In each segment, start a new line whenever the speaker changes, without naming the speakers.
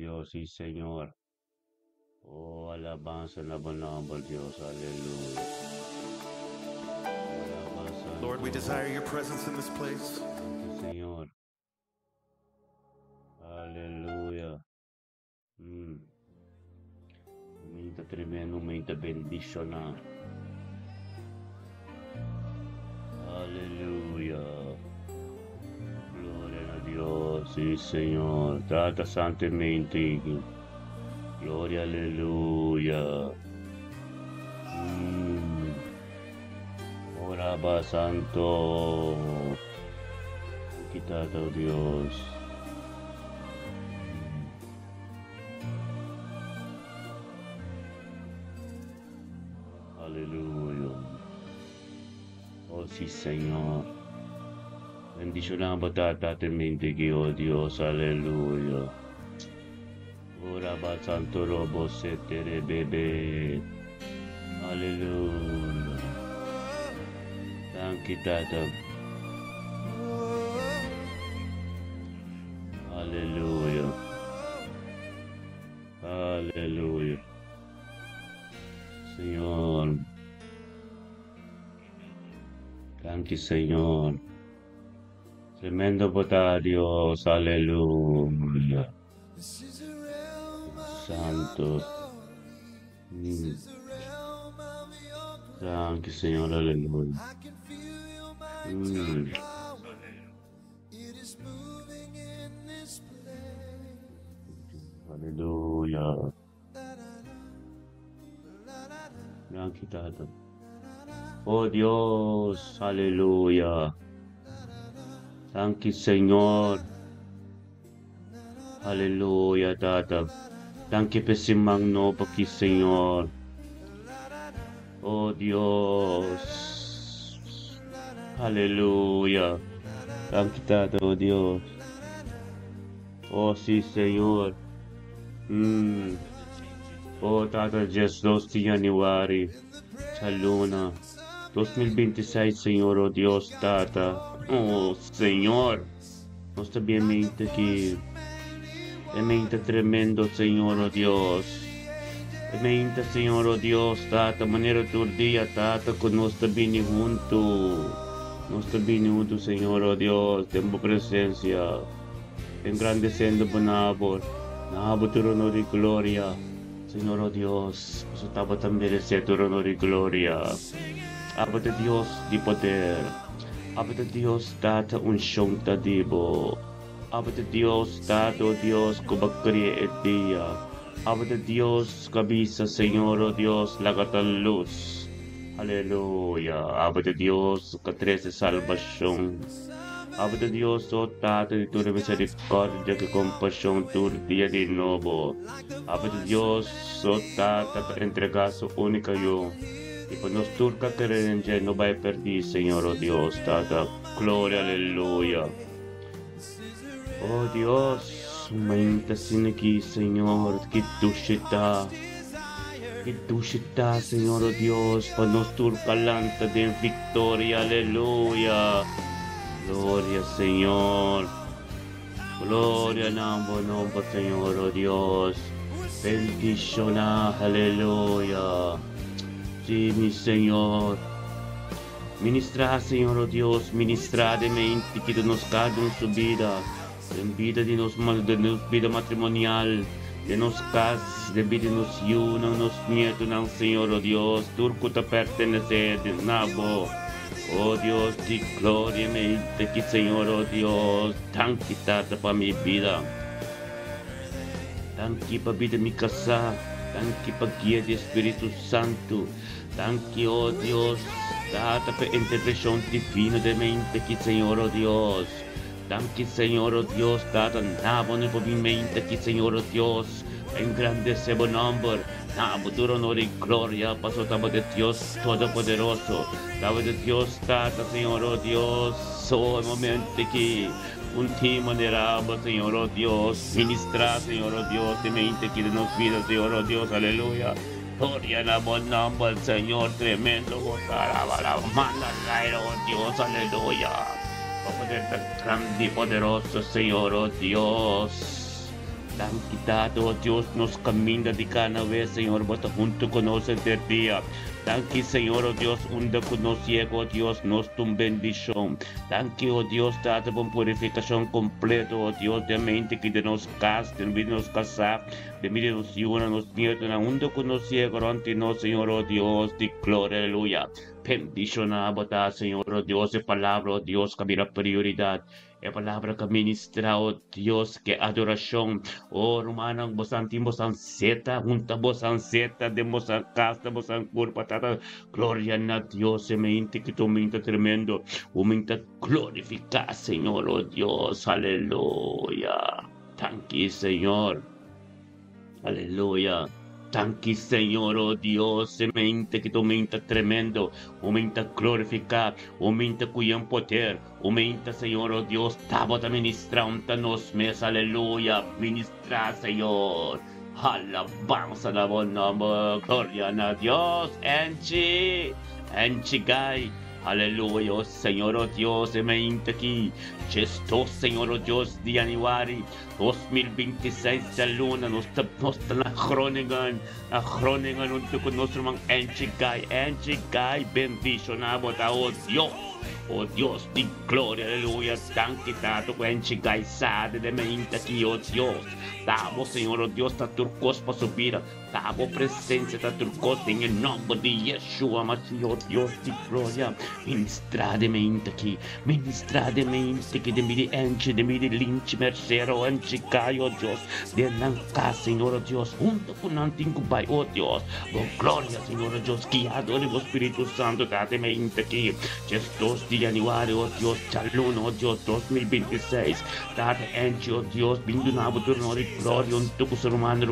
Dios, sí, Señor. Oh, alabanza en la palabra, Dios, aleluya.
Lord, we desire your presence in this place.
Sí, Señor. Aleluya. Umita tremendo, umita bendicionar. Aleluya. Gloria a Dios, sí, Señor. Trata sanamente. Gloria, aleluya. Oraba santo. Quitado, oh Dios. Aleluya. Oh sí, Señor. Bendición batatatamente que oh Dios, aleluya. Oraba santo robo setere bebé. Aleluya. Thank you, Tata. Aleluya. Aleluya. Señor. Thank you, Señor. Tremendo poder, Dios. Aleluya. Santo. Thank you, Señor. Aleluya. Aleluya. Thank you, Tata. Oh Dios, aleluya. Thank you, Señor. Aleluya, Tata. Thank you, Pesimagno, Paki, Señor. Oh Dios. Aleluya. Thank you, Tata, oh Dios. Oh sí, Señor. Oh Tata, just 2 de January. Chaluna. 2026, Señor, oh Dios, Tata. Oh, Señor. Nós também mente que é mente tremendo, Senhor, oh Deus. É mente, Senhor, oh Deus, Tata, maneira do dia, Tata, que nós também junto. Nós também junto, Senhor, oh Deus, temos presença. Engrandecendo Bonabor. Nabo tu honor e glória. Senhor, oh Deus, você estava também merecendo honor e glória. Abate Deus de poder. Abate Deus data unção tadibo. Abate Deus data, oh Deus, kubakri et dia. Abate Deus kabisa, Senhor, oh Deus, lagat a luz. Aleluia. Abate Deus katrese salvação. Abate Deus, oh Tata, de tua misericórdia, que compaixão tu dia de novo. Abate Deus, oh Tata, para entregar sua única eu. E para nós turca querer não vai perder, Senhor, oh Deus, Tata. Glória, aleluia. Oh Deus, mainta-se aqui, Senhor, que tu está. Que tu está, Senhor, oh Deus, para nós turca lanta de vitória, aleluia. Gloria, Señor. Gloria en ambos nombres, Señor, oh Dios. Bendición, aleluya. Sí, mi Señor. Ministra, Señor, oh Dios, ministra de mente que nos cada en su vida. En vida de nos vida matrimonial, de nos casas, de vida de nos uno, nos nietos, Señor, oh Dios. Turco te pertenece de nabo. Oh Dios, de gloria, mente que Señor, oh Dios, tan quitada para mi vida, tan que para vida mi casa, tan que para guía de Espíritu Santo, tan que, oh Dios, data para intervención divina de mente que Señor, oh Dios, tan que Señor, oh Dios, data nabo en mi mente que Señor, oh Dios, engrandece buen nombre. Nabo tu honor y gloria, paso tamo de Dios Todopoderoso, tamo de Dios Tata, Señor, oh Dios, so el momento que un timo maneraba, Señor, oh Dios, ministra, Señor, oh Dios, de mente que nos vida, Señor, oh Dios, aleluya. Gloria en buen nombre al Señor, tremendo, gozará, la manda, oh Dios, aleluya. Poder tan grande y poderoso, Señor, oh Dios. Tanque dado, oh Dios, nos camina de cada vez, Señor, bota junto con nosotros el día. Tanque, Señor, oh Dios, unda con nos ciego, oh Dios, nos tu bendición. Tanque, oh Dios, date por purificación completa, oh Dios, de mente que de nos cas, de nos casar, de mire nos yuna, nos nietos, unda con nos ciego, ante nos, Señor, oh Dios, de gloria, aleluya. Bendición a botar, Señor, oh Dios, de palabra, oh Dios, que mira prioridad. É palavra que ministra, oh Deus, que adoração. Oh, Romana, bosan tim, bosan seta, junta bosan seta, de bosan casta, bosan curva, tata. Glória a Deus, semente que tu mente tremendo. O mente glorificar, Senhor, oh Deus, aleluia. Thank you, Senhor. Aleluia. Thank you, Senhor, oh Deus, semente que tu mente tremendo, aumenta glorificar, aumenta cuidar poder, aumenta, Senhor, oh Deus, tábua ministrar nos mes, aleluia, ministrar, Senhor, alabanza na bom nome, glória a Deus, enche, gai. Aleluia, oh Senhor, oh Deus, semente aqui, gestor, Senhor, oh Deus, de januário 2026, a luna, nós estamos na Groningen, onde conosco, irmão, enche, gai, bendicionado, oh Deus. Oh Deus de glória, aleluia, tanque dado com enche gaisada de mente aqui, oh Deus. Damos, Senhor, oh Deus, da turcos para subir, damos presença da turcos em nome de Yeshua, mas, oh Deus de glória, ministrar de mente aqui, de me enche, de me linche, mercero, enche gai, oh Deus, de nanca, Senhor, oh Deus, junto com nantinho bai, oh Deus, oh glória, Senhor, oh Deus, que adore o Espírito Santo, da de mente aqui, Jesus de januário, oh Deus, Chalun, oh Deus, 2026, date enche, oh Deus, vindo na abertura de glória, unto o ser humano,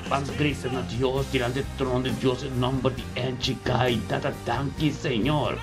Pangrisa na Deus, diante do trono de Deus, em nome de enche, gai, data, tanque, Senhor.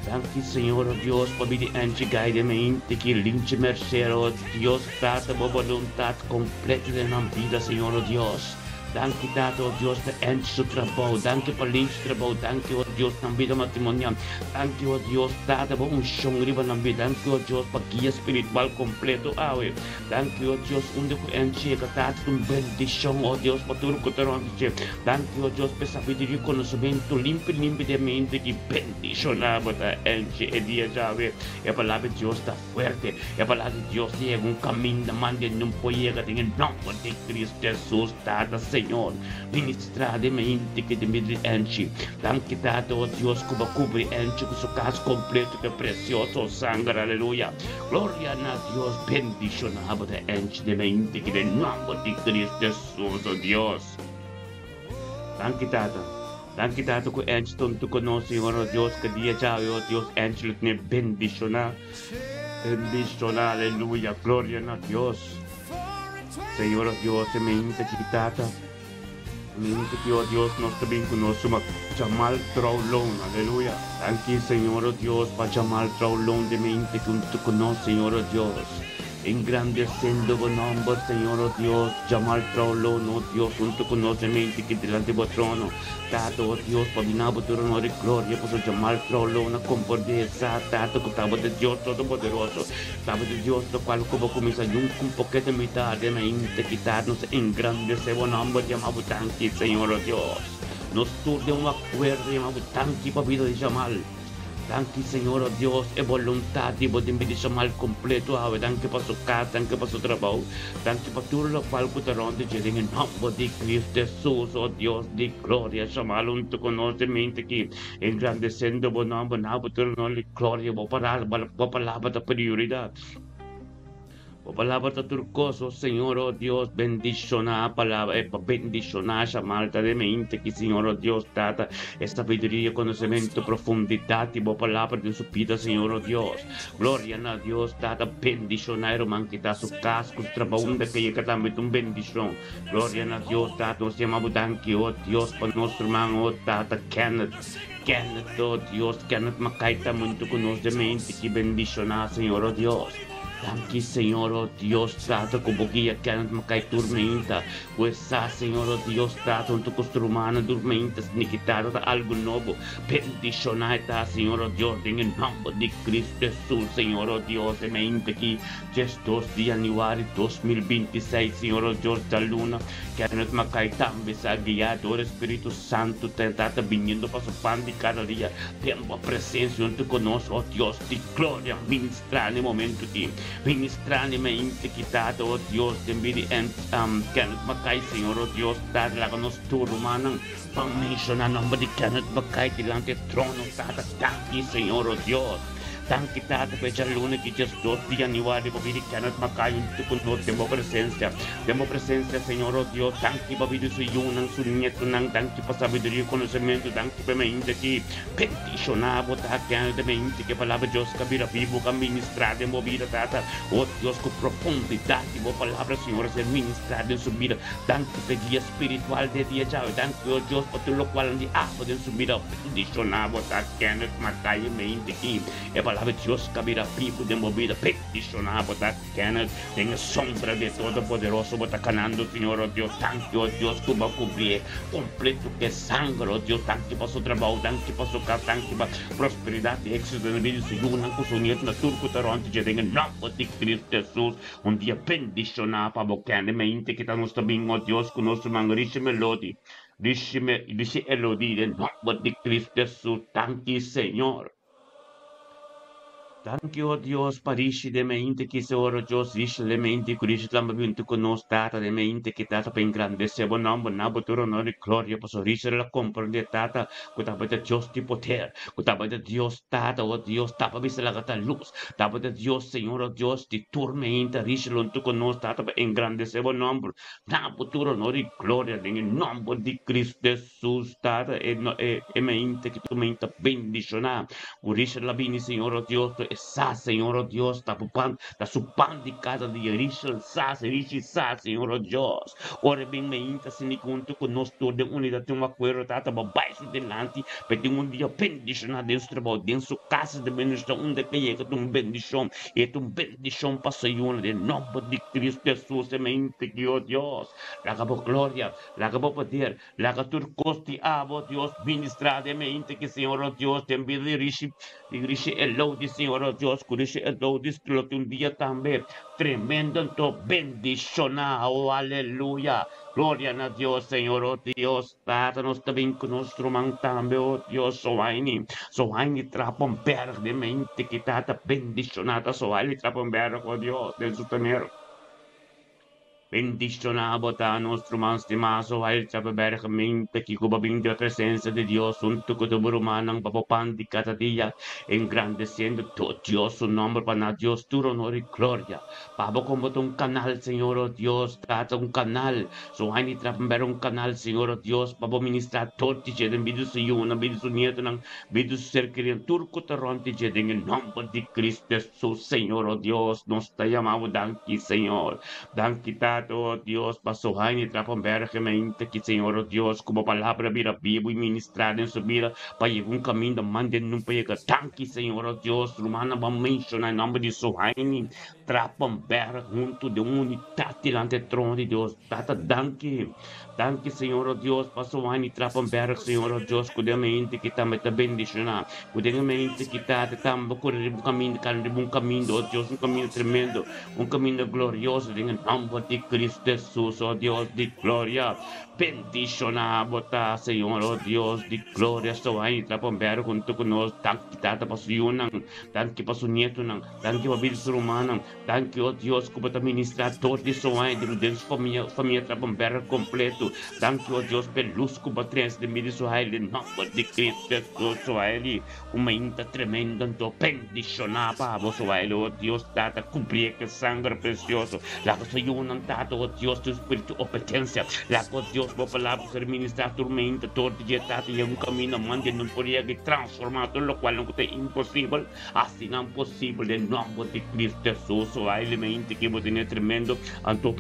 Tanque, Senhor, oh Deus, para me enche, gai, de mente, que linche, mercê, oh Deus, data, boa vontade completa da minha vida, Senhor, oh Deus. Danke dato, oh Deus, per enche o trabalho. Danke per linche trabalho. Danke, oh Deus, na vida matrimonial. Danke, oh Deus, data por chão riba na vida. Danke, oh Deus, para guia espiritual completo. Awe. Danke, oh Deus, onde que enche, que data com bendição, oh Deus, para tudo que te ronde. Danke, oh Deus, per sabedoria e conhecimento limpo de mente que bendicionava da enche e dia já ve. E a palavra de Deus está forte. E a palavra de Deus é caminho da mande não pode chegar em nome de Cristo Jesus, data Senhor, ministrar de mente que de me enche. Danke dato, oh Deus, que cobre enche com seu caso completo que é precioso sangue, aleluia. Glória a Deus, bendicionado de enche de mente que de nome de Cristo Jesus, oh Deus. Danke dato que enche tanto conosco, Senhor, oh Deus, que dia já, oh Deus, enche de bendicionar, aleluia, glória a Deus. Senhor, oh Deus, semente quitata. Mente que, oh Dios, nos también conoce, Jamal Traulón, aleluya. Aquí, Señor, oh Dios, para Jamal Traulón de mente que tú conoces, Señor, oh Dios. Engrandeciendo buen nombre, Señor, oh Dios, Jamal Traulón, oh Dios, junto con nosotros, mente que delante de trono. Tato, oh Dios, para mi nabo tu honor y gloria, por su Jamal Traulón, con pobreza, tato, que estaba de Dios Todopoderoso, estaba de Dios, lo cual como comienza un poquito de mitad de mente, quitarnos, engrandecer buen nombre, llamado tanque, Señor, oh Dios. Nos tuve un acuerdo, llamado tanque, para vida de Jamal. Danke, Senhor, oh Deus, é vontade de me deixar mal completo, danke para sua casa, danke para seu trabalho, danke para tudo o qual que te ronde, em nome de Cristo Jesus, oh Deus de glória, chamá-lo junto conosco, mente aqui, engrandecendo o nome, nome de glória, vou palavra da prioridade. O palabra de turcoso, Señor, oh Dios, bendicionar palabra, bendicionar esa malta de mente que, Señor, oh Dios, data esta sabiduría, conocimiento, profundidad y palabra de su vida, Señor, oh Dios. Gloria a Dios, data bendicionar, hermano, que está su casco, su trabajo, que llega también un bendición. Gloria a Dios, data, nos llamamos danke, oh Dios, para nuestro hermano, oh data, Kenneth, oh Dios, Kenneth, macaita muito conosco de mente que bendicionar, Señor, oh Dios. Tanki, Senhor, ó Deus, trata com boquia que não cai tormenta. Questa, Senhor, ó Deus, trata um costumana dormenta, sniquitaro algo novo. Bendicionai, tá, Senhor, ó Deus, em nome de Cristo Jesus, Senhor, ó Deus, e mente que just 2 de januário 2026, Senhor, ó Deus, da luna, que nos macai também, sa guiado, o Espírito Santo, tentata vindo para o pão de cada dia. Tempo a presença junto conosco, ó Deus, de glória, ministrar no momento de ministrar na mente que dado, ó Deus, de mim, Kenneth Mackay, Senhor, ó Deus, dar lá com nós tudo, manang, pang-mention nome de Kenneth Mackay, dilante trono, tata, tanki, Senhor, ó Deus. Tanki tata pecha luna que just 2 de januário babidi Kenneth Mackay untuk kunot demo presencia Señor oh Dios tanki babidi su yunang su nieto nang tanki pa sabiduría conocimiento tanki pa mente que peticionabo ta Kenneth mente que palabra Dios kabira vivo ka ministrar de movida tata oh Dios con profundidad y bo palabra Señor ser ministrar en su vida tanki pe guía espiritual de dia chao tanki oh Dios pa tu lo cual di apo en su vida peticionabo ta Kenneth Mackay mente que palabra Dios kabira vivo de movida peticionabo ta Kenneth tenga sombra de Todopoderoso bota canando Señor oh Dios tanki oh Dios tu va cubrir completo que sangre oh Dios tanki pa su trabajo tanki pa su casa tanki pa prosperidad y éxito en el vídeo si yunan con su nieto na turco taronte ya tenga nombre de Cristo Jesús un día bendicionado pa bocane mente que estamos también oh Dios con nuestro mangrisce melodi dice elodie en nombre de Cristo Jesús tanki Señor. Thank you, oh Dios, parisci de mente che se ora Dios dice le mente curisci la mente con nos data de mente che data per ingrandecere buon nome, nabo tu onore gloria posso ricevere la comprendetata kutaba de Dios di poter, kutaba de Dios data, oh Dios, tapa vista la gata luz, tapa de Dios, Señor, oh Dios, di tormenta, ricevere tu con nos data per ingrandecere buon nome, nabo tu onore gloria in nome di Cristo Gesù, data e mente che tu mente bendicionar, urisce la bini, Señor, oh Dios, sa, Señor, oh Dios, da su pan di casa di Rishel, sa, Señor, oh Dios. Ora ben me inta se ni conto con nostro de unidade de uma coisa tata babai su delante, per un dia bendición dentro de dentro casa de bendición onde que llega tu bendición e tu bendición passa una de nome de Cristo Jesús, e me inta que oh Dios, la cabo gloria, la cabo poder, la catur costi abo Dios ministrar de me inta que Señor, oh Dios, te envía de Rishi elodi, Señor, oh Dios, Rishi elodi, lo que un día también tremendo en tu bendición, oh aleluya. Gloria a Dios, Señor, oh Dios, trata-nos também com nosso man também, oh Dios, so aini trapon berg de mente que tata bendicionata, so aini trapon berg, oh Dios, del sostenero. Bendicionado a nuestro más estimazo, al sabermente que como la presencia de Dios, junto con tu humano, papapandi cada día, engrandeciendo todo Dios, su nombre para Dios, tu honor y gloria. Pabo como un canal, Señor, oh Dios, trata un canal, so hay ni traper un canal, Señor, oh Dios, pabo ministrar todo, y en video su yuna, video su nieto, video su ser querido, turco terronte, y en el nombre de Cristo Jesús, Señor, oh Dios, nos te llamamos, danki, Señor, danki, oh Dios, pasohay ni trapon vergemente que Señor, oh Dios, como palabra mira vivo y ministrar en su vida, para llevar un camino, manden un pega tanque, Señor, oh Dios, rumana va a mencionar el nombre de Sohay ni trapon ver junto de unidad delante del trono de Dios, tata danke, danke, Señor, oh Dios, pasohay ni trapon ver, Señor, oh Dios, cuidamente que también te bendiciona, cuidamente que te tambo correr un camino, oh Dios, un camino tremendo, un camino glorioso, en el nombre de Cristo Jesús, oh Dios de gloria, bendicionamos, Señor, oh Dios de gloria, so ahí trapomber junto con nosotros, tanque tata pasión, tanque pasu nieto, tanque para vida humana, tanque, oh Dios, como te ministrar todo eso ahí, de familia trapomber completo, tanque, oh Dios, peluz, como tres de mí, so ahí, en nombre de Cristo Jesús, so ahí, uma inta tremenda, então bendicionamos, so ahí, oh Dios, tata, cumplir que sangre precioso, la cosa yo non tato, oh Dios, tu espíritu obedencia, la cosa Dios, por palabra, ser ministrar tormenta, todo dia tato, y un camino, mande, non podría que transformar todo lo cual no es imposible, así no es posible, en nombre de Cristo Jesús, o hay elemento que vos tenés tremendo, anto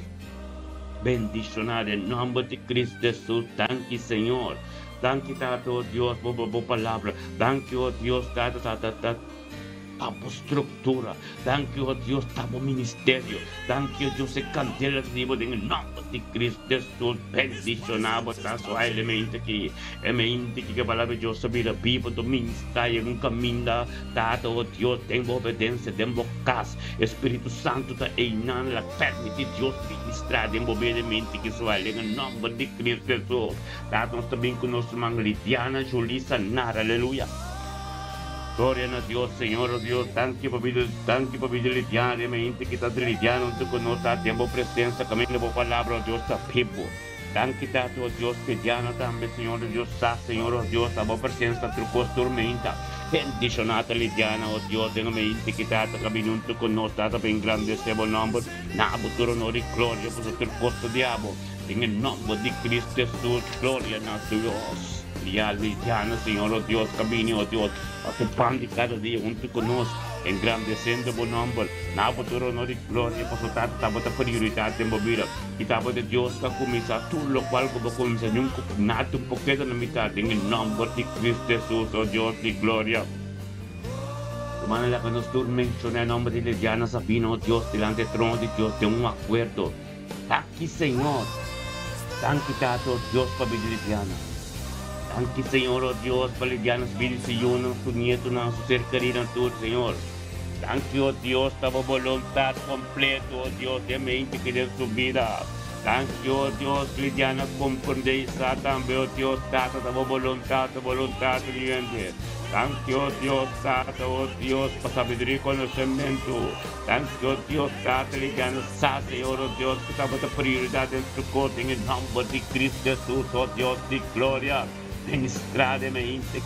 bendicionar, en nombre de Cristo Jesús, tanque, Señor, tanque, tato, oh Dios, por palabra, tanque, oh Dios, tato, Tabo estructura. Thank you, oh Dios, tabo ministerio. Thank you, Dios, candela vivo en el nombre de Cristo Jesús. Bendicionado, taso a elemento que palabra Dios vida vivo do ministério en un camino. Tato, oh Dios, tengo obediencia, tengo cas. Espíritu Santo está einando la permite Dios ministrar en obediente que suele en el nombre de Cristo Jesús. Tato, também conosco, irmã Lidiana, Julissa, Nara, aleluia. Gloria a Dios, Señor, oh Dios, thank you for being Lidiana, mente que está Lidiana, tú conoces, tiempo presencia, camino por palabra, oh Dios, está vivo. Thank you, Tato, oh Dios, Lidiana también, Señor, oh Dios, está, Señor, oh Dios, está por presencia, tu tormenta. Bendicionata Lidiana, oh Dios, en mente que está, camino, tú conoces, está bien grande, ese buen nombre, nabo, tu honor y gloria, por tu costo diablo, en el nombre de Cristo Jesús, gloria a Dios. Lidiana, Señor, oh Dios, camino, oh Dios, a tu pan de cada día junto con nosotros, engrandeciendo buen nombre, nabo tu honor y gloria, por su tanta prioridad en vida, y tabo de Dios que comienza tú lo cual como comienza nunca, nada un poquito en la mitad, en el nombre de Cristo Jesús, oh Dios de gloria. De manera que nos menciona el nombre de Lidiana Sabino, oh Dios, delante del trono de Dios, de un acuerdo. Aquí, Señor, tan quitado, Dios, para Lidiana. Anche Señor, oh Dios, para Lidiana, Espíritu Santo, su nieto, su ser querido, tu Señor. Anche, oh Dios, tava voluntad completo, oh Dios, de mente que de su vida. Anche, oh Dios, Lidiana, comprende también, oh Dios, tata, tava voluntad, cliente. Anche, oh Dios, tata, oh Dios, para sabiduría y conocimiento. Anche, oh Dios, tata, Lidiana, Señor, oh Dios, que tava de prioridad en su corte, en el nombre de Cristo Jesús, oh Dios, de gloria. Ministrade mente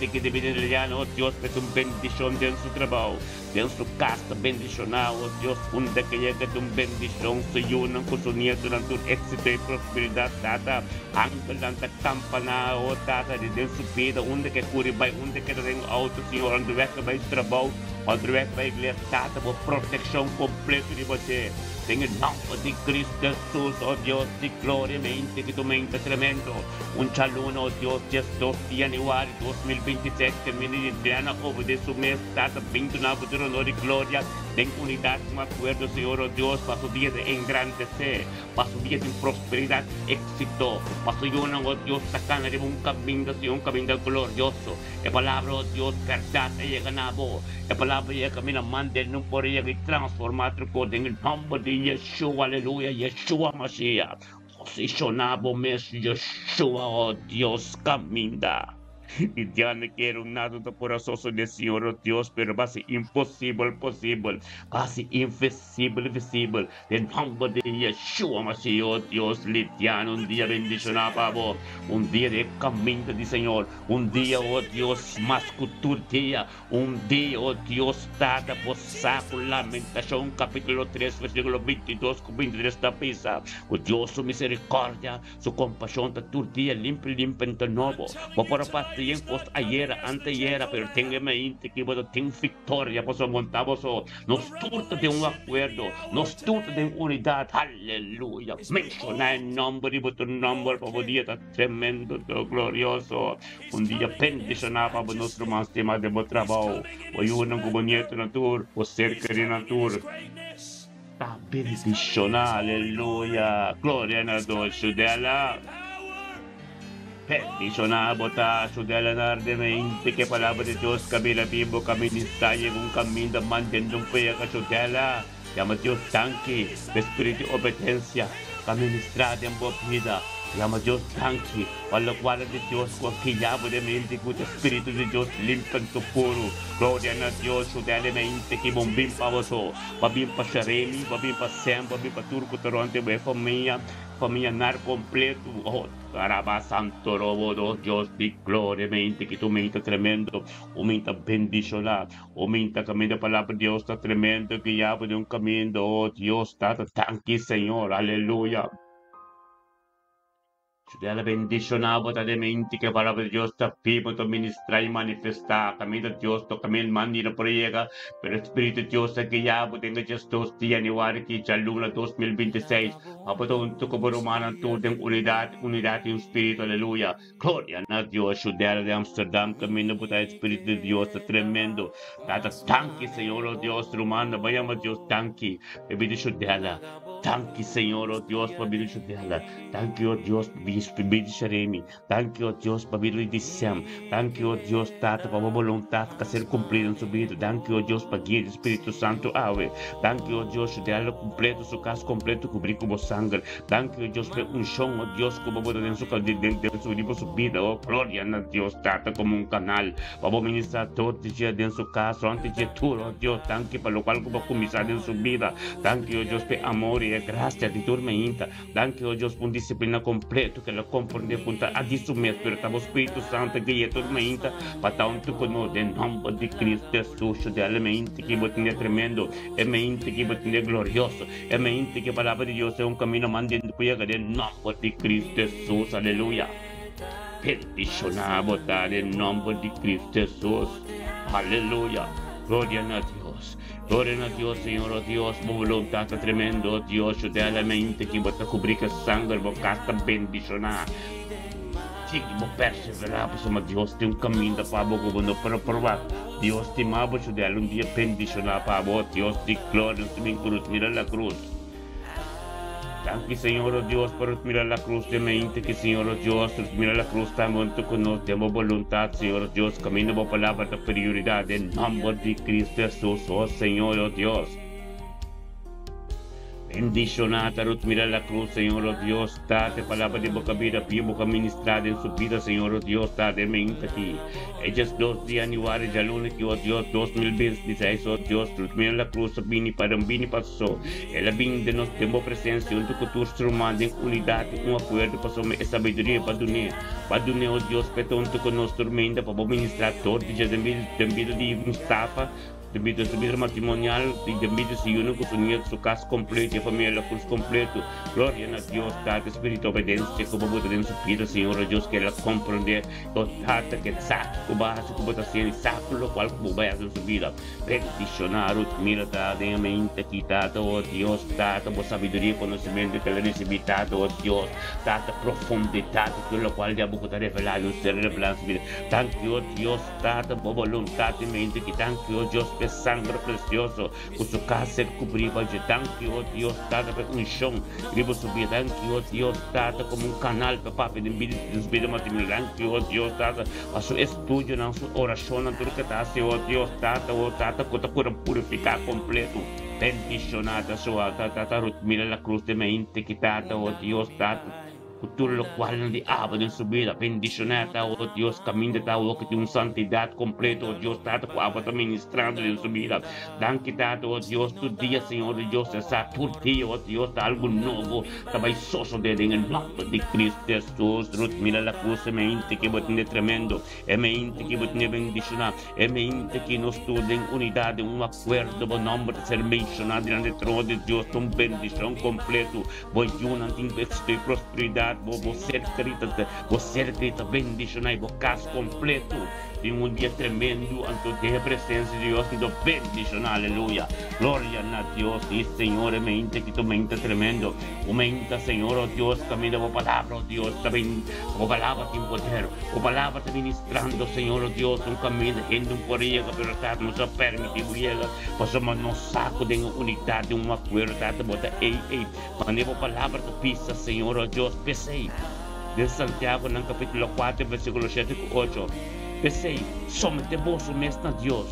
que deve Lidiana, oh Dios, per tu bendición de su trabajo, de su casa bendicionado, oh Dios, donde que llega tu bendición, se unan con su nieto, en tu éxito y prosperidad, tata, ángel, tanta campana, oh tata, de su vida, donde que cure, donde que tenga auto, Señor, donde que vai trabajo, onde que vai igreja, tata, por proteção completa de você. En el nombre de Cristo Jesús, oh Dios, de gloria, mente que tu mente tremendo. Un chalón, oh Dios, ya 2 de januario 2027, termina Lidiana, over de su mes, tata, 29 de honor y gloria. Den unidad, un acuerdo, Señor, oh Dios, para su día de engrandecer, para su día de prosperidad, éxito, para su una, oh Dios, sacana de un camino, Señor, un camino glorioso. La palabra, oh Dios, verdad, ella ganaba. La palabra, ella camina, manda, no por ella y transformar tu cosa en el nombre de Yeshua, aleluya, Yeshua Mashiach. Posicionado, mes Yeshua, oh Dios, camina. Y ya no quiero nada de corazoso de Señor, oh Dios, pero va a ser imposible, posible, va a ser invisible, visible. En nombre de Yeshua Mashiach, oh Dios, Lidiana, un día bendicionado para vos, un día de camino de Señor, un día, oh Dios, más que tu día, un día, oh Dios, dada por saco, lamentación, capítulo 3, versículo 22, 23 da pisa, oh Dios, su misericordia, su compasión, tu día limpio, en tu nuevo, por parte tiempos ayer, anteayer, pero tenga en mente que bueno, tengo victoria, pues montamos, nos turta de un acuerdo, nos turta de unidad, aleluya, menciona el nombre y tu nombre, para un día tremendo, glorioso, un día bendicionado para nuestro más tema de buen trabajo, hoy uno como nieto natur, o cerca de natur. Bendicionado, aleluya, gloria a Dios, de Allah. Bendicionado, tazo de la de mente que palabra de Dios, camina vivo, camina está en un camino, manteniendo un pie a su tela. Llama Dios tanque, espíritu de obediencia, administrar en voz vida. Llama Dios tanque, para lo cual de Dios, confiado de mente, con el espíritu de Dios limpio en tu puro. Gloria a Dios, su de mente que bombim para vos, babim para Xeremi, babim para Sem, babim para Turco, Toronto, família nar completo, oh, Caraba Santo Robo, Dios de gloria, mente que tu mente tremendo, aumenta bendicionar, aumenta camino para la Dios está tremendo, que ya de un camino, oh Dios, está tanque, Señor, aleluya. Te la bendicionamos, te mente que palabra de Dios te pido, te ministrar y manifestar. Camino de Dios, to camino mandi no llega, pero Espíritu de Dios que ya tenga estos días januari que ya luna 2026. Apato tu como romana tu en unidad y un espíritu, aleluya. Gloria a Dios, ciudad de Amsterdam, camino por el Espíritu de Dios tremendo. Tata tanki, Señor, oh Dios, romano, vayamos Dios tanki, bebida ciudad. Tanki, Señor, oh Dios, bebida ciudad. Thank you, oh Dios, pabili Sharemi. Thank you, oh Dios, pabili Dissem. Thank you, oh Dios, Tata, para a vontade que ser cumprida em sua vida. Thank you, oh Deus, para guia do Espírito Santo ave. Thank you, oh Deus, de ela completo, seu caso completo, cobrir com o sangue. Thank you, oh Deus, para chão, oh Deus, como botar dentro de sua vida, oh glória a Deus, Tata, como canal. Para ministrar todo dia dentro do caso, antes de tudo, oh Deus, thank you, para o qual como começar dentro sua vida. Thank you, oh Deus, para amor e graça de tormenta. Thank you, oh Deus, por disciplina completo que ela compreende punta a disso mesmo, pero estava o Espírito Santo que é tormenta para tanto conosco, em nome de Cristo Jesus, de mente que você é tremendo, é mente que você é glorioso, é mente que a palavra de Deus é caminho mandando para chegar, em nome de Cristo Jesus, aleluia. Bendicionado, em nome de Cristo Jesus, aleluia. Glória a Deus. Gloria a Dios, Señor, oh Dios, por voluntad tremendo, oh Dios, de la mente que vos cubrir con sangre, vos casta bendicionar. Sí, vos perseverar, pues, Dios, tem caminho para vos, para provar. Dios te amaba, de un día bendicionar para vos, Dios te gloria, te cruz, mira la cruz. Tanto Señor, oh Dios, por mirar la cruz de mente, que Señor, oh Dios, mira la cruz tan junto con nosotros, tenemos voluntad, Señor, oh Dios, camino por palabra de prioridad, en nombre de Cristo Jesús, oh Señor, oh Dios. Bendicionada, Ruth, mira la cruz, Señor, oh Dios, date palabra de boca vida, pie boca ministrada en su vida, Señor, oh Dios, date mente aquí. Ellas 2 de januari, ya lunes, oh Dios, 2026, oh Dios, Ruth, mira la cruz, bini para un bini pasó. Ela vem de nós, temos presença, junto com todos os humanos, em unidade, um acordo, passou a sabedoria para Dunia, oh Deus, para junto com nós, tormenta, para ministrar todo dia, de vida de Mustafa, devido a sua vida matrimonial, devido a se unir com seu caso completo, a família, curso completo. Glória a Deus, Tata, Espírito obediência, como botar dentro da sua vida, Senhor, Deus, que ela compreende, o Tata, que sabe, o básico, que botar sendo, sabe, o qual como vai fazer sua vida. Bendicionar, mira, Tata, em mente, aqui, Tata, oh Deus, Tata, boa sabedoria, conhecimento, que ela recebe, Tata, oh Deus, Tata, profundidade, pelo qual já botar revelado, não ser revelado, tanto, oh Deus, Tata, boa vontade, mente, que tanto, oh Deus, de sangue precioso, o seu caso ser cobrido de tanque, oh Deus, Tata, para chão, gribo subir, tanque, oh Deus, Tata, como canal para papi, de vida matrimonial, tanque, oh Deus, Tata, a seu estúdio, na sua oração, na tudo que está, oh Deus, Tata, que cura purificar completo. Bendicionada sua, Tata, mira la cruz de mente, que Tata, oh Deus, Tata, tutto lo quale di abano in subida, bendicionata, oh Dios, caminata, oh que tem santidade completa, oh Dios, Tata, quava ministrando in subida, danke Tata, oh Dios, tu dia, Senhor, Deus, essa tu dia, oh Dios, algo novo, também sosso dele, em nome de Cristo Jesus, Ruth, mira la cruz, é mente que botinha tremendo, é mente que botinha bendicionar, é mente que nos tudo em unidade, acordo, bom nome de ser mencionado diante do trono de Deus, bendição completo, bom junto, em prosperidade, você grita, bendicionai, vou caso completo de dia tremendo ante a presença de Deus, que do bendicionar, aleluia, glória a Deus, e Senhor, mente que tu mente tremendo, o mente, Senhor, oh Deus, caminho, a palavra, oh Deus, também, a palavra tem poder, a palavra está ministrando, Senhor, oh Deus, caminho, gente, poria, que pelo nos permite, ela, passamos no saco de unidade, acordo, Tata, bota, quando a palavra tu pisa, Senhor, oh Deus, pensei, de Santiago, no capítulo 4, versículo 7 e 8, pensei, somente vos mesmo a Deus,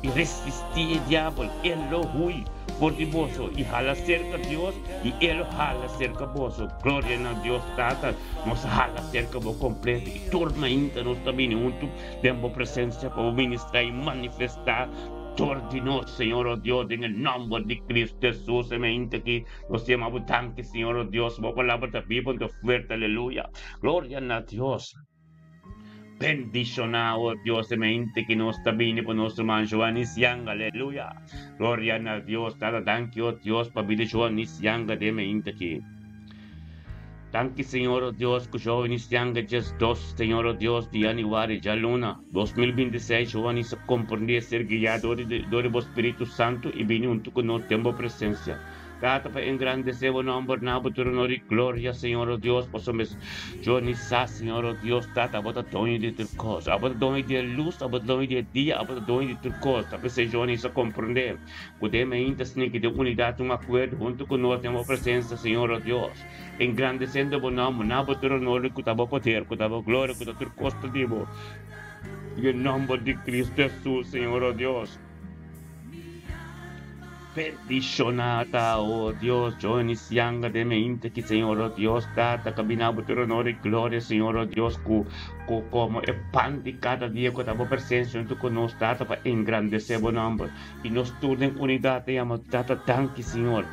e resisti o diabo, ele lo hui por de vos, e jala cerca de Deus, e ele jala cerca de vos, glória a Deus, Tata, nos jala cerca de vos completo, e torna ainda nos também junto, demos presença para ministrar e manifestar, de nós, Senhor, oh Deus, em nome de Cristo Jesus, semente que nós chamamos tanque, Senhor, oh Deus, uma palavra da Bíblia, muito forte, aleluia, glória a Deus. Bendicionado, oh Dios, semente que nos está bien por nuestro man Joan Isiang, aleluya. Gloria a Dios, Tata, thank you, oh Dios, para vida Joan Isiang de mente que. Tanque, Senhor, oh Deus, que jovens tenham just 2, Senhor, oh Deus, de januário, já luna, 2026, jovens a compreender ser guiado do Espírito Santo e vir junto com nós, tempo presença. Tata para engrandecer o nome, na honra e glória, Senhor, oh Deus, possamos jonizar, Senhor, oh Deus, Tata, bota dono de tudo coisa, bota dono de luz, bota dono de dia, bota dono de tudo coisa, para ser jovens a compreender. Podemos ainda, Senhor, que de unidade, acordo, junto com nós, tempo presença, Senhor, oh Deus. Engrandecendo o nome, na botura honra, que estava poder, que estava glória, que estava costa de bo. Em nome de Cristo Jesus, Senhor, oh Deus. Bendicionata, oh Dios, yo inicianga de mente que Señor, oh Dios, tata, caminamos tu honor y gloria, Señor, oh Dios, como el pan de cada día que estamos presentes junto con nosotros, tata, para engrandecer o nombre y nos turnen unidad, te amo, tata, tanque, Señor.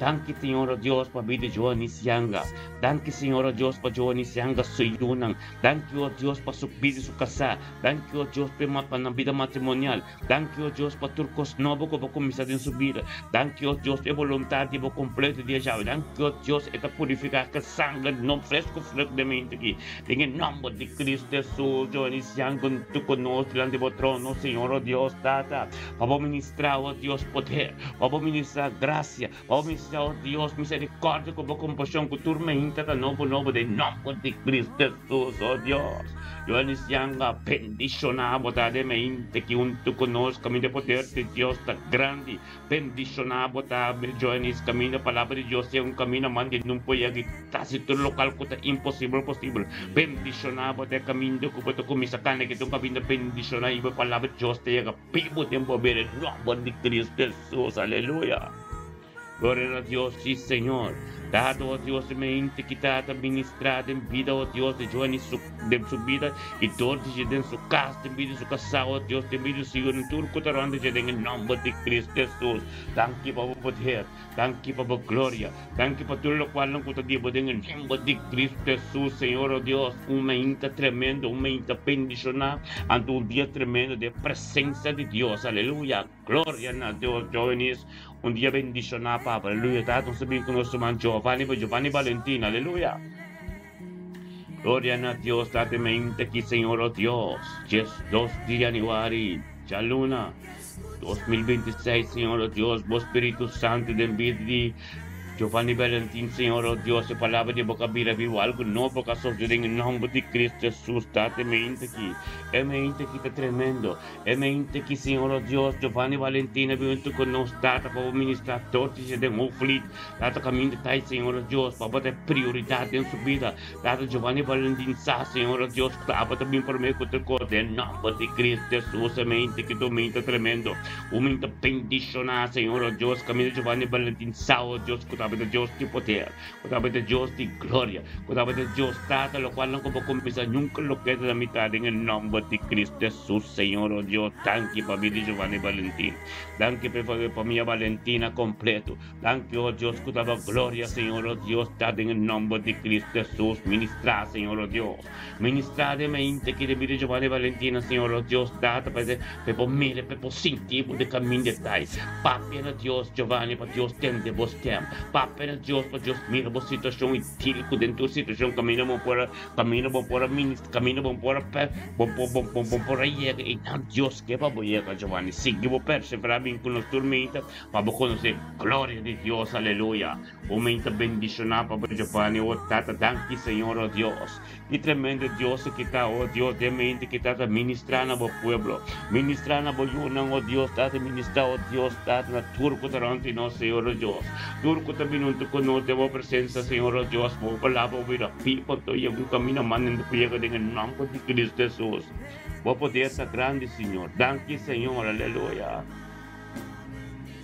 Danke, Senhor, oh Deus, para a vida de Joanis Yanga. Danke, Senhor, oh Deus, para Joanis Yanga Suirunang. Danke, oh Deus, para sua vida e sua casa. Danke, oh Deus, para a vida matrimonial. Danke, oh Deus, para turcos novos que vão começar em sua vida. Danke, oh Deus, é vontade de completo de já. Danke, oh Deus, é para purificar que sangue não fresco de mente aqui. Em nome de Cristo Jesus, Joanis Yanga, tu conosco, diante do trono, Senhor, oh Deus, tata. Para ministrar, oh Deus, poder. Para ministrar graça. Para ministrar, oh Dios, misericórdia, com compaixão, com turma íntegra, novo, de nome de Cristo Jesus, oh Dios. Eu inicianga, bendicionamos, de mente, que junto conosco, caminho de poder de Deus está grande. Bendicionamos, eu inicio caminho da palavra de Deus, é caminho, mande, não pode estar se todo local que está impossível, possível. Bendicionamos, de caminho, que pode começar a que tu caminho, bendicionar, e a palavra de Deus, te chega, pipo, tempo, ver, em nome de Cristo Jesus, aleluia. Glória a Deus, sim, Senhor. Dado, ó Deus, mente que está administrada em vida, ó Deus, de Joanes de sua vida e todos de dentro sua casa, de vida, sua casa, ó Deus, de vida, Senhor, em tudo que está onde de em nome de Cristo Jesus. Danke para o poder, danke para a glória, danke para tudo o qual não conta de poder em nome de Cristo Jesus, Senhor, ó Deus. Mente tremendo, mente bendicionada, ante dia tremendo de presença de Deus, aleluia. Glória a Deus, Joanes. Dia bendicionado, Papa, aleluia. Tato sabihin ko nosso man Giovanni Valentin, aleluia. Gloria a Dios, date mente aquí, Señor, oh Dios. 2 de januário, ya luna, 2026, Señor, oh Dios, vos Espíritu Santo, de vida de Giovanni Valentin, Senhor, oh Deus, a palavra de boca vira viu algo novo que surgiu em nome de Cristo Jesus, date mente aqui. É mente que está tremendo. É mente que, Senhor, oh Deus, Giovanni Valentin, junto conosco, data para ministrar todos os de conflito, data caminho de tais, Senhor, oh Deus, para ter prioridade em sua vida. Data Giovanni Valentin, Senhor, oh Deus, para também por meio de coisa, em nome de Cristo Jesus, é mente que tu mente tremendo. O mente bendicionar, Senhor, oh Deus, caminho de Giovanni Valentin, oh Deus, que de Deus de poder, cuidado de Deus de glória, cuidado de Deus tata, lo cual não como começar nunca lo queda da metade em nome de Cristo Jesus, Senhor, oh Deus, danke para vida de Giovanni Valentin, danke para minha Valentina completo, danke, oh Deus, cuidado glória, Senhor, oh Deus, tata em nome de Cristo Jesus, ministrar, Senhor, oh Deus, ministrar de mente que de vida de Giovanni Valentina, Senhor, oh Deus, tata para mire, para sentir de caminho de tais, papi na Deus, Giovanni, para Deus tem de vos tem. Para Deus, mira a situação e tira dentro da situação, caminho bom para ministro, caminho bom para aí, e não Deus que para boiar, Giovanni, siga perseverar bem com a tormenta, para conhecer glória de Deus, aleluia. O mente bendicionado para Giovanni, oh Tata, danke, Senhor, oh Deus. Que tremendo Deus que está, oh Deus, de mente que está ministrando ao povo, ministrando ao Yunang, oh Deus, está ministrar, oh Deus, está na turco durante nós, Senhor, oh Deus. Turco também não te conosco, a presença, Senhor, oh Deus, por palavra, vir aqui, por todo o caminho, mandando pega em nome de Cristo Jesus. O poder está grande, Senhor. Danke, Senhor, aleluia.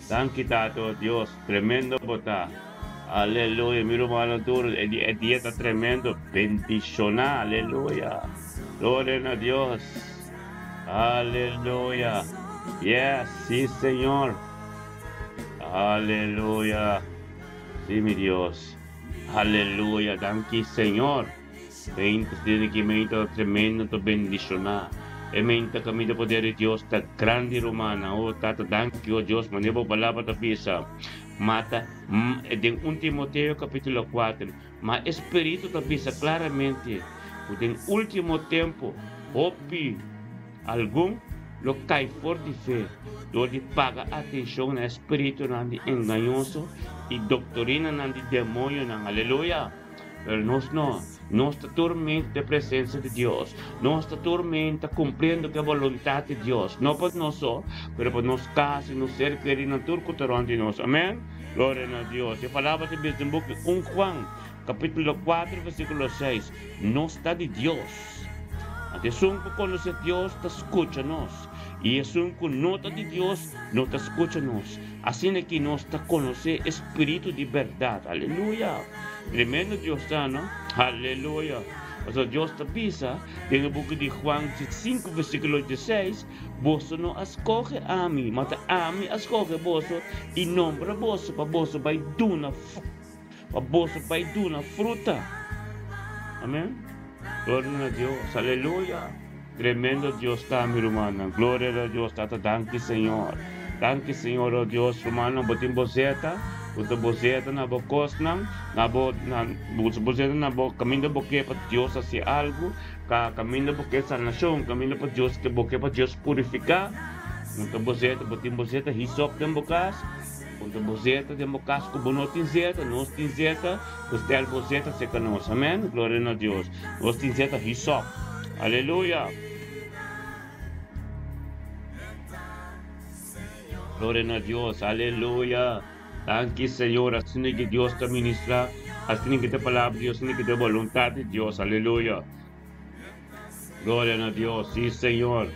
Danke, Tato, oh Deus, tremendo botar. Aleluia, miro mano duro, é dieta tremendo, bendicionar, aleluia. Glória a Deus. Aleluia. Yes, sim, Senhor. Aleluia. Sim, meu Deus. Aleluia. Danke, Senhor. Bendito de que me tremendo, tu bendicionar. e mente kami de poder de Dios, ta grande romana, oh tata, thank you, Dios, manebo palabra ta pisa, mata, en 1 Timoteo capítulo 4, ma espíritu ta pisa claramente, en último tempo, hopi, algum, lo cai for de fé, onde paga atenção no espírito nandi enganoso e doutrina nandi demônio, aleluia. Pero nós tormenta da presença de Deus, nós tormenta cumprindo que a vontade de Deus, não para nós só, mas para nós casa, nos ser querido, tudo que está de nós, amém? Glória a Deus. E falava de mesmo book 1 Juan, capítulo 4, versículo 6, não está de Deus. Antes um que conhece Deus, te escuta nós. E é um que não está de Deus, não te escuta nós. Assim é que nós te conhece Espírito de verdade. Aleluia. Tremendo Deus está, não? Aleluia. Mas Deus te avisa, no book de Juan 5, versículo 16, você não escolhe a mim, mas a mim escolhe você e nombra você, para você vai dar uma fruta. Amém? Glória a Deus, aleluia. Tremendo Deus está, minha irmã. Glória a Deus, tata, danke Senhor. Danke Senhor, oh Deus, romano, botim bozeta. Untuk bozeta na bokos nang, bozeta na caminho boque para Deus assim algo, caminho boque sa nação, caminho para Deus que boque para Deus purificar. Untuk bozeta, botim bozeta, hisop dem bokas. Untuk bozeta dem bokas ko bonotin zeta, nos tin zeta, postel bozeta se canos. Amém? Glória a Deus. Nos tin zeta hisop. Aleluia. Glória a Deus. Aleluia. Danke Senhor, assim que Deus te ministra, assim que te palavra Deus, assim que te vontade de Deus, aleluia. Glória a Deus, sim Senhor,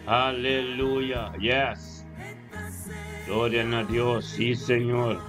aleluia, yes. Glória a Deus, sim Senhor.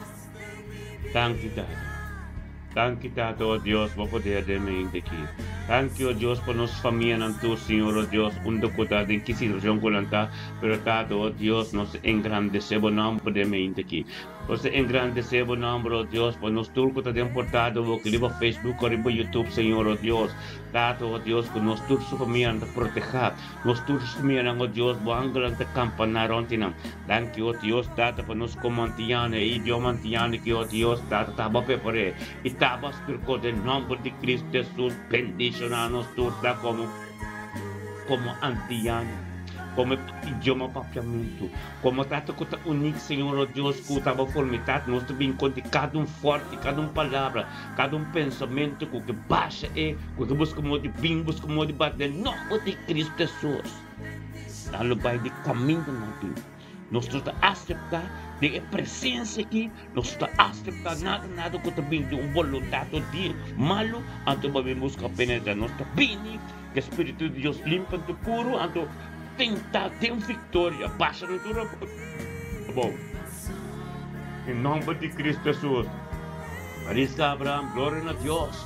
Danke Tata, oh Deus, por poder de mim aqui. Thank you, Deus, por nossa família, não tu, Senhor, oh Deus, onde cuidado em que situação colanta, pero Tata, oh Deus, nos engrandecemos o nome de mim aqui. Nos engrandecemos o nome, oh Deus, por nos tudo que está importado, o que liba Facebook, o liba YouTube, Senhor, oh Deus. Tata, oh Deus, que nos tudo sua família nos proteger, nos tudo sua família, oh Deus, o ângulo de campanar ontinam. Thank you, oh Deus, Tata, por nos comantiane, idioma antiane, que, oh Deus, Tata, taba pepore, e taba spirco del nome de Cristo Jesus, bendicionanos tudo como antiane. Como idioma papiamento, como trata com o único Senhor, oh Deus, que estava formitado, nós também com cada forte, cada palavra, cada pensamento que baixa que busca de bem, busca de bater, nome de Cristo Jesus. Dá-lo vai de caminho não nós estamos a aceitar de presença aqui, nós estamos a aceitar nada que também de vontade de malo, então vamos buscar penetrar, nós estamos bem, que o Espírito de Deus limpa de puro, então tem vitória, baixa no tudo. Bom, em nome de Cristo Jesus, Marisca Abraham, glória a Deus.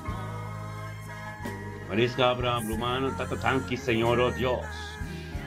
Marisca Abraham, romano, tanque Senhor, oh Deus.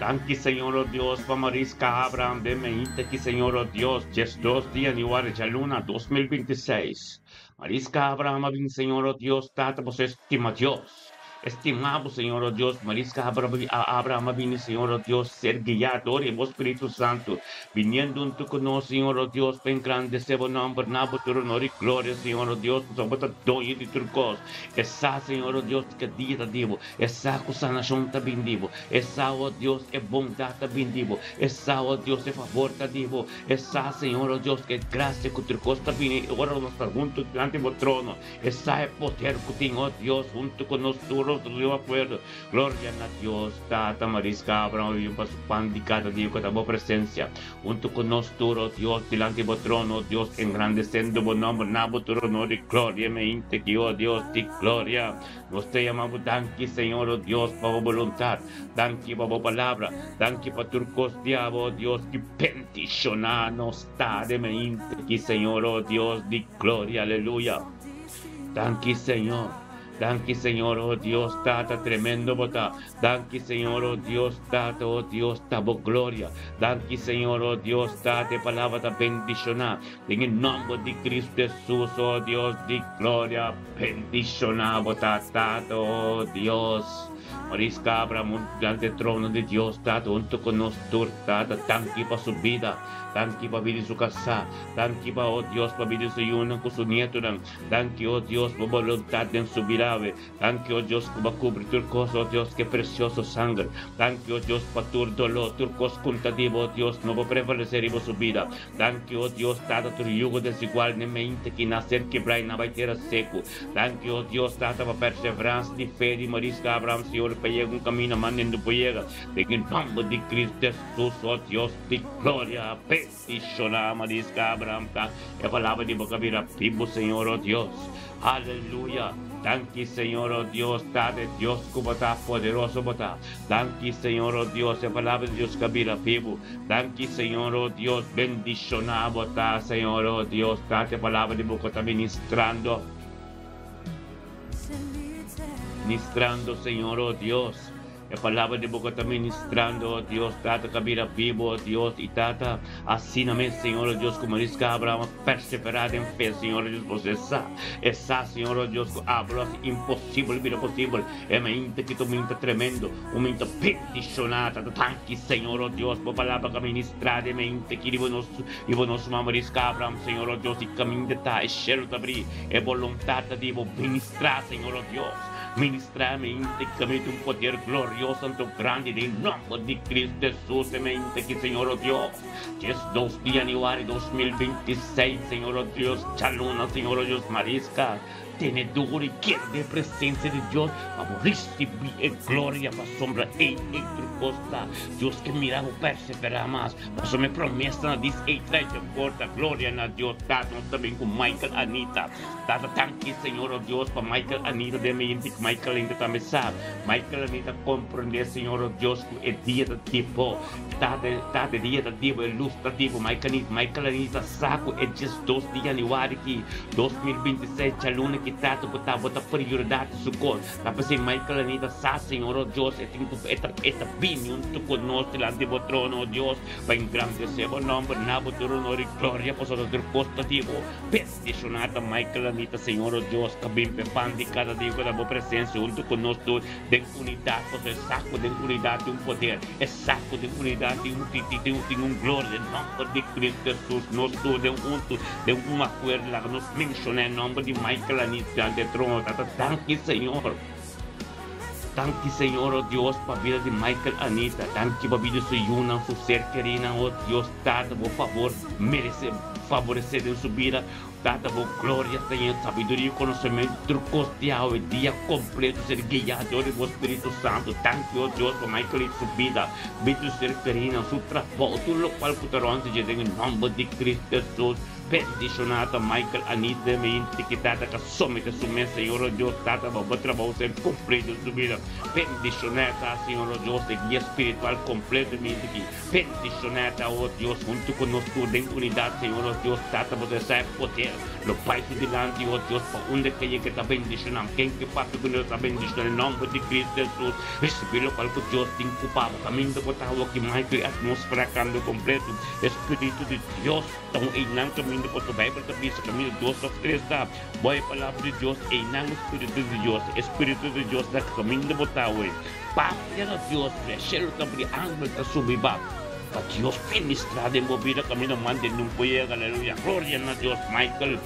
Tanque Senhor, oh Deus, para Marisca Abraham, de meinte que Senhor, oh Deus, 2 dias de hora de luna 2026. Marisca Abraham, Senhor, oh Deus, tata, você estima Deus. Estimamos, Senhor, oh Deus, Marisca Abraham, vini, Senhor, oh Deus, ser guiador en vos, Espíritu Santo, viniendo junto con nosotros, Senhor, oh Deus, para engrandecer o nombre, nabo, tu honor y gloria, Senhor, oh Deus, por sobre doy de turcos, esa, Senhor, oh Deus, que dia está vivo, esa sanação está vivo, esa, oh Deus, é bondade está vivo, esa, oh Deus, é favor está vivo, esa, Senhor, oh Deus, que graça que turcos está vivo, agora nós estamos juntos diante do trono, esa é poder que tem, oh Deus, junto con nosotros, Rio acuerdo, gloria a Dios, Tata Marisca Abraham, y un paso pan de cada día con tu presencia, junto con nosotros, Dios, delante de trono, Dios, engrandeciendo tu nombre, nabo tu honor y gloria, me inte que, oh Dios, ti gloria, nos te llamamos, danke, Señor, oh Dios, para voluntad, danke para palabra, danke para turcos, diabo, Dios, que bendicionanos está de me inte que, Señor, oh Dios, di gloria, aleluya, danke, Señor. Danke, Señor, oh Dios, Tata, tremendo bota. Danke, Señor, oh Dios, Tata, oh Dios, tabo gloria. Danke, Señor, oh Dios, Tata, palabra da bendicionar. En el nombre de Cristo Jesús, oh Dios, di gloria, bendicionar, bota, Tata, oh Dios. Marisca Abraham, ante el trono de Dios, Tata, junto con nosotros, Tata, tanque para su vida, tanque para vivir su casa, tanque para, oh Dios, para vivir su yuna con su nieto, tanque, oh Dios, por voluntad en su vida, tanque, oh Dios, para cubrir tu cosa, oh Dios, que precioso sangre, tanque, oh Dios, para tu dolor, tu cosa contativo, oh Dios, no va a prevalecer en su vida, tanque, oh Dios, Tata, tu yugo desigual, ne mente que nacer quebrar y no va a ter seco, tanque, oh Dios, Tata, para perseverança de fé de Marisca Abraham, Senhor, para llegar un camino, mandando para llegar, en el nombre de Cristo Jesús, oh Dios, de gloria, peticionar, Marisca Abraham, a palavra de boca vira vivo, Senhor, oh Dios, aleluya. Tanque, Senhor, oh Deus, tá de Deus como tá poderoso, botar. Tanque, Senhor, oh Deus, a palavra de Deus que vira vivo. Tanque, Senhor, oh Deus, bendicionar, botar, Senhor, oh Deus, tá a palavra de boca tá ministrando. Ministrando, Senhor, oh Deus. A palavra de boca está ministrando, oh Deus, Tata, cabira vivo, oh Deus, e Tata, assina-me, Senhor, oh Deus, como diz que Abraão, perseverar em fé, Senhor, oh Deus, você sabe, Senhor, oh Deus, Abraão, impossível, vira possível, é mente que tu mente tremendo, mente peticionada, tanque, Senhor, oh Deus, por palavra que ministrar, é mente que e nosso nome diz que Abraão, Senhor, oh Deus, e caminho de tá, é cheiro de abrir, é vontade de ministrar, Senhor, oh Deus, ministrar mente que me um poder glorioso, tanto grande, em nome de Cristo Jesus, mente que, Senhor, oh Deus, 2 de januário de 2026, Senhor, oh Deus, chaluna, Senhor, oh Deus, marisca, tenedor e quer de presença de Deus, vamos receber glória para a sombra e entre costa, Deus que mirava perseverar mais, mas me promessa diz e traz de porta, glória na Deus, tá, nós também com Michael, Anita, tá, tanque, Senhor, oh Deus, para Michael, Anita, de mente que Michael ainda também sabe, Michael, Anita, compreender, Senhor, oh Deus, que é dia de tipo, tá de dia de tipo, é ilustrativo, Michael, Anita, saco, é 2 de januário que 2027, aluna que Tata bota prioridade su cor. Tapos si Michael Anita sa Senhor, oh Deus, esta vinho junto conosco delante do trono, oh Deus, para engrandecer o nome, naboturo honor e glória, por sobre o costativo, peticionada Michael Anita, Senhor, oh Deus, que bem pepande cada dia com a boa presença junto conosco, de unidade, por ser saco de unidade, um poder, é saco de unidade, um glória, em nome de Cristo Jesus, nós todos de um acordo, lá nos menciona em nome de Michael Anita, ante trono, tanque, Senhor. Tanque, Senhor, oh Deus, para a vida de Michael Anita. Tanque para a vida de sua Yuna, seu ser querida, oh Deus, Tata, por favor, favorecer em sua vida. Tata, por glória, Senhor, sabedoria e conhecimento, trucostear o dia completo, ser guiador do Espírito Santo. Tanque, oh Deus, para Michael e sua vida. Vida de ser querida, seu trabalho, tudo o qual puderam se dizer em nome de Cristo Jesus. Peticionata Michael Anita, mente que Tata, que somete a sua Senhor, oh Deus, Tata, para o trabalho ser completo em sua vida. Peticionata, Senhor, oh Deus, de guia espiritual completamente aqui. Peticionata, oh Deus, junto conosco, em unidade, Senhor, oh Deus, Tata, você sabe poder. No Pai que delante, oh Deus, para onde que está bendicionando, quem que papi que Deus está bendicionando, em nome de Cristo Jesus, receber o qual que Deus tem ocupado, caminho do botar aqui, Michael, atmosfera cambio completo, Espírito de Deus, então, em não caminho por tu Bíblia, tu diz, caminho de Deus, os três da, boa palavra de Deus, em não Espírito de Deus, da caminho de botar hoje, Pai de Deus, cheiro também, ângulo da subida, para Deus ministrar, envolvida, caminho, mande, não foi, aleluia, glória a Deus, Michael,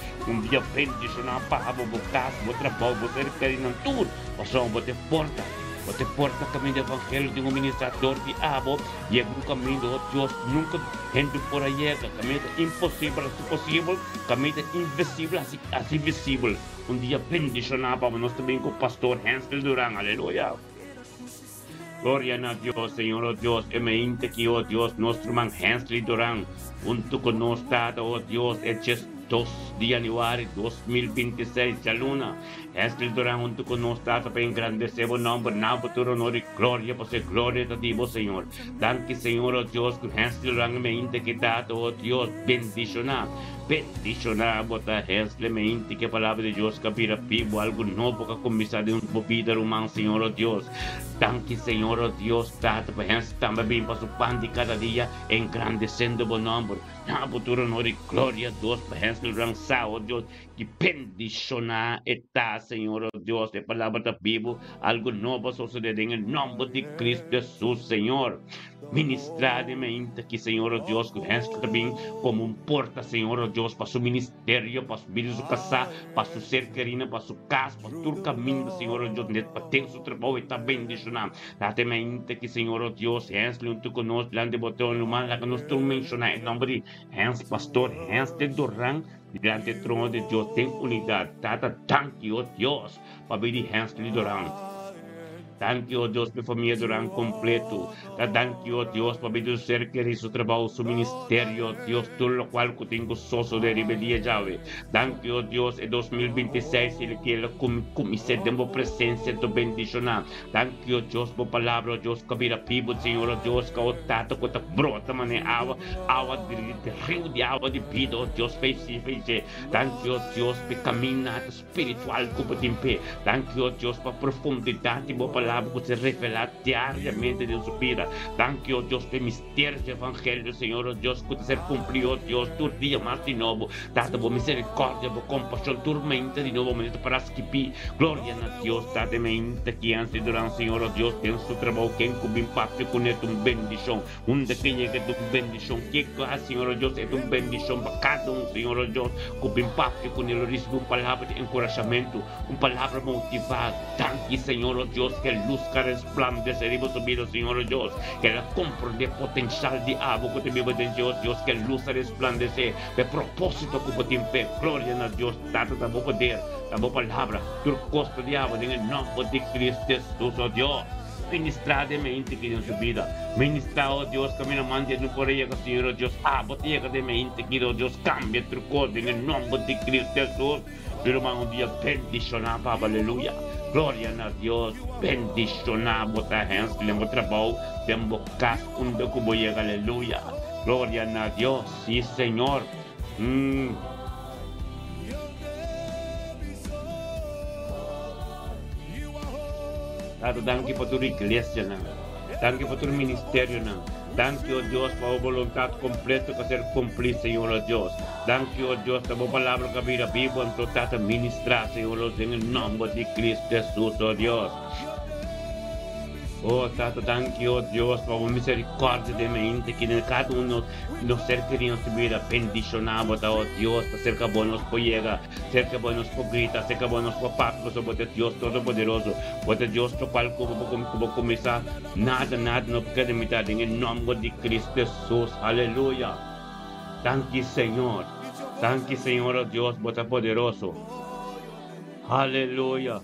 dia bendicionar, para o caso, o trabalho, você querendo tudo, passou, você porta caminho do evangelho de um ministrador de abo, e é um caminho de Deus, nunca gente por aí, caminho impossível, assim possível, caminho invisível, assim visível. Dia bendicionar para nós também com o pastor Hansel Duran, aleluia. Glória a Deus, Senhor, oh Deus, e mente que, oh Deus, nosso irmão Hansel Duran, junto com nós, oh Deus, é 2 de januário de 2026, aluna, Hansel Duran, junto com nós, para engrandecer o nome, na futuro, honor e glória, por ser glória de Deus, Senhor. Tanque, Senhor, oh Deus, que Hansel Duran, mente que oh Deus, peticionar, botar Hansel, mente que a palavra de Deus, capira vivo, algo novo, que começar de vida humana, Senhor, oh Deus. Tanque, Senhor, oh Deus, Tata, para Hansel também para o pão de cada dia, engrandecendo o nome, na futuro, honor e glória, Deus, para Hansel Rangsa, oh Dios, que bendiciona está, Señor, oh Dios, de palabra da Bíblia, algo novo suceder em nome de Cristo Jesus, Senhor. Ministradamente aqui, Senhor, oh Deus, que o Hansel também como um porta, Senhor, oh Deus, para o ministério, para subir o casar, para o ser querida, para o casa, para o caminho, Senhor, oh Deus, para ter o trabalho e está bendicionado. Dá-te-mente aqui, Senhor, oh Deus, Hansel, junto conosco, lá de botão no mar, lá que nós estamos mencionando, em nome de Hansel, pastor Hansel de Duran, diante do trono de Deus, tem unidade. Tata, thank you, oh Deus, para vir Hansel de Duran. Thank you, oh Deus, minha família Duran completo. Thank you, oh Deus, para ver ser que seu trabalho, seu ministério, oh Deus, tudo o qual eu tenho soço de rebeldia, Yahweh. Thank you, oh Deus, em 2026, ele que ele comece de uma presença do bendicionar. Thank you, oh Deus, por palavra, oh Deus, que vira pibo, Senhor, oh Deus, que o tato, que brota, mané, água de rio de água de vida, oh Deus, fez. Thank you, oh Deus, por caminhada espiritual, que eu tenho pé. Thank you, oh Deus, por profundidade, por palavra, que se revela diariamente de sua vida. Thank you, oh Deus, por mistério do evangelho, Senhor, oh Deus, que ser cumprido, oh Deus, todo dia mais de novo. Tata, por misericórdia, por compaixão, turmente de novo, momento para esquipir. Glória a Deus, tata, mente que antes durante, Senhor, oh Deus, tem seu trabalho, quem com impacto com ele, bendição. Daquele que é bendição, que Senhor, oh Deus, é bendição para cada Senhor, oh Deus, com impacto com ele, recebe uma palavra de encorajamento, uma palavra motivada. Thank you, Senhor, oh Deus, que luz que resplandece, subir, Senhor, oh Deus, que ela compreende o potencial de água que te vive de Deus, Deus, que luz resplandece, de propósito que tem pé. Glória a Deus, tanto da boa poder, da boa palavra, do custo de água, em nome de Cristo Jesus, oh Deus. Ministrar de mente que em sua vida. Ministrar, oh Deus, que me mande no correio, Senhor, oh Deus, boteca de mente que, oh Deus, cambia o código em nome de Cristo Jesus. Meu irmão, um dia bendicionar, Papa, aleluia. Glória a Deus, bendicionar, botar hands, lembra trabalho, lembra casa, que vou chegar, aleluia. Glória a Deus, sim, Senhor. Tato, danke para tua igreja, danke para tua ministério, danke, oh Deus, para a vontade completa que ser cumprida, Senhor, oh Deus. Danke, oh Deus, para a palavra que vira viva, então, Tata, ministrar, Senhor, oh Deus, em nome de Cristo Jesus, oh Deus. Oh, Tata, danke, oh Deus, para a misericórdia de mente que cada um nos ser querido subir a bendicionar, oh Deus, para ser que nos poiega, ser que nos grita, ser que nos papacos, sobre Deus Todo-Poderoso, sobre Deus, para qual vou começar, nada não pode imitar, em nome de Cristo Jesus, aleluia. Danke, Senhor, oh Deus, Todo-Poderoso, aleluia,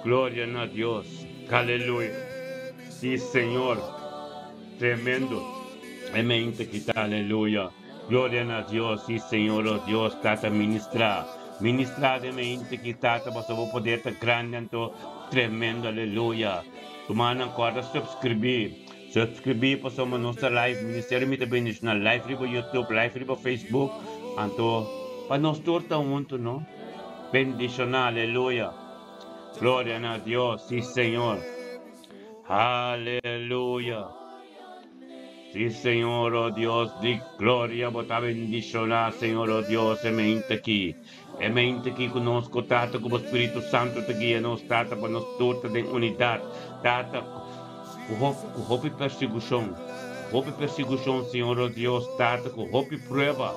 glória a Deus, aleluia. Sim, Senhor, tremendo, amém, que está, aleluia, glória a Deus, sim, Senhor, oh Deus, trata ministrar de mente que trata, mas eu vou poder estar grande, então, tremendo, aleluia. Tomando agora, subscrever para a nossa live, Ministério Mita Bendicional, live para YouTube, live para Facebook, então, para nós torta muito, não? Bendicional, aleluia, glória a Deus, sim, Senhor. Aleluya. Sí, Señor, oh Dios, di gloria, bota bendicionar, Señor, oh Dios, e mente aqui conosco, Tata, como Espírito Santo te guia, nos trata para nos torta de unidade, Tata, com roupa e perseguição, Senhor, oh Dios, Tata, com roupa e prova,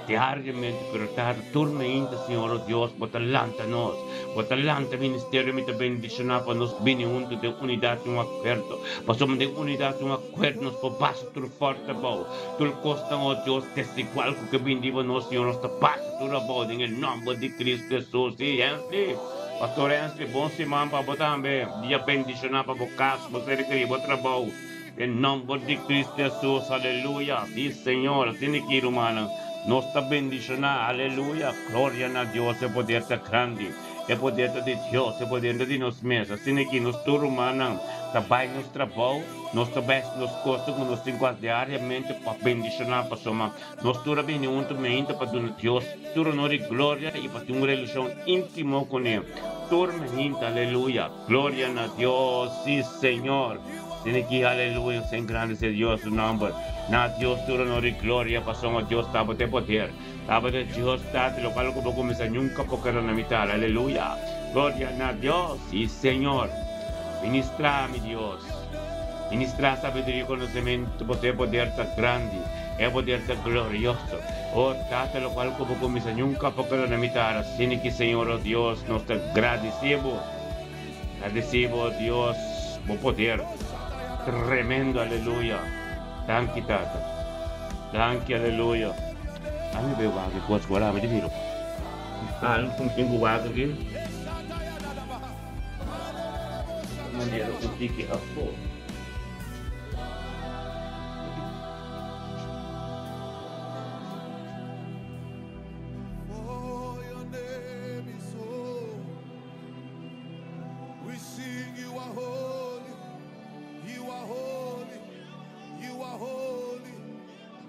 diariamente, pero Tata, turma ainda, Senhor, oh Dios, bota lanta nós, bota lanta ministério, me te bendicionar para nos bem juntos de unidade e acordo, para somos de unidade e acordo, nos por baixo, tudo forte, bom, tudo costa, oh Deus, desigual, que bendiva nós, Senhor, nos baixo, tudo bom, em nome de Cristo Jesus, e Henry, pastor Henry, bom semana para botar também, dia bendicionar para o caso, você queria botar bom, em nome de Cristo Jesus, aleluia, sim, Senhor, assim que irmã, nos está bendicionar, aleluia, glória a Deus, é poder estar grande, é poder de Deus, é poder de nós mesmos, assim que nos turma, trabalho nos trabalho, nós também nos costos, nos temos diariamente para bendicionar a pessoa, nós turma bem juntamente para Deus, turma de glória e para ter uma relação íntima com Ele, turma junta, aleluia, glória a Deus, sim, Senhor. Tiene que aleluya, se engrandece Dios su nombre. Na Dios tu honor y gloria, pasamos Dios, estamos de poder. Padre Dios, Tata, lo cual como comienza nunca porque la mitad. Aleluya. Gloria a Dios. Sí, Señor. Ministra, mi Dios. Ministra sabiduría y conocimiento, poder tan grande, e poder tan glorioso. Oh, Tata, lo cual como comienza nunca porque la mitad. Así que, Señor, oh Dios, nos agradecemos. Agradecemos, Dios, por poder. Tremendo, aleluya. Thank you, Tata. Thank you, aleluya. Ano ba yung wagi ko? Wala, may dito. Ano kung yung wagi ko? Mandiro kung tiki ako.
For your name is holy. We sing you are holy. You are holy. You are holy.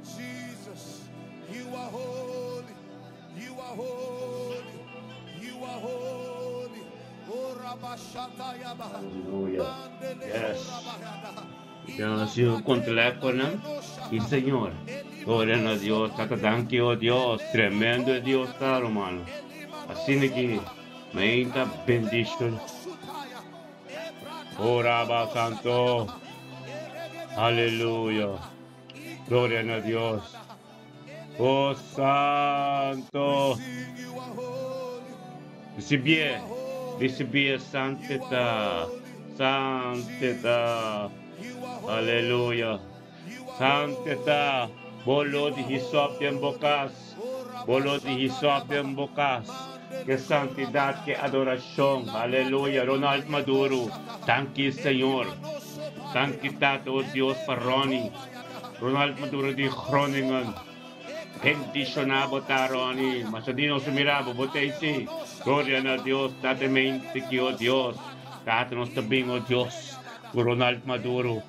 Jesus, you are holy. You are holy. You are holy. Oh, Rabashatayaba.
Hallelujah. Yes. Gracias con teléfono y Señor. Gloria a Dios, thank you, oh Dios, tremendo es Dios, está, hermano. Así que me entra bendición. Oraba Santo. Aleluya. Gloria a Dios. Oh Santo. Dice bien, santidad. Santidad. Aleluya. Santidad. Bolo de hisop en bocas. Bolo de hisop en bocas. Que santidad, que adoración. Aleluya. Ronald Maduro. Thank you, Señor. Thank you, Tato, Dios, Paroni. Ronald Maduro de Groningen. Bendicionado Taroni. Masadino sumirabo. Botesi. Gloria a Dios. Tate mente que, oh Dios. Tate nos também, oh Dios. Ronald Maduro.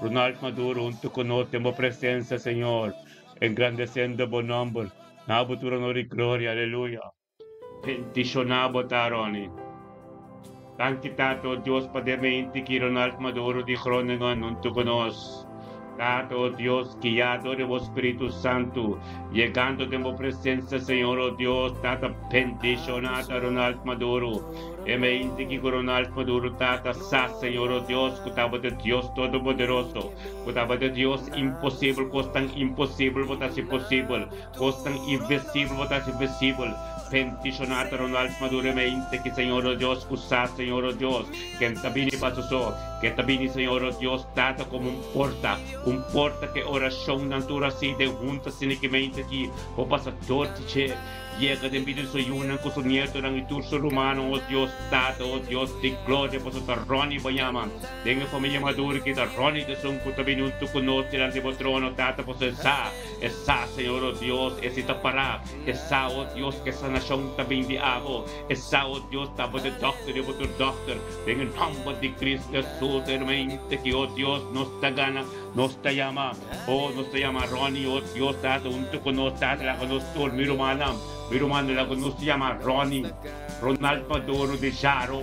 Ronald Maduro, un tu conocemos presencia, Señor, engrandeciendo por nombre. Nabutura no di gloria, aleluya. Bendicionado Taroni. Tanti Tato, Dios, Padre mente que Ronald Maduro di Groningen, un tu conoces. Tato, Dios, guiado de vos Espíritu Santo, llegando de vos presencia, Señor, oh Dios, Tata, bendicionada Ronald Maduro. E me indique que Ronald Maduro, Tata, sa, Señor, oh Dios, cutaba de Dios Todopoderoso, cutaba de Dios imposible, costan imposible, votas imposible, costan invencible, votas invencible. Bendicionado Ronald Maduro, me indique que Señor, oh Dios, cusa, Señor, oh Dios, que en tabini pasoso, que tabini, Señor, oh Dios, Tata, como un porta que oración natura si de juntas cinicamente aqui o pastor che llega de vídeo soy una con su nieto en el turso rumano, oh Dios, Tata, oh Dios, de gloria, por su Roni Bayama, de mi familia madura que da Roni de son puta minuto con nosotros de trono, Tata, por esa, Señor, oh Dios, esa para, esa, oh Dios, que esa nación también de hago, esa, oh Dios, tapa de doctor, de vuestro doctor, en el nombre de Cristo Jesús, hermano, que, oh Dios, nos da gana, nos te llama Ronnie, oh Dios, Tata, un tu con nosotros, la conozco, mi hermana, la conozco, se llama Ronnie, Ronald Maduro de Jaro,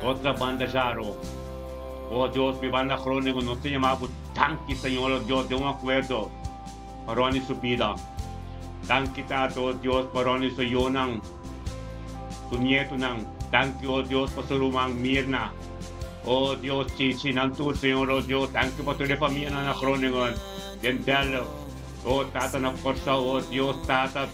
otra banda Jaro, oh Dios, mi banda crónica, no se llama Tanque, Señor, oh Dios, de un acuerdo, Ronnie su vida, Tanque, Tata, oh Dios, Ronnie su yonan, su nieto nan, Tanque, oh Dios, por su rumán Mirna. Oh Dios, Chichi, Nantur, Señor, oh Dios, thank you por tu familia na Groningen. Dental, oh Tata na forza, oh Dios, Tata,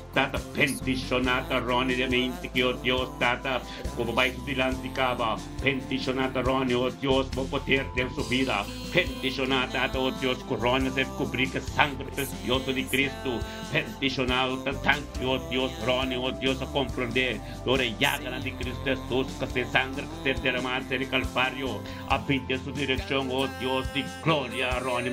bendicionata, Ronnie de mente que, oh Dios, Tata, como vai dilante cava, bendicionata, Ronnie, oh Dios, por poder de su vida, bendicionata, oh Dios, corona de cubrir que sangre precioso de Cristo, bendicionado, thank you, oh Dios, Ronnie, oh Dios, a comprender, Lore, llaga de Cristo Jesús, que se sangre, que se derramar, se calvario, a pedir su dirección, oh Dios, de gloria, Ronnie,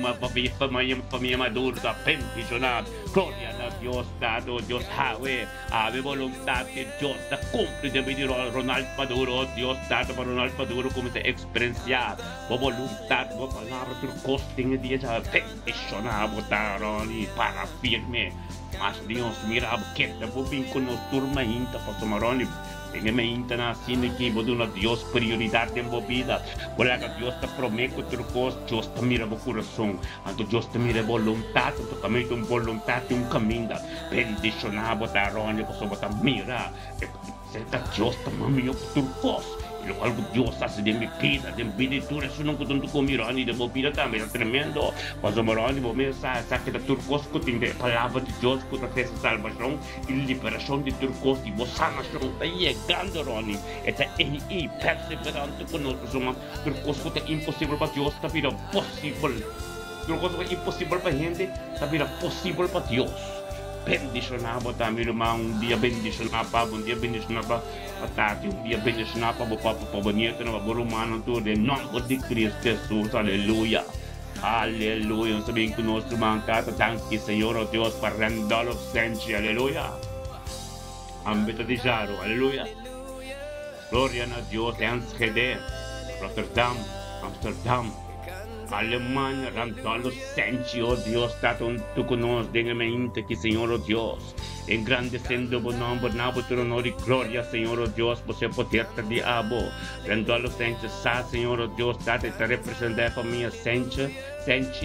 familia madura, bendicionado, gloria a Dios, dado, Dios, ave voluntad que Dios da cumple de venir a Ronald Maduro, Dios, dado para Ronald Maduro como se experienciar, por voluntad, por palabra, por costing, de esa bendicionado, Ronnie, para firme, Mas Dios, mira, que te voy con nos turma inta, Pastor Maroni. Tenga me inta na sine que vou dar Deus prioridade em vida. Olha que Deus te promete que Deus te mira o coração. Anto Deus te mira a vontade, tu caminho tem vontade, um caminho. Bendicionar botar Aroni, Pastor botar mira. Cerca Deus te mamio por cos. Lo cual Dios hace de mi vida y tú eres un conjunto con Mirani de mi vida también es tremendo. Cuando Mirani vos me saque de turcos que tiene palabra de Dios que te hace salvación y liberación de turcos y vos sanación está llegando Rani. Está ahí perseverante con nosotros somos turcos que es imposible para Dios está vida posible. Turcos que es imposible para gente está vida posible para Dios. Bendicionava também, irmão, dia bendicionava, dia bendicionava a tarde, dia bendicionava o papo, o bonito, o romano, tudo, em nome de Cristo Jesus, aleluia, aleluia, nós sabemos que nós mancamos, tanque, Senhor, oh Deus, para rendá-lo sempre, aleluia, ambita de Jaro, aleluia, glória a Deus, Enschede, Rotterdam, Amsterdam, Alemanha, randalo sente, oh Deus, está junto conosco, dignamente que Senhor, oh Deus, engrandecendo o nome, nabo, teu honor e glória, Senhor, oh Deus, você poder te diabo, randalo sente, sa, Senhor, oh Deus, está te representar a família sente,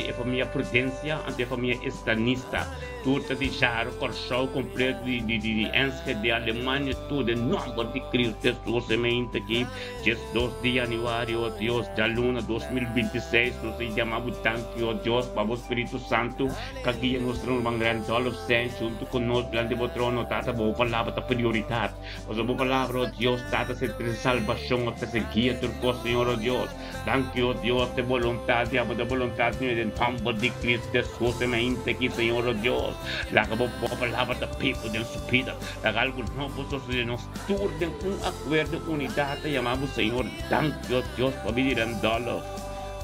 a família prudência, ante a família estanista, tudo de Jaro, Corchou, completo de Enschede, de Alemanha, tudo, em nome de Cristo Jesus, semente aqui, 2 de janeiro, oh Deus, da luna 2026, nos chamamos tanto, oh Deus, para o Espírito Santo, que guia nos tronos, grande adolescente, junto conosco, grande o trono, tata, boa palavra, da prioridade, mas a boa palavra, oh Deus, tata, se tem salvação, até se guia, turco, Senhor, oh Deus, tanto, oh Deus, de vontade, a da vontade, em nome de Cristo Jesus, semente aqui, Senhor, oh Deus, la boa palavra da people, de sua vida, la algo novo, de nos turden acordo, unidade, chamamos, Senhor, tanto, oh Deus, para vir andando.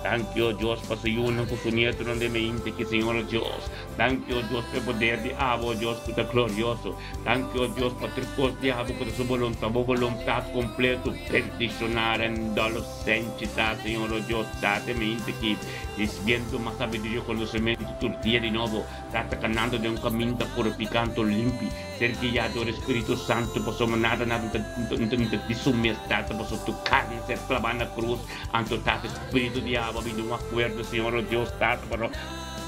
Thank you, Deus, para ser uno com o nieto de mente que Senhor Deus. Thank you, Deus, pelo poder de abo, Deus, que é glorioso. Thank you, Deus, para ter coisa de abo, com a sua vontade completa, peticionar em dolo santidade, Senhor Deus, dá-te mente que desviando uma sabedoria, conhecimento, turtia de novo, dá-te canando de caminho purificando, limpo, ser guiado do Espírito Santo, possamos nada de sumestade, possamos tu carne ser clavada na cruz, anto dá-te Espírito de abo, vindo um acordo, Senhor Deus, dá-te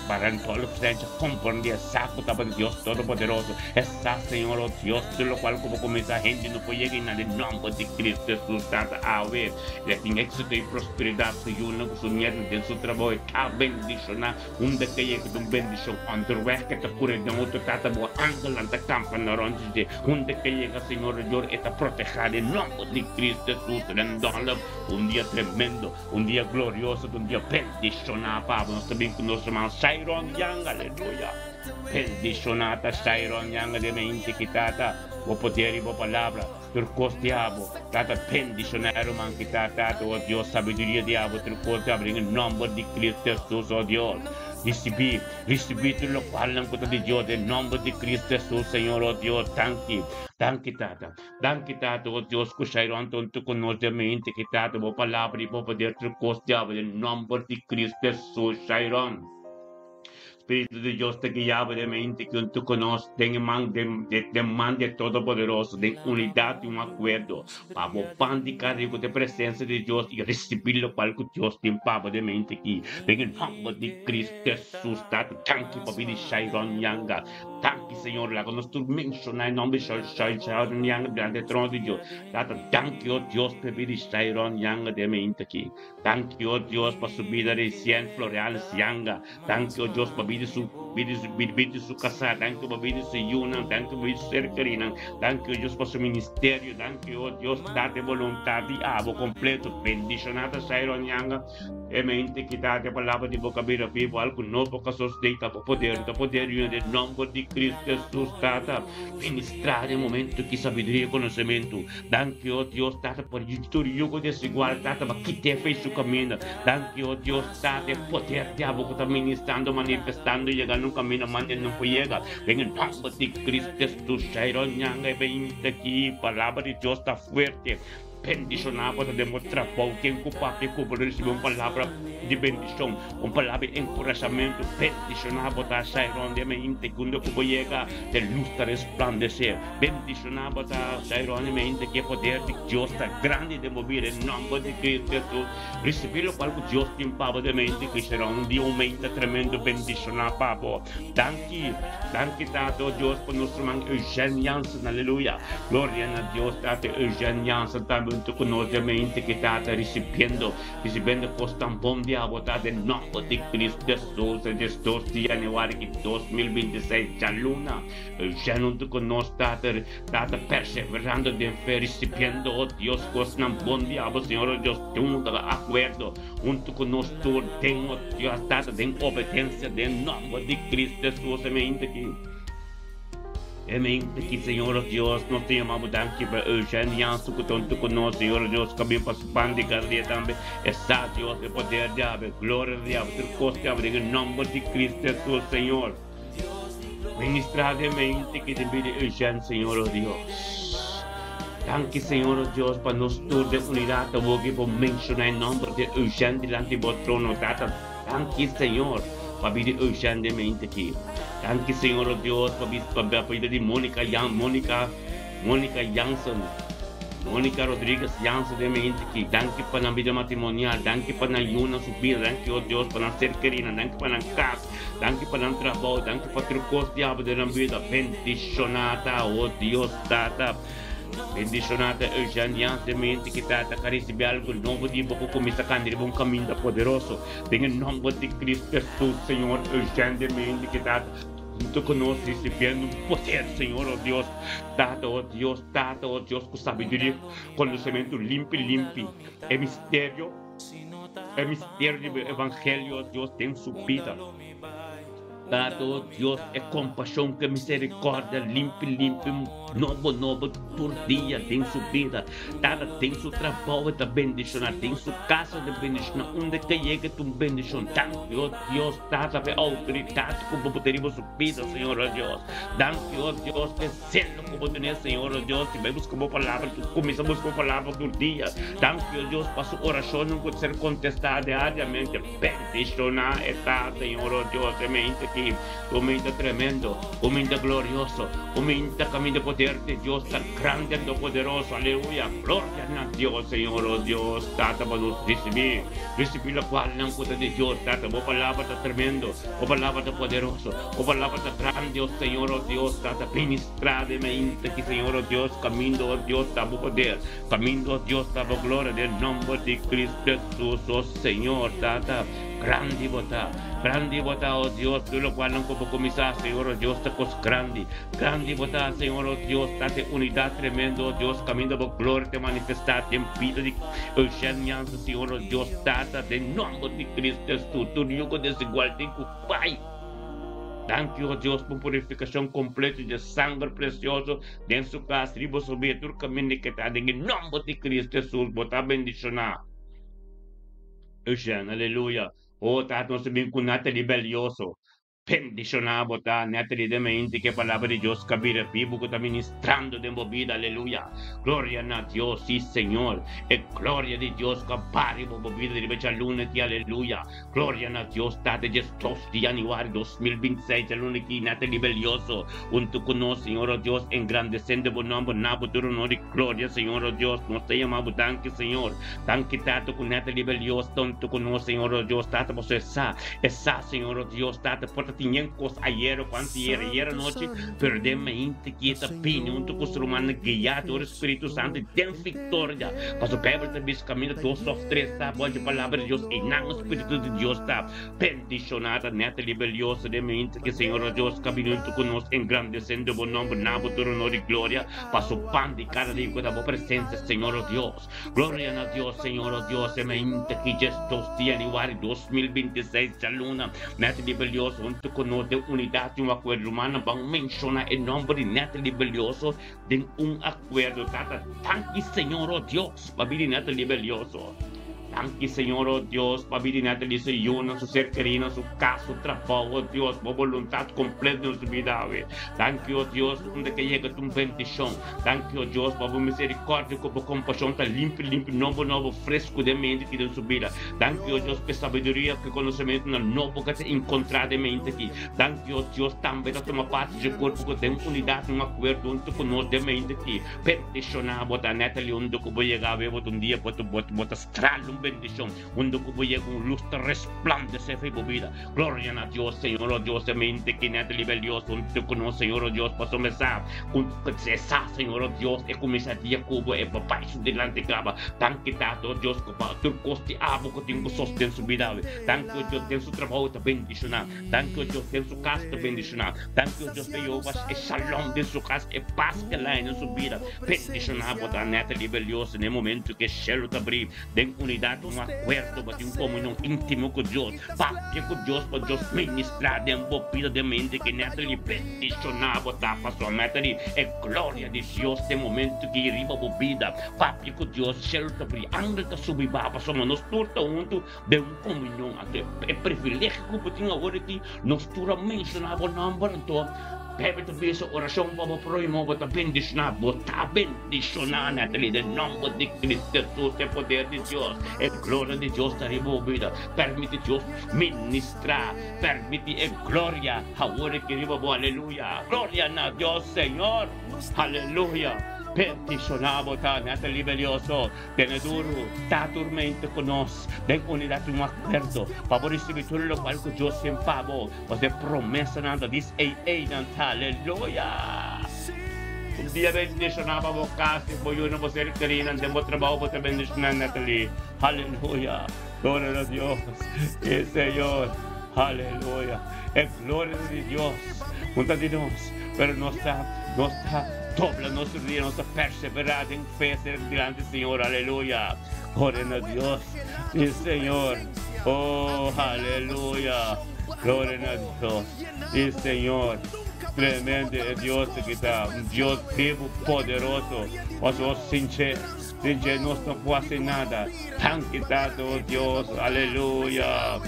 para todos los presentes comprender esa de Dios Todopoderoso, esa Señor, oh Dios, de lo cual como comienza gente no puede llegar en el nombre de Cristo Jesús, a ver, le tiene éxito y prosperidad, su uno con su nieto, en su trabajo, a bendicionar, un de que llegue un bendición, underway que te cure de otro tata, bo ángel ante campo, de un de que llega, Señor, Dios, está protegido en nombre de Cristo Jesús, rendándole un día tremendo, un día glorioso, un día bendicionado, Pablo, nos también con nuestros hermanos, Shairon Yang, aleluya. Bendicionata, Shairon Yang, de mente quitata, o poder y o palabra, turcos diabo, tata bendicionaron man quitata, oh Dios, sabiduría diabo, turcos diabo, en el nombre de Cristo Jesús, oh Dios. Recibí todo lo cual en contra de Dios, en nombre de Cristo Jesús, Señor, oh Dios, thank you, tata, oh Dios, que Shairon, tonto con nos de mente quitata, o palabra y o poder, turcos diabo, en nombre de Cristo Jesús, Shairon. Espíritu de Dios te guiaba de mente que tú conoces, de mande todopoderoso, de unidad y un acuerdo, para pan de cargo de presencia de Dios y recibir lo cual que Dios te empava de mente aquí. En el nombre de Cristo Jesús, tanque para venir Shairon Yanga, tanque Señor, la que nos tú mencionas en nombre de Shairon Yanga, grande trono de Dios, tanque, oh Dios, para venir Shairon Yanga de mente aquí. Tanque, oh Dios, para su vida de 100 florales Yanga, tanque, oh Dios, para vida su casa, tanque para vida su yuna, tanque para vida su cercarina, tanque, oh Dios, para su ministerio, tanque, oh Dios, date voluntad y abo completo, bendicionada Shairon Yanga, e mente que date a palavra de boca aberta vivo, algo novo que sustenta para poder em nome de Cristo Jesus, tata, ministrar em momento que sabedoria e conhecimento, tanque, oh Deus, tata, por todo yugo desigual, tata, para que te fez o caminho, tanque, oh Deus, tata, poder de abo que está ministrando, manifestando y llegando un camino más que no llega. En el nombre de Cristo Jesús, Shairon Yang, 20 aquí, palabra de Dios está fuerte. bendicionado para demostrar quem culpa pecou por receber uma palavra de bendição, uma palavra de encorajamento, bendicionado para sair onde me integundo que llega de luz a resplandecer, bendicionado para sair onde me inte que poder de Deus está grande de mover em nome de Cristo Jesus, receber o qual Deus tem para de mente que será dia aumenta tremendo bendicionado papo, danke tato Deus por nosso irmão Eugênio Jansen, aleluia, glória a Deus tato Eugênio Jansen também tu conosco de mente que tato recebendo costam bom dia botar em nome de Cristo Jesus, de 2 de janeiro de 2026 já luna, Eugênio tu conosco tato perseverando de fé recebendo oh Deus costam bom dia, Senhor Deus tem acordo, junto conosco tem oh Deus tato tem obediência de nome de Cristo Jesus, amém aqui. Amém, que Senhor Deus, nós te amamos tanto para Eugênio Jansen, que tanto conosco, Senhor Deus, que bem participando de cada dia também, essa Deus, o poder de Ave, glória de Ave, ter costa de Ave, em nome de Cristo Jesus, Senhor. Ministradamente que te pede Eugênio, Senhor Deus. Tanto Senhor Deus, para nós todos de unidade, eu vou mencionar em nome de Eugênio, diante do trono, tanto Senhor. Para pedir urgentemente aqui. Tanto Senhor Deus, para pedir de Mônica Jansen, Mônica Rodrigues Jansen de mente aqui. Tanto para a vida matrimonial, tanto para a Yuna subir, tanto Deus para a ser querida, tanto para a casa, tanto para o trabalho, tanto para o curso de aba da vida, bendicionada, oh Deus, tata. Bendicionada Eugênio Jansen, mente que trata de receber algo novo de boca começa a caminhar um caminho poderoso. Em nome de Cristo Jesus, Senhor Eugênio, mente que trata junto conosco recebendo um poder, Senhor, oh Deus, oh Deus, com sabedoria, conhecimento limpo, é mistério do Evangelho, oh Deus, tem subida. Dado Deus é compaixão, que misericórdia, limpo, novo, por dia, tem subida, tem seu trabalho de bendição, tem sua casa de bendição, onde que chega tu bendição, tanto Deus, dada a autoridade como poderíamos subida, Senhor Deus, tanto Deus, que sendo como tu Senhor Deus, que vemos como palavra, começamos com palavra do dia, tanto Deus, para sua oração não pode ser contestada diariamente, bendicionar está, Senhor Deus, semente aqui. Aumenta tremendo, aumenta glorioso, aumenta caminho de poder de Deus, tan grande e poderoso, aleluia, glória a Deus, Senhor, oh Deus, tata para nos receber a qual não conta de Deus, tata, a palavra está tremendo, a palavra está poderoso, a palavra está grande, oh Senhor, oh Deus, tata, ministradamente que Senhor, oh Deus, caminho, oh Deus, está o poder, caminho, oh Deus, está a glória, em nome de Cristo Jesus, oh Senhor, tata, grande botar, oh Deus, pelo qual não como começar, Senhor, oh Deus, está coisa grande botar, Senhor, oh Deus, está de unidade tremenda, oh Deus, caminho da glória te manifestar, tem vida de Eugênio, Senhor, oh Deus, está de nome de Cristo Jesus, tu jugo desigual, tem que o Pai. Thank you, oh Deus, por purificação completa de sangue precioso dentro do casa, ribo subir, tudo caminho que está em nome de Cristo Jesus, botar bendicionar. Eugênio, aleluia. Oh, tato, nós sabemos que o nata rebelioso, bendicionado, tá? Nata de mente que a palavra de Deus cabira vivo, que está ministrando de movida, aleluia. Glória a Deus, sim, Senhor. E glória de Deus, que pare a movida de becha luna, aleluia. Glória a Deus, tá? De 2 de janeiro de 2026, a luna que nata rebelioso, junto com nós, Senhor, oh Deus, engrandecendo o nome, nabo, turno de glória, Senhor, oh Deus, nós te amamos, tanque, Senhor. Tanque, tato, com nata rebelioso, tanto com nós, Senhor, oh Deus, tato, você essa, Senhor, oh Deus, tato, porta tinhamos ayer, quanto era noite, perdemos a inquieta pena, junto com o ser humano guiado, o Espírito Santo, tem vitória. Mas o Bíblia também caminha, tu sofres, tá? Boa palavra de Deus, e não o Espírito de Deus, tá? Bendicionada, neta, liberiosa, de mente, que Senhor, oh Deus, caminha junto conosco, engrandecendo o nome, nabo, turno de glória, passo o pão de cada dia com a boa presença, Senhor, oh Deus. Glória a Deus, Senhor, oh Deus, e mente, que já estou, janeiro 2026, já luna, neta, liberiosa, junto conosco, de unidade, acordo humano, vamos mencionar em nome de neta, liberioso, de acordo, tata, tanque, Senhor, oh Deus, para vir neta, liberioso. Danke, Senhor, oh Deus, para a vida de Natalie, Senhor, nosso ser querido, nosso caso, trabalho, oh Deus, para a vontade completa de nossa vida. Danke, oh Deus, onde que chega tua bendição. Danke, oh Deus, para a misericórdia, com a compaixão, está limpo, novo, fresco de mente aqui dentro da vida. Danke, oh Deus, pela sabedoria, pelo conhecimento novo que se encontrar de mente aqui. Danke, oh Deus, também para tomar parte do corpo que tem unidade, um acordo junto conosco de mente aqui. Peticionar, botar Natalie, onde que vou chegar, um dia, botar estralo, bendição, onde que vou chegar, lustre resplandecer a vida. Glória a Deus, Senhor, oh Deus, de mente que Natalie valioso, onde tu conosco, Senhor, oh Deus, para começar, quando cessar, Senhor, oh Deus, e começar a Jacobo, e papai, isso delante grava, tanque tato, oh Deus, que para tu coste abo que tenho sustento sua vida, tanque, oh Deus, tem seu trabalho, está bendicionar, tanque, oh Deus, tem sua casa, está bendicionar, tanque, oh Deus, tem e shalom de sua casa, e paz que lá em sua vida, bendicionar, botar Natalie valioso, no momento que Shelo te abrir, tem unidade, um acordo, para ter comunhão íntimo com Deus, papi com Deus, para Deus ministrar, de embobida de mente, que Natalie bendicionar, botar para sua Natalie, é glória de Deus, tem momento que arriba a vida, papi com Deus, Shelo te abrir, anda que subir, para sua mão, nós turta junto, de comunhão, é privilégio que eu tenho agora aqui, nós turta mencionar o nome, então, Pepe tu bisa oração para proimo para bendicionar, botar bendicionar Natalie, em nome de Cristo Jesus, é poder de Deus, é glória de Deus está envolvida, permite Deus ministrar, permite é glória, agora que riba, aleluia, glória a Deus, Senhor, aleluia. Peticionar, botar Natalie valioso, teneduro, está tormento conosco, tem unidade um acordo, para receber tudo o qual que Deus sempre pagou, você promessa nada, diz ei, aleluia. Um dia bendicionar para você, se foi não você querendo, temos trabalho para bendicionar Natalie, aleluia, glória a Deus, e Senhor, aleluia, é glória de Deus, muita de nós, pero não está dobla nosso dia, nossa perseverança em fé diante do Senhor, aleluia, glória a Deus, e Senhor, oh, aleluia, glória a Deus, e Senhor, tremendo é Deus que está, um Deus vivo, poderoso, o sincero, não está quase nada, tão quitado, oh Deus, aleluia,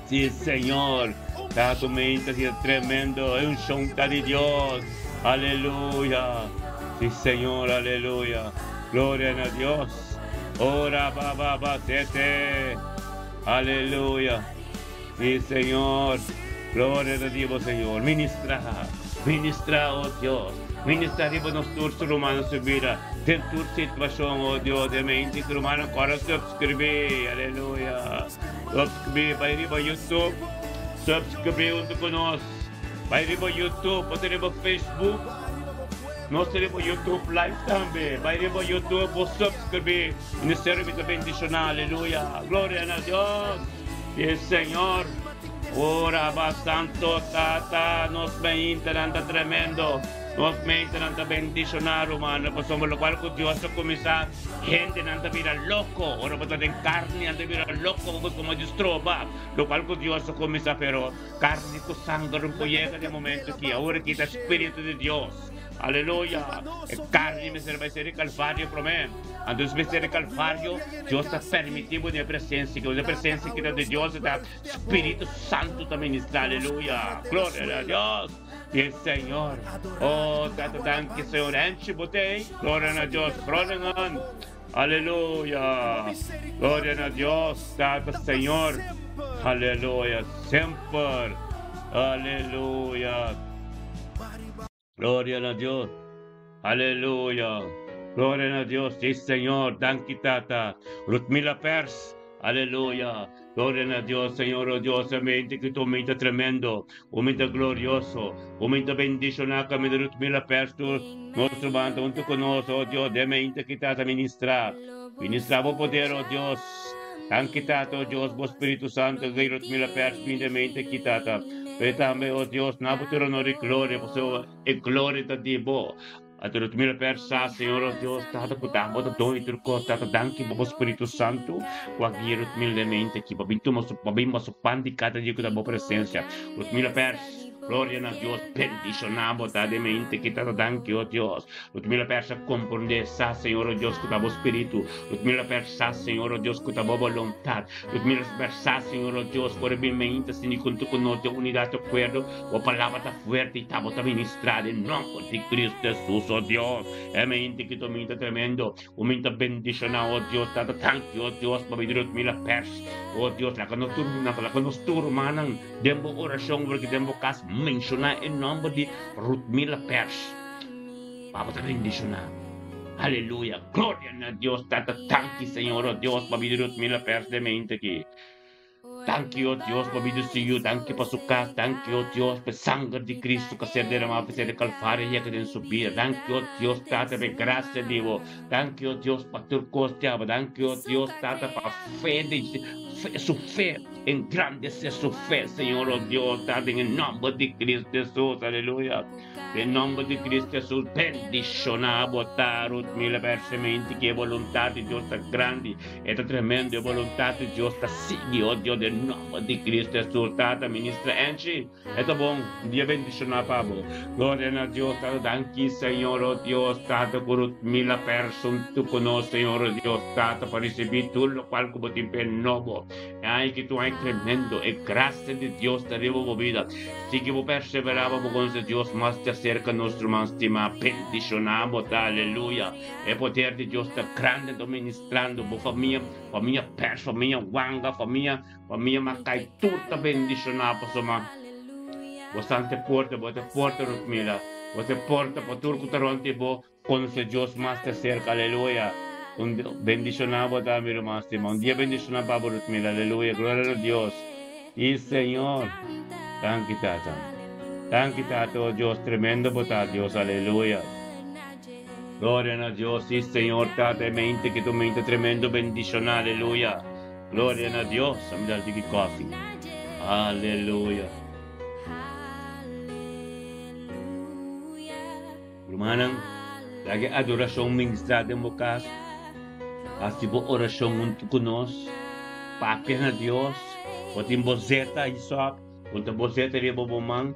sim, Senhor, está tu mente tremendo, é chão de Deus. Aleluya, sí Señor, aleluya, gloria a Dios, ora baba tete, aleluya, sí Señor, gloria a Dios Señor, ministra, oh Dios, ministra riba nos turnos humanos su vida, de tu situación, oh Dios, de mente humana, para subscribir, aleluya, subscribir, vai riba YouTube, subscribir junto conosco. Vai riba YouTube, pode riba Facebook, nós teremos YouTube Live também. Vai riba YouTube, vou subscrever, Ministério de Bendição, aleluia, glória a Deus, e Senhor, ora bastante, tata, nos mente anda tremendo, nos mente anda bendicionar, humano, passamos lo qual que Deus começar, gente anda vira louco, ora bota tem carne, anda vira louco, como destroba, lo qual que Deus começar, pero carne com sangue não pode de momento que agora que está Espírito de Deus. Aleluia, carne me serve ser calvário para mim. Antes de ser calvário, Deus está permitindo a presença, que a presença que de Deus está Espírito Santo também está. Aleluia, glória a Deus. E Senhor, oh, tanto danke, Senhor, enche botei, glória a Deus, glória a Deus. Aleluia, glória a Deus, tanto Senhor, aleluia, sempre, aleluia. Gloria a Dios, aleluya, gloria a Dios, sí Señor, danke tata, Rutmila Pers, aleluya, gloria a Dios, Señor, oh Dios, mente que tu mente tremendo, mente glorioso, mente bendicionada, mente Rutmila Pers, tu, nuestro bando, junto con nosotros, oh Dios, de mente que tata ministrar vos poder, oh Dios, danke tata, oh Dios, vos Espíritu Santo, de Rutmila Pers, de mente que tata, Petame, oh Dios, naputero no gloria, e gloria da Dio. Atero tu mira persa, Senhor, oh Deus, tata kutamo da doi turco, tata danki bo Espírito Santo, guagiro tu mila mente aqui, babinto mo su pandi cada dia da boa presença. Tu mira persa, Gloria a Dios, bendicionamos tademente que te danke, oh Dios. Ludmila persa comprende sa, Senhor, oh Dios, que tabo espírito. Ludmila persa, Senhor, oh Dios, que tabo voluntad. Ludmila persa, Senhor, oh Dios, por mente, sin junto con nosotros, unidad de acuerdo, o palabra ta fuerte y tabo ta ministrada en nombre de Cristo Jesús, oh Dios. Mente que tu mente tremendo, un mente bendicionado, oh Dios, tata tanque, oh Dios, para vivir Ludmila persa. Oh Dios, la que nos turmanan, dembo oração, porque dembo cas mencionar em nome de Ludmila Pers. Papa te bendicionar. Aleluia. Glória a Deus. Tata, tanque, Senhor, oh Deus, para vir Ludmila Pers de mente aqui. Thank you, oh Dios, para vir see you. Thank you para su casa. Thank you, oh Dios, para sangue de Cristo que se derramou, para ser calvário e que tem subir. Thank you, oh Dios, Tata, para graça de Deus. Thank you, oh Dios, para tu costa. Thank you, oh Dios, Tata, para fé de su fé. Engrandecer su fé, Senhor, oh Deus, Tata, em nome de Cristo Jesus. Aleluia. Em nome de Cristo Jesus, bendicionar, botar Ludmila versemente que a vontade de Deus está grande, é tremenda, a vontade de Deus está sigue, ó Deus, em nome de Cristo Jesus, Tata, ministra Angie, é bom, dia bendicionar, Pablo, glória a Deus, Tata, danke, Senhor, ó Deus, Tata, por Ludmila person, tu conosco, Senhor, ó Deus, Tata, para receber tudo o qual como te novo, ai que tu é tremendo, é graça de Deus, te revo vida, se que vou perseverar, com Deus, mas te acerca nosso irmão estimado, bendicionamos, aleluia. É poder de Deus está grande, ministrando, família persa, família wanga, família macai, tudo bendicionado, soma. Você porta, Ludmila. Você porta para tudo que ronte bo, quando se Deus mais te acerca, aleluia. Bendicionamos, meu irmão estimado. Dia bendicionado, Papa Ludmila, aleluia. Glória a Deus. E Senhor, thank you, Tata. Thank you, Tata, oh Dios, tremendo por Dios, aleluya. Gloria a Dios, sí, Señor, Tata, mente que tu mente tremendo bendición, aleluya. Gloria a Dios, I'm dal di coffee. Aleluya. Hermanan, lagi adoração ministrada em bocas, asibo oração junto conosco, papi na Dios, o timbo zeta isop, o timbo zeta ribo bomang,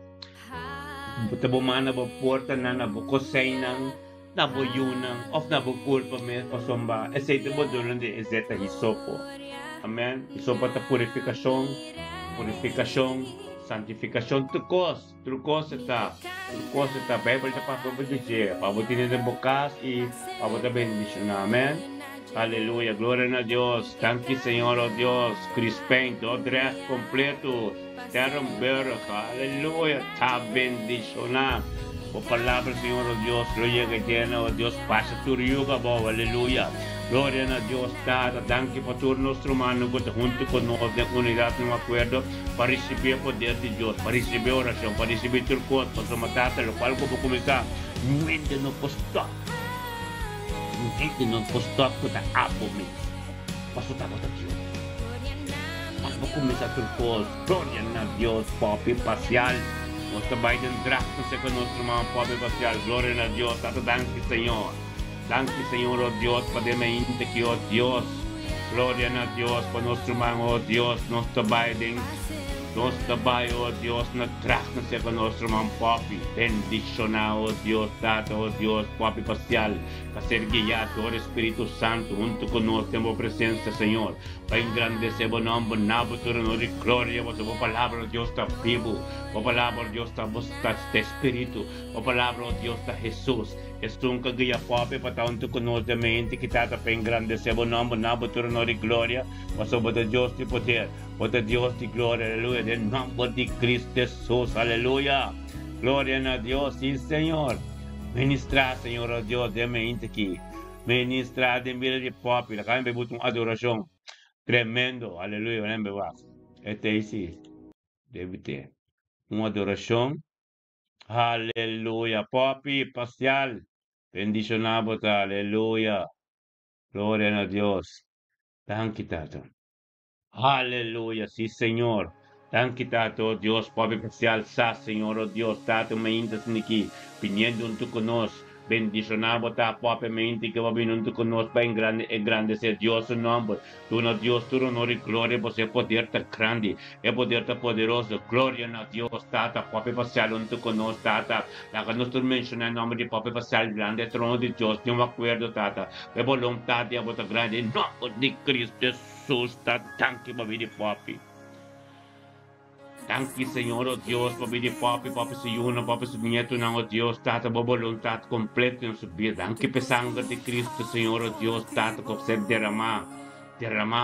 Tabo mana bo porta na kusainan, nabuyunan, of nabukulpa me pasomba. Ese tabo doon de ezeta hisopo. Amen. Hisopo ta purifikasyon, santifikasyon, tukos eta, Bible ta papabudiye, pabutin de bukas y pabuta bendición. Amen. Aleluya, gloria a Dios. Thank you, Señor, oh Dios. Crispen, todo dress completo. Terra berca, aleluya. Está bendicionado. Por palabra, Señor, oh Dios. Gloria que tiene, oh Dios. Pasa tu yuga, bo, aleluya. Gloria a Dios, Tata. Thank you por todo nuestro hermano que junto con nosotros de unidad, no acuerdo, para recibir el poder de Dios, para recibir oración, para recibir tu cosa, para somatarte, lo cual como comenzar, mente no postó. Mente no postó que te amo, me. Paso te amo, Dios. Para começar tu coisa, glória a Deus, Papi parcial. Nós também entramos com nosso irmão Papi parcial, glória a Deus, Tata, danke, Senhor. Danke, Senhor, oh Deus, para mente que, oh Deus, glória a Deus, para nosso irmão, oh Deus, nós também, oh Deus, na traça com nosso irmão Papi, bendicionar, oh Deus, Tata, oh Deus, Papi parcial, para ser guiado por Espírito Santo, junto conosco, temos presença, Senhor, para engrandecer o nome, na abertura, de glória, a palavra de Deus está vivo, a palavra de Deus está Espírito, a palavra de Deus está Jesus. Estou que guia Papi para tanto conosco, mente que está para engrandecer o nome, na abertura, de glória, mas sobre Deus de poder, para Deus de glória, aleluia, em nome de Cristo Jesus, aleluia. Glória a Deus, sim, Senhor. Ministrar, Senhor, oh Deus, de mente aqui. Ministrar de vida de Papi, la cabe uma adoração tremendo, aleluia, lembra lá. Este esse deve ter uma adoração, aleluia, Papi parcial, bendicionado, aleluia, glória a Deus. Thank you, Tata. Aleluia, sim, Senhor. Thank you, Tata, oh Deus, Papi parcial, sa, Senhor, oh Deus, Tata, me intas niki, viniendo junto conosco. Bendicionamos, propiamente que va viniendo con nosotros en grande sea Dios su nombre. Tú no Dios, tu honor y gloria, pues es poder tan grande, es poder tan poderoso. Gloria a Dios, Tata, papi pasar junto con nosotros, Tata. La que nosotros mencionamos el nombre de papi pasar grande, trono de Dios, no me acuerdo, Tata. Es voluntad de abotar grande, en nombre de Cristo Jesús, Tata, tanque, papi de papi. Thank you, Señor, oh Dios, papi de papi, papi se uno, papi su nieto, no, oh Dios, Tata, por voluntad completa en su vida. Thank you, sangre de Cristo, Señor, oh Dios, Tata, que se derramar,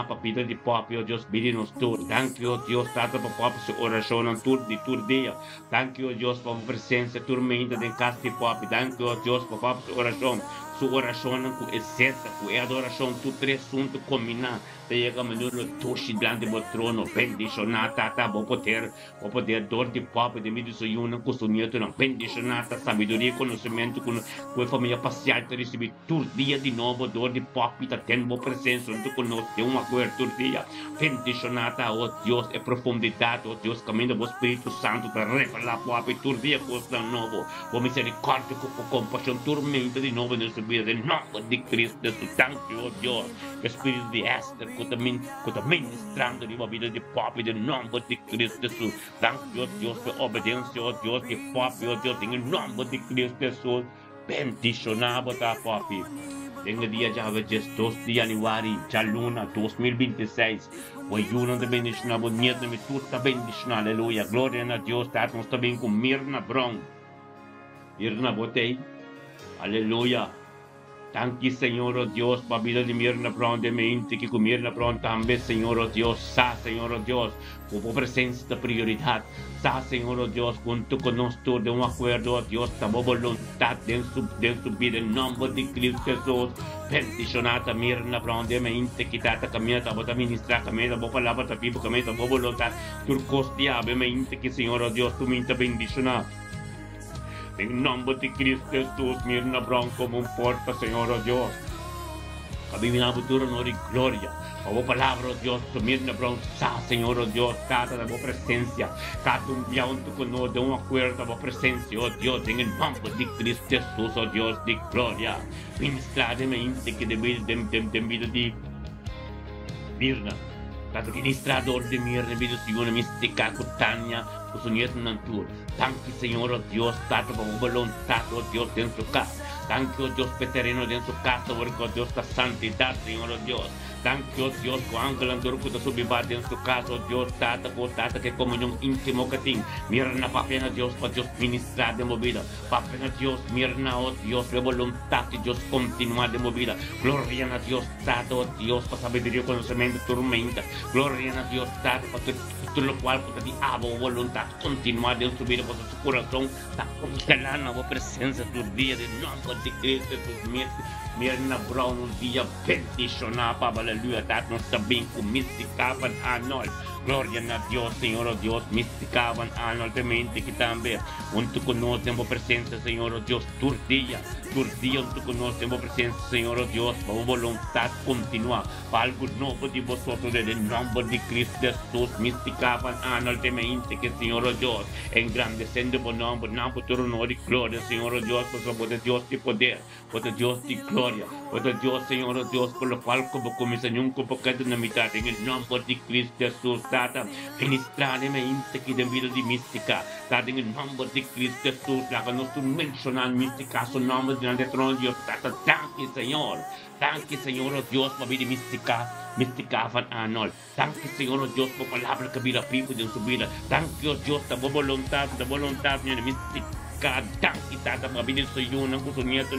papito de papi, oh Dios, pídenos tú. Thank you, oh Dios, Tata, por papi su oración en tu día. Thank you, oh Dios, por presencia, tormenta de casa de papi. Thank you, oh Dios, por papi su oración. Su oración, tu esencia, tu adoración, tu tres juntos combinar. Te llega a menudo toshi grande por trono. Bendicionar, Tata, vou poder dor de papo, de medo de uma costumiento, não. Bendicionar, sabedoria, conhecimento, com a família passear, te receber todo dia de novo, dor de papo, tá tendo boa presença, junto conosco, tem uma coisa todo dia. Bendicionar, oh Deus, é profundidade, oh Deus, caminho do Espírito Santo, para revelar papo, todo dia, coisa novo, com misericórdia, com compaixão, tormenta de novo nessa vida, em nome de Cristo Jesus. Thank you, oh Deus, Espírito de Esther, que está ministrando de uma vida de papo, em nome de Cristo Jesus. Thank you, oh Deus, por obediência, oh Deus, de papo, oh Deus, em nome de Cristo Jesus. Bendicionado, tá, papi. En el día ya 2 de januari, ya luna 2026. Hoy uno de bendicionado, nieto de tuta bendicionado, aleluya. Gloria a Dios, estamos también con Mirna Brown. Mirna Botei, aleluya. Thank you, Señor, oh Dios, para vida de Mirna Brown, de mente que con Mirna Brown también, Señor, oh Dios, Señor, oh Dios, por presencia de prioridad, Señor, oh Dios, junto con nosotros de un acuerdo, oh Dios, estamos voluntad de su vida, en nombre de Cristo Jesús. Bendicionata Mirna Brown, de mente que está caminando, para ministrar, caminando, para palabra, para vivo, caminando, para voluntad, turcos diablo, mente que, Señor, oh Dios, tu mente bendicionada. En nombre de Cristo Jesús, Mirna Brown como un porta, Señor, oh Dios. Caminamos futuro, honor y gloria. Como palabra, oh Dios, tu Mirna Brown, Señor, oh Dios, cada de tu presencia. Cada un día junto con nosotros de un acuerdo de tu presencia, oh Dios, en el nombre de Cristo Jesús, oh Dios, de gloria. Ministrar de mente que de vida de Mirna. Cada administrador de Mirna, vida de una mística, cutánea, os unidos na tua. Tanque, Senhor, oh Deus, Tata, por voluntad, oh Deus, dentro de casa. Tanque, oh Deus, peterino dentro de casa, porque, oh Deus, da santidade, Senhor, oh Deus. Tanque, oh Deus, com o ángel andor que da subibar dentro de casa, oh Deus, Tata, que comunhão íntimo que tem. Mira na papena, Deus, para Deus ministrar de movida. Papena, Deus, mira na, oh Deus, de voluntad de Deus continuar de movida. Glória a Deus, Tata, oh Deus, para sabedoria, conhecimento, tormenta. Glória a Deus, Tata, para tudo o qual, para te amo, voluntad. Continuar de subir por su corazón, está congelando la presencia de tu día de nombre de Cristo, tus Mirna Brown, un día bendicionado, para aleluya, nos también con místicaban anual. Gloria a Dios, Señor, oh Dios, místicaban anualmente que también, junto con nosotros, tenemos presencia, Señor, oh Dios, tu día, junto con nosotros, tenemos presencia, Señor, oh Dios, para voluntad continua, para algo nuevo de vosotros, en el nombre de Cristo Jesús, místicaban anualmente que, Señor, oh Dios, engrandeciendo por nombre, tu honor y gloria, Señor, oh Dios, por Dios de poder, por Dios de gloria, por Dios, Señor, oh Dios, por lo cual, como Señor, como cada mitad, en el nombre de Cristo Jesús, Tata, ministrarmente que de vida de mística, Tata, en el nombre de Cristo Jesús, la que nos menciona mística, su nombre delante del trono de Dios, Tata, tanque, Señor, oh Dios, por vida mística van anual. Tanque, Señor, oh Dios, por palabra que vida vivo en su vida. Tanque, oh Dios, por voluntad, mi mística. Tanque, Tata, para vida soy uno, con su nieto,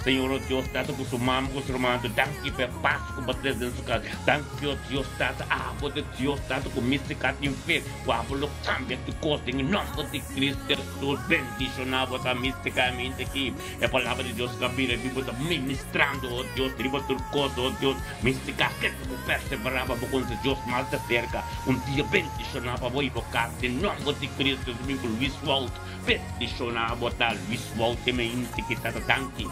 Señor, oh Dios, Tata, con su mamá, con su hermano, tanque, por paz, con patres en su casa. Tanque, oh Dios, Tata, por Dios, Tata, con mística, en fe, por lo cambia tu cosa, en el nombre de Cristo Jesús, bendicionado, esta mística, mente aquí, la palabra de Dios, la vida, vivo, ministrando, oh Dios, tribo turcoso, oh Dios, mística, que tu perseveraba, con Dios más de cerca, un día bendicionado, voy a invocarte, en nombre de Cristo Jesús, visual, bendicionado, tal visualmente que está tanque.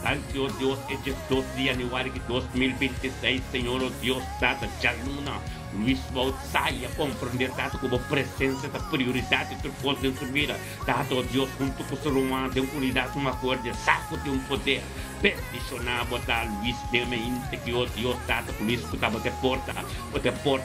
Tanque, oh Dios, este 2 de januari de 2026, Señor, oh Dios, Tata, ya luna, Luis Waldo saia compreender, Tata, como presença da prioridade de coisa em sua vida. Tata, ó Deus, junto com o ser humano, tem unidade, uma coisa, saco de um poder. Peticionar, botar Luis, de mente, que ó Deus, Tata, por isso que estava de porta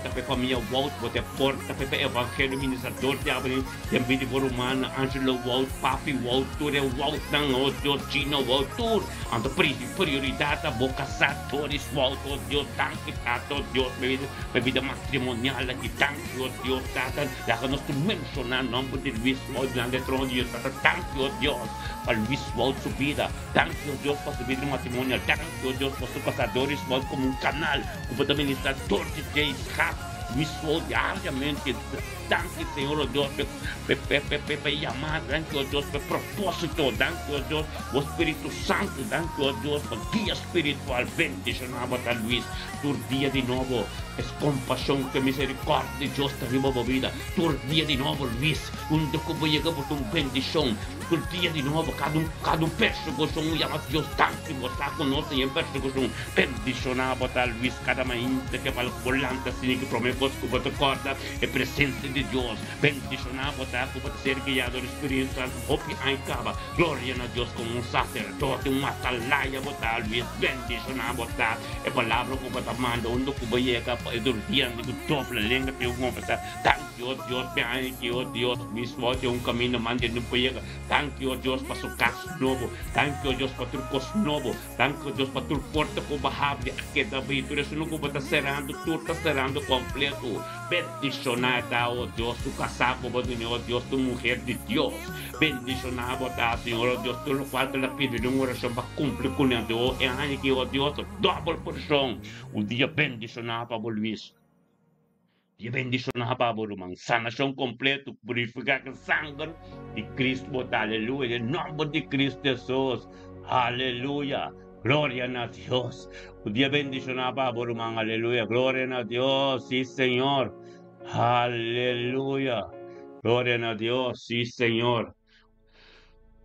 para família Waldo, botar porta para o evangelho ministrador de abrir, tem vida romana, Angelo Waldo, Papi Waldo, Ture Waldo, não, ó Deus, Gino Waldo, Tur, ando prioridade, a boca Satores Waldo, ó Deus, tanque, Tata, ó Deus, minha vida matrimonial aqui, tanque, ó Deus, Tata, já que nós estamos mencionando o nome de Luis Waldo, lá dentro de Deus, Tata, tanque, ó Deus, para Luis Waldo subida, tanque, ó Deus, para subir no matrimonial, tanque, ó Deus, para os caçadores Waldo como um canal, como administrador de Deus, Luis Waldo diariamente, tanque, Senhor, ó Deus, para chamar, tanque, ó Deus, para propósito, tanque, ó Deus, o Espírito Santo, tanque, ó Deus, para guia espiritual, bendicionava a Luis, por dia de novo, es compaixão, que misericórdia de Deus está viva a vida, por dia de novo, Luis, como chegamos com bendição, por dia de novo, cada persecução, chama Deus tanque, você conosco em persecução, bendicionava a Luis, cada manhã, que fala volante, assim, que promete que você corda, é presença de Deus, bendicionava a como ser guiado do Espírito Santo, hope ai caba, glória a Deus como um sacerdote, uma atalaia, a Luis, bendicionava a é palavra que você manda, onde que você chega, durante que dobra a língua, tem uma pessoa, tanque, ó Deus, bem, que ó Deus, mismo, tem caminho, manda no poega, tanque, ó Deus, para o caso novo, tanque, ó Deus, para o curso novo, tanque, ó Deus, para o porta com barrable, aqui da vida, isso não que você está cerrando, tudo está cerrando completo, bendicionada, ó Deus, tu casaco, ó Deus, tu mulher de Deus, bendicionada, ó Senhor, ó Deus, tu no qual ela pede uma oração para cumprir com ela, ó, é aí que, ó Deus, double porção, o dia bendicionado para Luís. E bendicionar para o irmão, sanação completa, purificar com sangue de Cristo, aleluia, em nome de Cristo Jesus, aleluia, glória a Deus. O dia bendicionar para o irmão, aleluia, glória a Deus, sim, Senhor, aleluia, glória a Deus, sim, Senhor.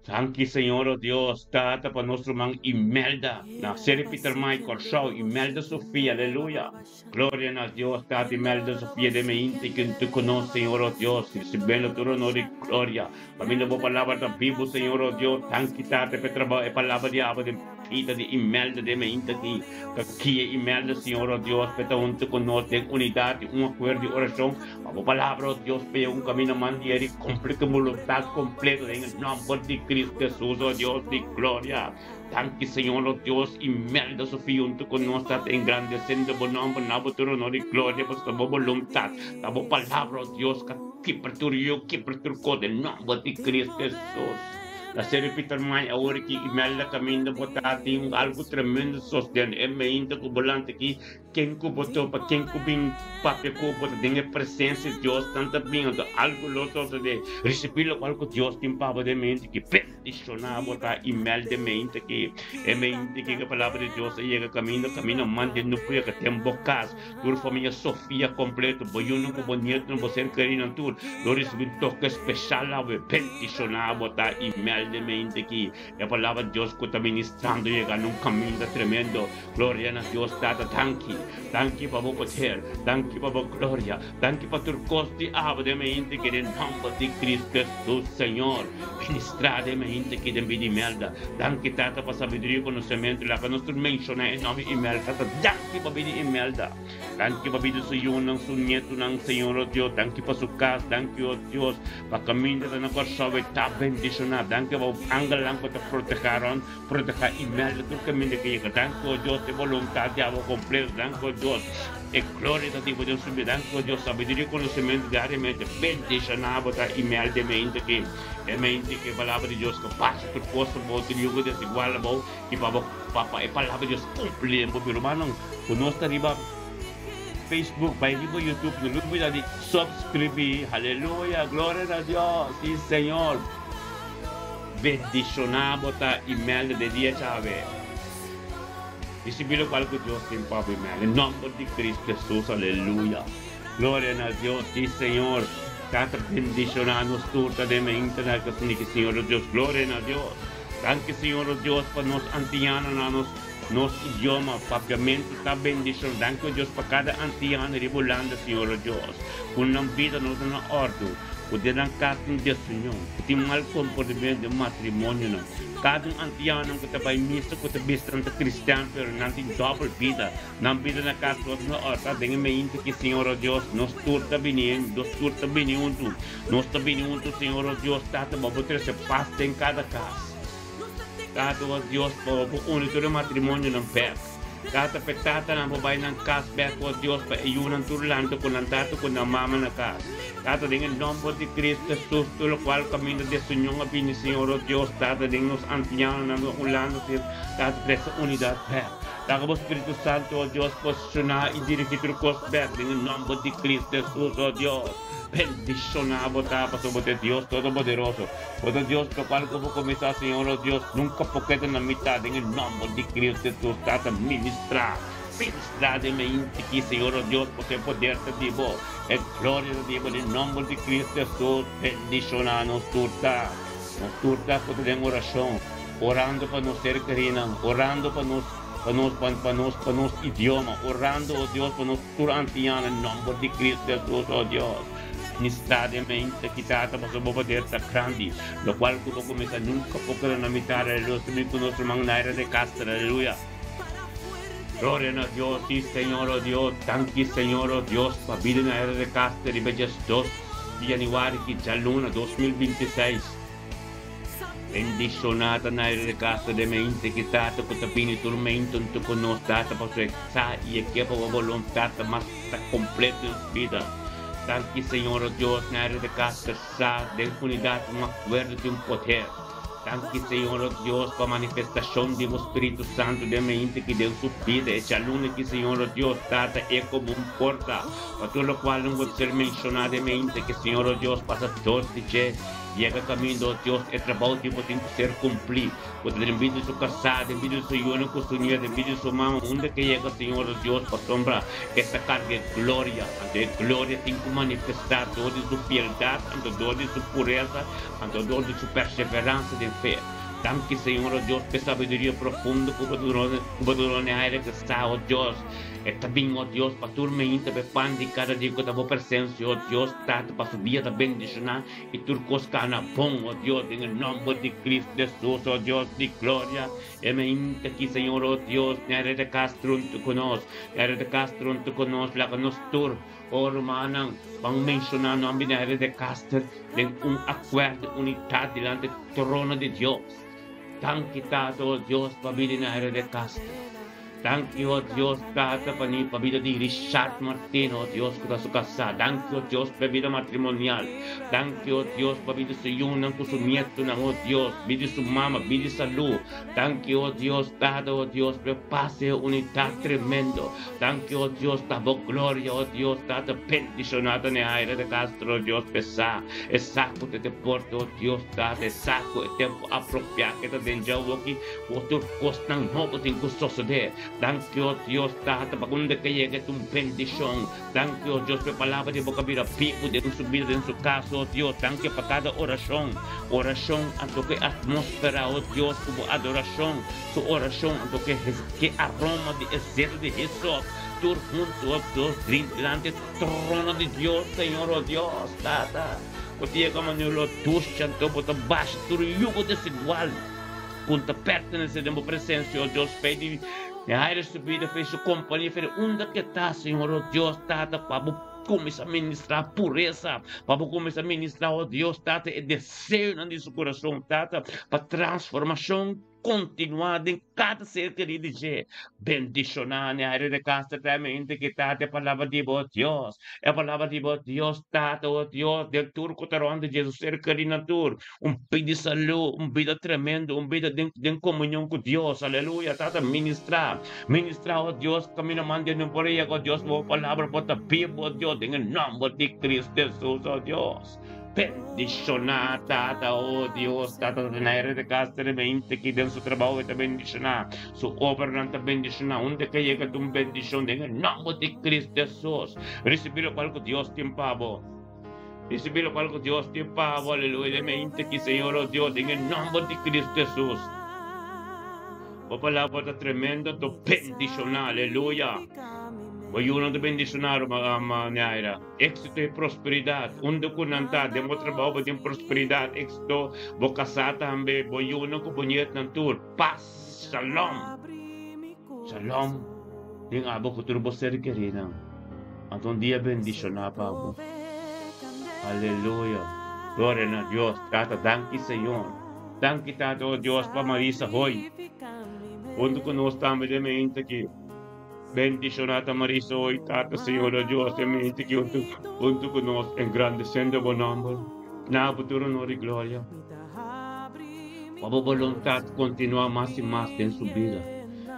Thank you, Senhor, oh Deus, Tata, para nosso irmão Imelda, na série Peter Michael Show, Imelda Sofia, aleluia. Glória a Deus, Tata, Imelda Sofia, de mente que tu conoces, Senhor, oh Deus, recebendo tu honor e glória. Para mim, a palavra da Bíblia, Senhor, oh Deus, thank you, Tata, para trabalhar a palavra de Abba, de vida de Imelda, de mente aqui. Aqui é Imelda, Senhor, oh Deus, para tu conoces, em unidade, um acordo de oração. A palavra, oh Deus, para um caminho mandiere e completa voluntade completa, em nome de Cristo Jesus, oh Dios de gloria. Thank you, Senhor, oh Deus, Imelda Sofia, junto conosco, engrandecendo o nome, na botura, honor e glória, por sua vontade, a boa palavra, oh Deus, que perturbou, que perturbou, em nome de Cristo Jesus. La série Peter May, agora que Imelda caminho botar tem algo tremendo sostendo, é meio que volante aqui, quem que botou para quem que vem papel que botou, tem a presença de Deus, tanto bem, algo loto de receber algo que Deus tem para de mente que peticionar botar Imelda de mente que é mente que a palavra de Deus chega caminho manda no puia que tem bocas, tua família Sofia completo, boiuno com bonito, não você querendo tudo, nós recebemos toque especial lá, peticionar botar Imelda de mente que a palavra de Deus que está ministrando chega num caminho tremendo, glória a Deus, Tata, thank you para o poder, thank you para a glória, thank you para o coste de mente que em nome de Cristo Jesus, Senhor, ministrar de mente que tem vida Imelda, thank you, Tata, para sabedoria e conhecimento, lá que nós mencionamos em nome de Imelda, Tata, thank you para vida Imelda, thank you para vida suyo, ng seu neto, ng Senhor, oh Deus, thank you para sua casa, thank you, oh Deus, para caminho da nossa salve, está bendicionado, thank you para o angle lang para proteger Imelda, do caminho que chega, thank you, oh Deus, de vontade de água completa, thank you, oh Deus, e glória da Deus, Deus subir, thank you, oh Deus, sabedoria e conhecimento diariamente, bendicionado para Imelda de mente que é mente que a palavra de Deus que passa por posto, volta e yugo desigual, e para a palavra de Deus cumprir, meu irmão, conosco arriba Facebook, vai riba YouTube, não olvida de subscrever, aleluia, glória a Deus, sim, Senhor. Bendicionado a Imelda de dia chave. Recibir o qual que Deus tem para Imelda, em nome de Cristo Jesus, aleluia. Glória a Deus, sim, Senhor. Cada bendicionado, turta de mente, que Senhor Deus, glória a Deus. Thank you, Senhor Deus, para nos antianos, nosso idioma, papiamento, tá bendição. Danke, Deus, para cada anciano rebolando, Senhor, Deus. Com a vida, nos na ordem. Poder dar casa de Senhor. Tem mal comportamento de matrimônio. Cada anciano que está missa, que está bastante cristão, pero não tem double vida. Não vida na casa, na ordem. Dengue me inte que, Senhor, Deus, nos turta binindo, nos turta binindo. Nos turta binindo, Senhor, Deus, tata, para poder se paz em cada casa. Cada Deus, para unir o matrimônio não perde. Cada petata na babae ng casa, beko Deus, para iunan turlando con ang tato con ang mama na casa. Cada dengan nombre de Cristo Jesus, lo cual camino de Señor, abini Señor Dios, cada dengan los ancianos, na ulando, cada presa unidad, Daga Espíritu Santo, oh Dios, posicionar y dirigir tu cosa, dengan nombre de Cristo Jesus, oh Dios. Bendicionar, botar para sobre Dios Todopoderoso. Por Dios, lo cual como comenzar, Señor, oh Dios, nunca porque en la mitad, en el nombre de Cristo Jesús, trata ministrar. Ministrar de mente que, Señor, oh Dios, por ser poder de Dios, en gloria de Dios, en el nombre de Cristo Jesús, bendicionar, nos turta por tener oración, orando para nos ser queridos, orando para nos idioma, orando, oh Dios, para nos ancianos, en nombre de Cristo Jesús, oh Dios. Necessariamente quitata para poder estar grande, lo cual como comienza nunca porque la mitad de los que nos mandaron de Castro, aleluya. Gloria a Dios, sí, Señor, oh Dios, tanque, Señor, oh Dios, para vida en la era de Castro, y bellas 2 de enero, que ya luna 2026. Bendicionata na era de Castro de mente que tata con tapini tormento, tu con nos tata para su exa y equipo de voluntad más completo en vida. Tanque, Senhor, oh Deus, na área de casa, de unidade, um acordo de um poder. Tanque, Senhor, oh Deus, para a manifestação do Espírito Santo de mente que Deus supida. Esse aluno que, Senhor, oh Deus, trata é como porta. Para tudo o qual não pode ser mencionado de mente que, Senhor, oh Deus, passa todo de llega caminho, oh Deus, é trabalho que tem que ser cumprido. Porque em vida de sua casada, em vida de sua união com sua mulher, em vida de sua mãe, onde que chega, Senhor, oh Deus, para sombra essa carga de glória. Ante glória tem que manifestar toda sua piedade, ante toda sua pureza, ante toda sua perseverança de fé. Tanque, Senhor, oh Deus, por sabedoria profunda, por durante a área que está, oh Deus. E também, oh Deus, para turma ainda, para pandi cada dia que estava presente, oh Deus, tanto para subir da bendição e turcos cana bom, oh Deus, em nome de Cristo Jesus, oh Deus, de glória. E me ainda aqui, Senhor, oh Deus, na área de Castro, tu conosco, na área de Castro, tu conosco, lá que nos tur, oh Romanang, pang mencionar no ambiente na área de Castro, em acordo, unidade diante do trono de Deus. Tanque, oh Deus, para vir na área de Castro. Thank you, oh Dios, Tata, para vida de Richard Martino, oh Dios, para su casa. Thank you, oh Dios, para vida matrimonial. Thank you, oh Dios, para vida su yunan, con su nieto, oh Dios, vida su mamá, vida salud. Thank you, oh Dios, Tata, oh Dios, para pase unidad tremendo. Thank you, oh Dios, Tata, gloria, oh Dios, Tata, bendicionada en el aire de Castro, oh Dios, pesa. Es saco de deporte, oh Dios, Tata, es saco, es tiempo apropiado que te den ya, aquí, o tu costan, no, que te incustoso de. Thank you, Dios, Tata, para cuando que llegue tu bendición. Thank you, Dios, por palabra de boca vida, pico de su vida, en su caso, Dios. Thank you para cada oración. Oración, ante que atmósfera, oh Dios, como adoración. Su oración, ante que aroma de exceso de Jesús. Tú junto, oh Dios, delante del trono de Dios, Señor, oh Dios, Tata. Porque llega mañana, tú, chanto, por baixo, tu yugo desigual. Punta pertenece de uma presença, oh Deus, pede a área subida, fez sua companhia, fez onde que está, Senhor, oh Deus, Tata, para começar a ministrar pureza, para começar a ministrar, oh Deus, Tata, e desejo no seu coração, Tata, para transformação continuada em cada ser querido de bendicionar na área de casa também, que Tata, a palavra de Deus, a palavra de Deus, Tata, oh Deus, del turco tarão de Jesus, ser querido tur, vida de saúde, vida tremendo, vida de comunhão com Deus, aleluia, Tata, ministrar, oh Deus, caminho mandando por aí, oh Deus, a palavra bota pia, oh Deus, em nome de Cristo Jesus, oh Deus. Bendicionar, Tata, oh Deus, Tata, na era de casa de mente que dentro do trabalho está bendicionar, sua obra não está bendicionar, onde que chega tu bendição, em nome de Cristo Jesus, receber o qual que Deus tem pavo, receber o qual que Deus tem pavo, aleluia, de mente que Senhor, oh Deus, em nome de Cristo Jesus. O palabra tremendo, tu bendición, aleluya. Voy uno de bendicionar, manera. Éxito y prosperidad. Undo ko nanta, demo trabajo de prosperidad. Éxito, bocasata, hambe. Voy uno ko bunyet ng tour. Paz, shalom. Shalom. Ding abo ko turbo ser querida. Anton día bendicionar, Pablo. Aleluya. Gloria a Dios. Tata, danki Señor. Danki Tata, oh Dios, pa Marisa hoy. Undo ko no estamos de mente que bendicionata Marisa hoy, Tata, Señor, oh Dios, de mente que unto con nos engrandeciendo buen nombre. Na futuro honor y gloria. Por voluntad continúa más y más en su vida.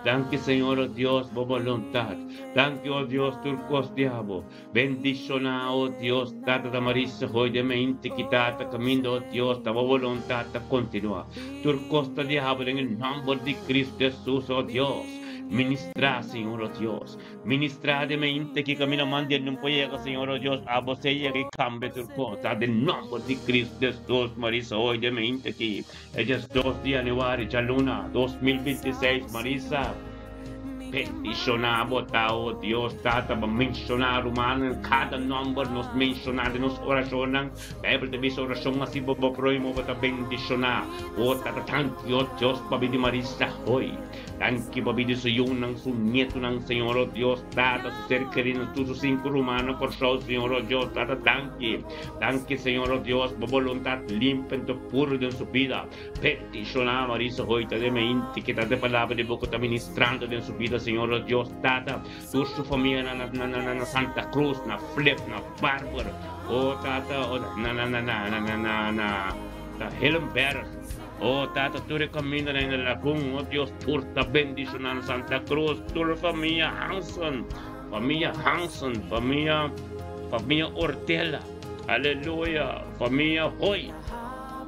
Danke, Señor, oh Dios, por voluntad. Danke, oh Dios, turcos diabo. Bendiciona, oh Dios, Tata da Marisa hoy, de mente que Tata camino, oh Dios, por voluntad continúa. Turcos diabo en el nombre de Cristo Jesús, oh Dios. Ministra, Señor, oh Dios. Ministra de mente que camina mande no puede, Señor, oh Dios, a vos ella que cambie tu cosa. De nombre de Cristo Jesús, Marisa, hoy de mente que ellas 2 de January, ya luna, 2026, Marisa. Bendicionar, oh Dios, Tata, mencionar humano, cada nombre nos mencionar de nos oracionan, Bible de mis oración así por proimo para bendicionar, oh Tata, thank you, Dios, papi de Marisa, hoy, thank you, papi de su yunang, su nieto, nang Señor, oh Dios, Tata, su ser querido, sus 5 humanos, por show, Señor, oh Dios, Tata, thank you, Señor, oh Dios, por voluntad limpia, puro de su vida, bendicionar, Marisa, hoy, te de mente, que te palabra de boca, está ministrando de su vida, Señor, oh Dios, Tata, tu su familia na Santa Cruz, na Flip, na Barbara, oh Tata, oh na Hillenberg, oh Tata, tu recomenda na Laguna, oh Dios, turta bendición na Santa Cruz, tu familia Hanson, familia Ortela, aleluya, familia Hoy.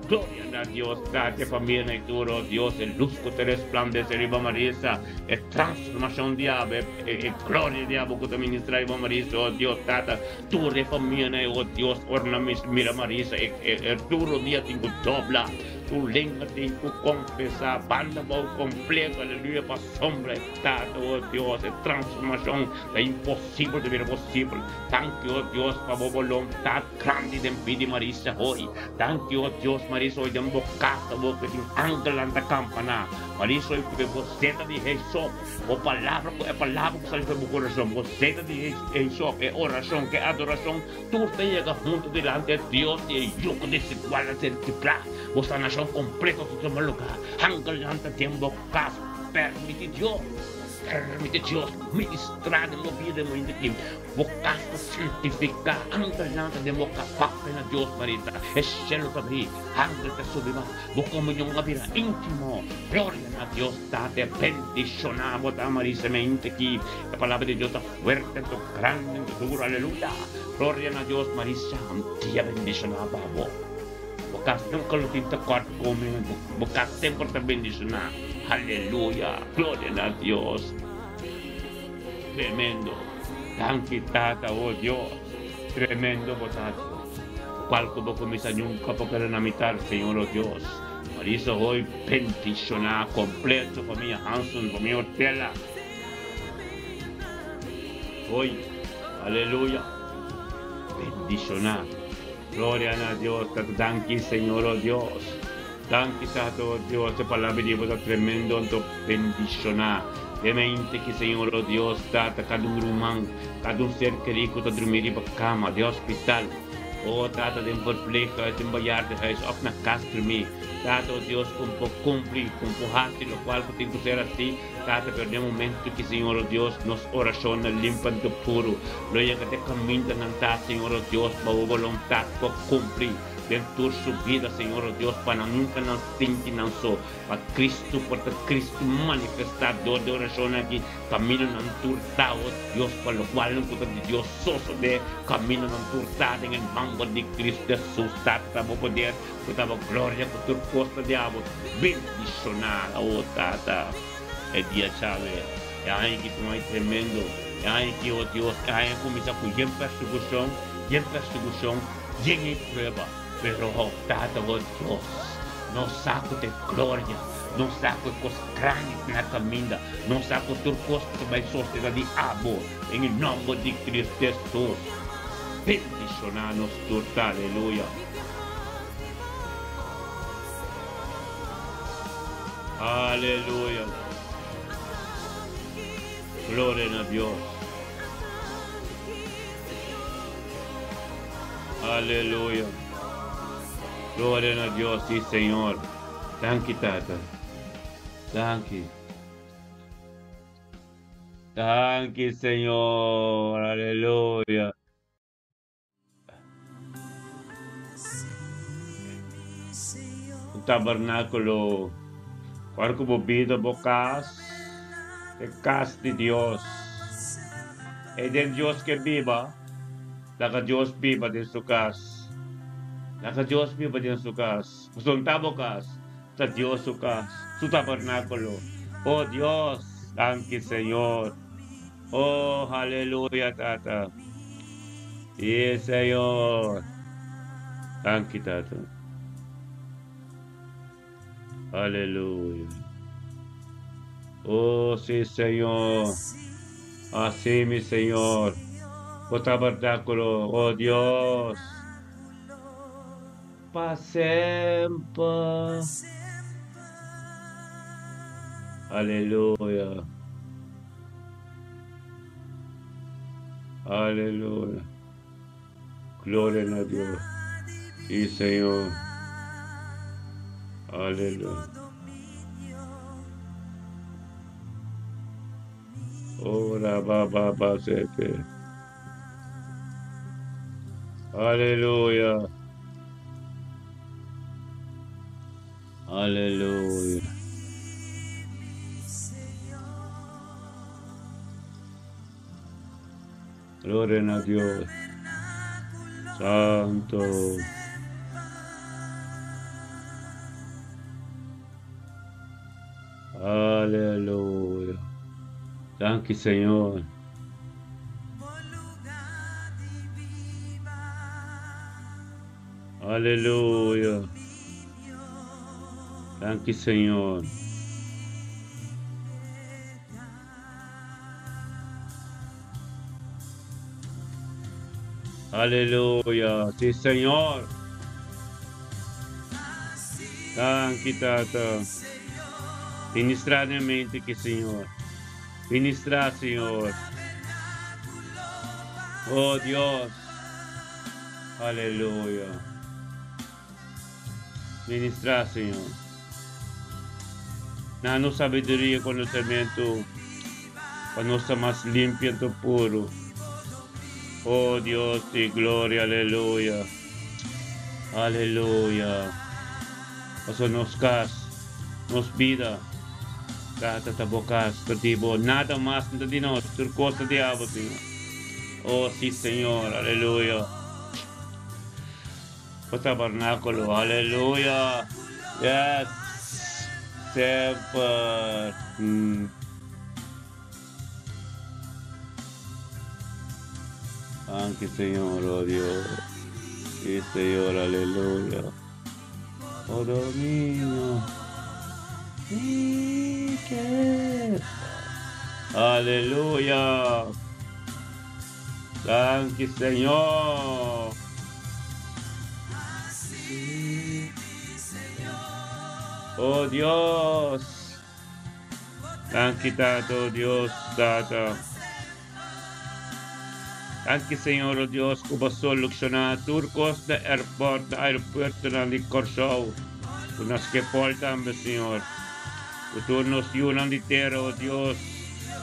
Gloria a Dios, date familia y duro, Dios, el luz que te resplandece, Iba Marisa, es transformación diablo, es gloria diablo que te ministra, Iba Marisa, oh Dios, Tata, tu familia, oh Dios, ornamis, mira Marisa, el duro día tengo dobla, tu lengua tengo confesa, banda por completo, aleluya, para sombra, Tata, oh Dios, es transformación, es imposible de ver posible, thank you, oh Dios, para voluntad grande de pidi Marisa hoy, thank you, oh Dios, Marisa, hoy de bocata, boca de ángel anda campana. Marisa, hoy que você de Jesús, o palabra que sale de tu corazón, você de Jesús, es oración, que adoración, tú te llegas junto delante de Dios y yo con ese cual hacer que plan, vuestra nación completa, tu lugar, ángel anda tiempo, caso, permite Dios ministrar en la vida de mi equipo, buscar santificar, ángel de boca pena Dios Marita, es cielo también, ángel te subirá, busca una vida íntimo, gloria a Dios, date bendicionamos a Marisa mente aquí, la palabra de Dios está fuerte, está grande, está duro, aleluya, gloria a Dios Marisa, día bendicionado a vos. Bukas nunca lo tinta cuarto comen, bukas siempre te bendicionar. Aleluya, gloria a Dios. Tremendo. Danke Tata, oh Dios. Tremendo potato. Cual como comienza nunca para namitar, Señor, oh Dios. Marisa hoy bendicionar completo, familia Hanson, familia Ortela. Hoy, aleluya. Bendicionar. Gloria a Dios, danke Señor, oh Dios. Danke, Tato, Dios, te palabra de Dios tremendo, bendicionar. De mente que, Señor, oh Dios, Tata, cada rumán, cada ser querido, te dormir en cama, de hospital. Oh, Tata, de perplejo, de embayar, de reis, op na casa dormir. Tata, oh Dios, cumplir, hati, lo cual que tem que ser assim. Tata, pero de momento que, Señor, oh Dios, nos oraciona limpan de puro. Gloria que te camina, Señor, oh Dios, para voluntad, para cumprir. Dentro su vida, Señor oh Dios, para nunca nos sentir não só, para Cristo, porque Cristo manifestar de oração aqui, caminho não turtado, Deus, para o qual não pode Deus soso de caminho não turtado, em nome de Cristo Jesus, Tata, para poder, para a glória, para a costa de água, bendicionada, oh Tata, é dia chave, é aí que tu é tremendo, é aí que, oh Deus, é aí que começa com perseguição, e prueba. Pero, oh, Tata, oh Dios, nos saco de gloria, não saco coisas grandes na caminha, não saco turcos que vai sostener de abo, em nome de Cristo Jesus. Bendicionanos turta, aleluia. Aleluia. Glória a Deus. Aleluia. Glória a Deus, sim, Senhor. Thank you, Tata. Thank you. Thank you, Senhor. Aleluia. O tabernáculo, quarto bebida bocas, de casa de Deus. É de Deus que viva, da Deus viva de sua casa. Da Deus viva de sua casa. Os tabocas, da Deus sua casa, su tabernáculo. Oh Deus, thank you, Senhor. Oh, aleluia, Tata. Yes, Senhor. Thank you, Tata. Aleluia. Oh, sim, Senhor. Assim, meu Senhor. O tabernáculo, oh Deus. Para sempre. Aleluia. Aleluia. Glória a Deus. Sim, Senhor. Aleluia. Ora baba sete. Aleluia. Aleluia. Gloria a Dios. Santo. Aleluia. Thank you, Senhor. Aleluia. Thank you, Senhor. Aleluia. Sim, Senhor. Thank you, Tata. Ministrar na mente aqui, Senhor. Ministrar, Senhor. Oh, Deus. Aleluia. Ministrar, Senhor. Dá-nos sabedoria e conhecimento para nós estar mais limpios e puro. Oh, Deus de glória, aleluia. Aleluia. Paso nos cas, nos vida. Kata tabocas, tertibo, nada más de nós, por costa de abo, Senhor. Oh, sí, Senhor, aleluia. O tabernáculo, aleluia. Yes. Sempre. Anche Senhor, oh Deus. Sí, Senhor, aleluia. Oh, dominio. Sí, que. Aleluia. Thank you, Senhor. Oh Dios. Thank you, Tato, Dios, Tata. Thank you, Senhor, oh Dios, kuba soluksyonan turcos na aeropuerto na Licorsao. Kunas que portan, Senhor. Kuturnos yun ang litero, oh Dios.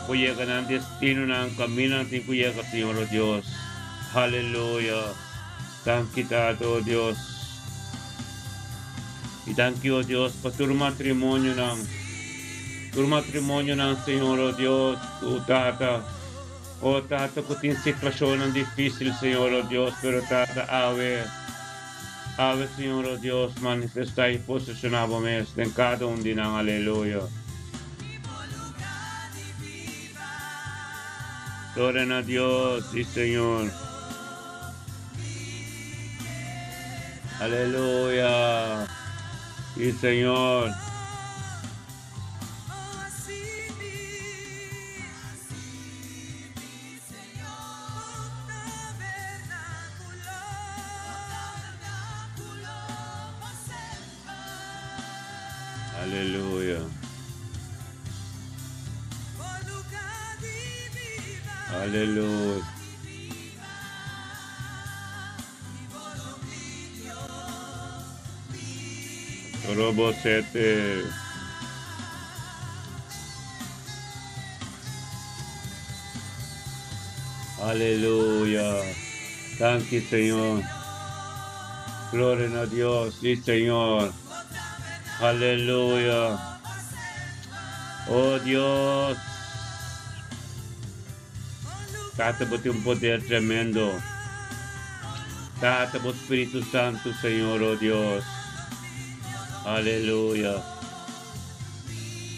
Kuya ka ng destino ng kamino natin, kuya ka, Senhor, oh Dios. Hallelujah. Thank you, Tato, oh Dios. E thank you, oh Dios, por tu matrimonio ng Senhor, oh Dios, o Tata. O Tata, kung tin sitwasyon ang difícil, Senhor, oh Dios, pero Tata, ave, Senhor, oh Dios, manifesta y posicionamos en cada un din ang aleluya. Gloria a Dios, sí, Señor. Aleluya. Sí, Señor. Aleluya. Aleluya. Robosete. Aleluya. Thank you, Señor. Gloria a Dios. Sí, Señor. Aleluya. Oh Dios. Tatabot yung poder tremendo. Tatabot Espíritu Santo, Señor, oh Dios. Aleluya.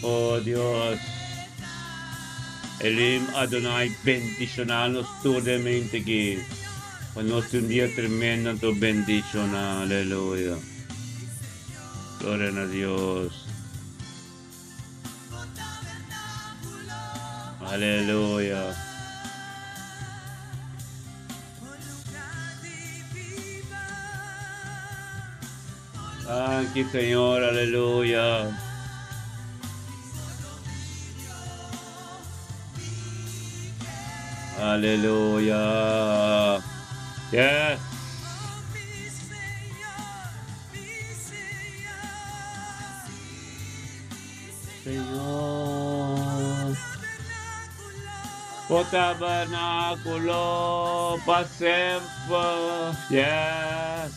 Oh Dios. Elim Adonai, bendicionanos turdemente aquí. Conosce un día tremendo, tu bendición. Aleluya. Gloria a Dios. Aleluya. Thank you, Señor. Aleluya. Aleluya. Yes. Señor. O tabernáculo para siempre. Yes.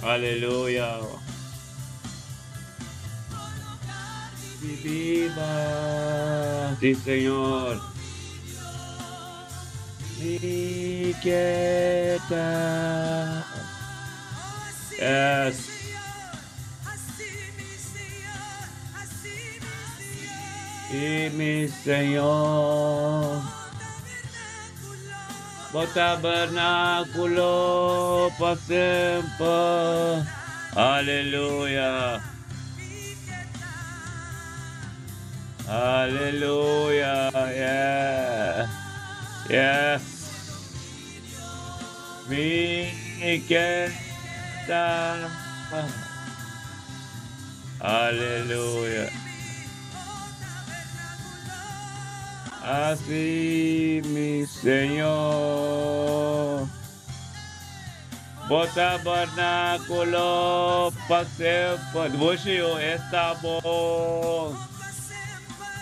Aleluya. Y viva. Sí, Señor. Mi quieta. Yes. Y mi Señor. O tabernáculo para siempre. Aleluya. Aleluya. Yeah. Yes. Mi quieta. Aleluya. Así mi Señor. O tabernáculo para siempre. Busio estamos.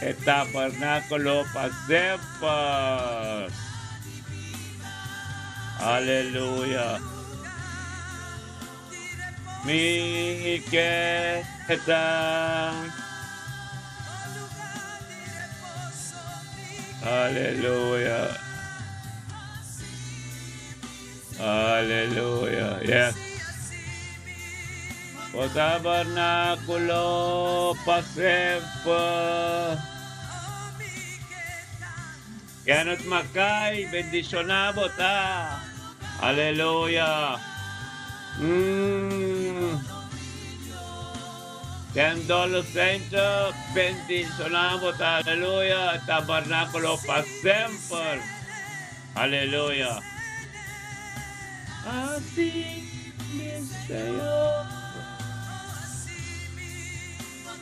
El tabernáculo para siempre. Aleluya. Mi quieta. Aleluya. Aleluya. Yes. O tabernáculo para siempre. Kenneth Mackay, bendicionado ta. Aleluya. $10 Center, bendicionado ta. Aleluya. Tabernáculo para siempre. Aleluya. Así mi Señor.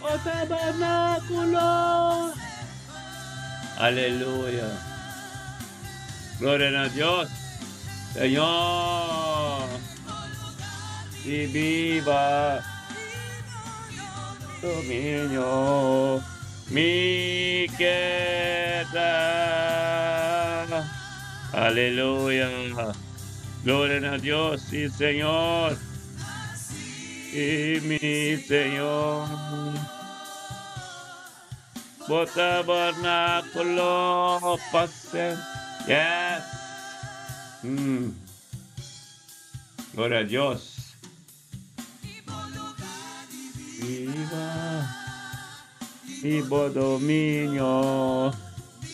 O tabernáculo. Aleluya. Gloria a Dios. Señor. Y viva. Dominio. Mi quieta. Aleluya. Gloria a Dios. Sí, Señor. Y mi Señor. O tabernáculo pase. Yes. Gloria a Dios. Viva. Vivo dominio.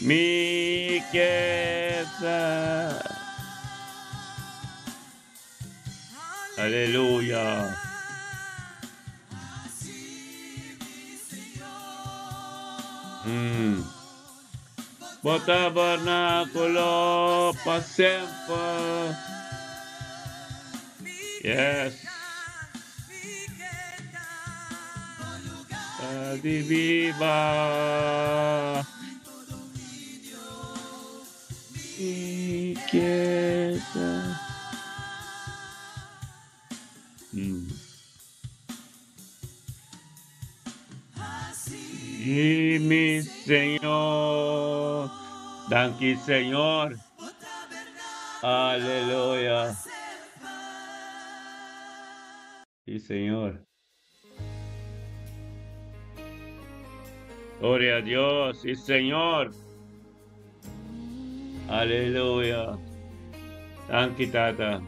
Mi quieta. Aleluya. O tabernáculo para siempre. Yes. di viva y quieta. Y mi Señor, danke Señor, aleluya. Sí, Señor. Gloria a Dios, sí, Señor. Aleluya. Danke, Tata.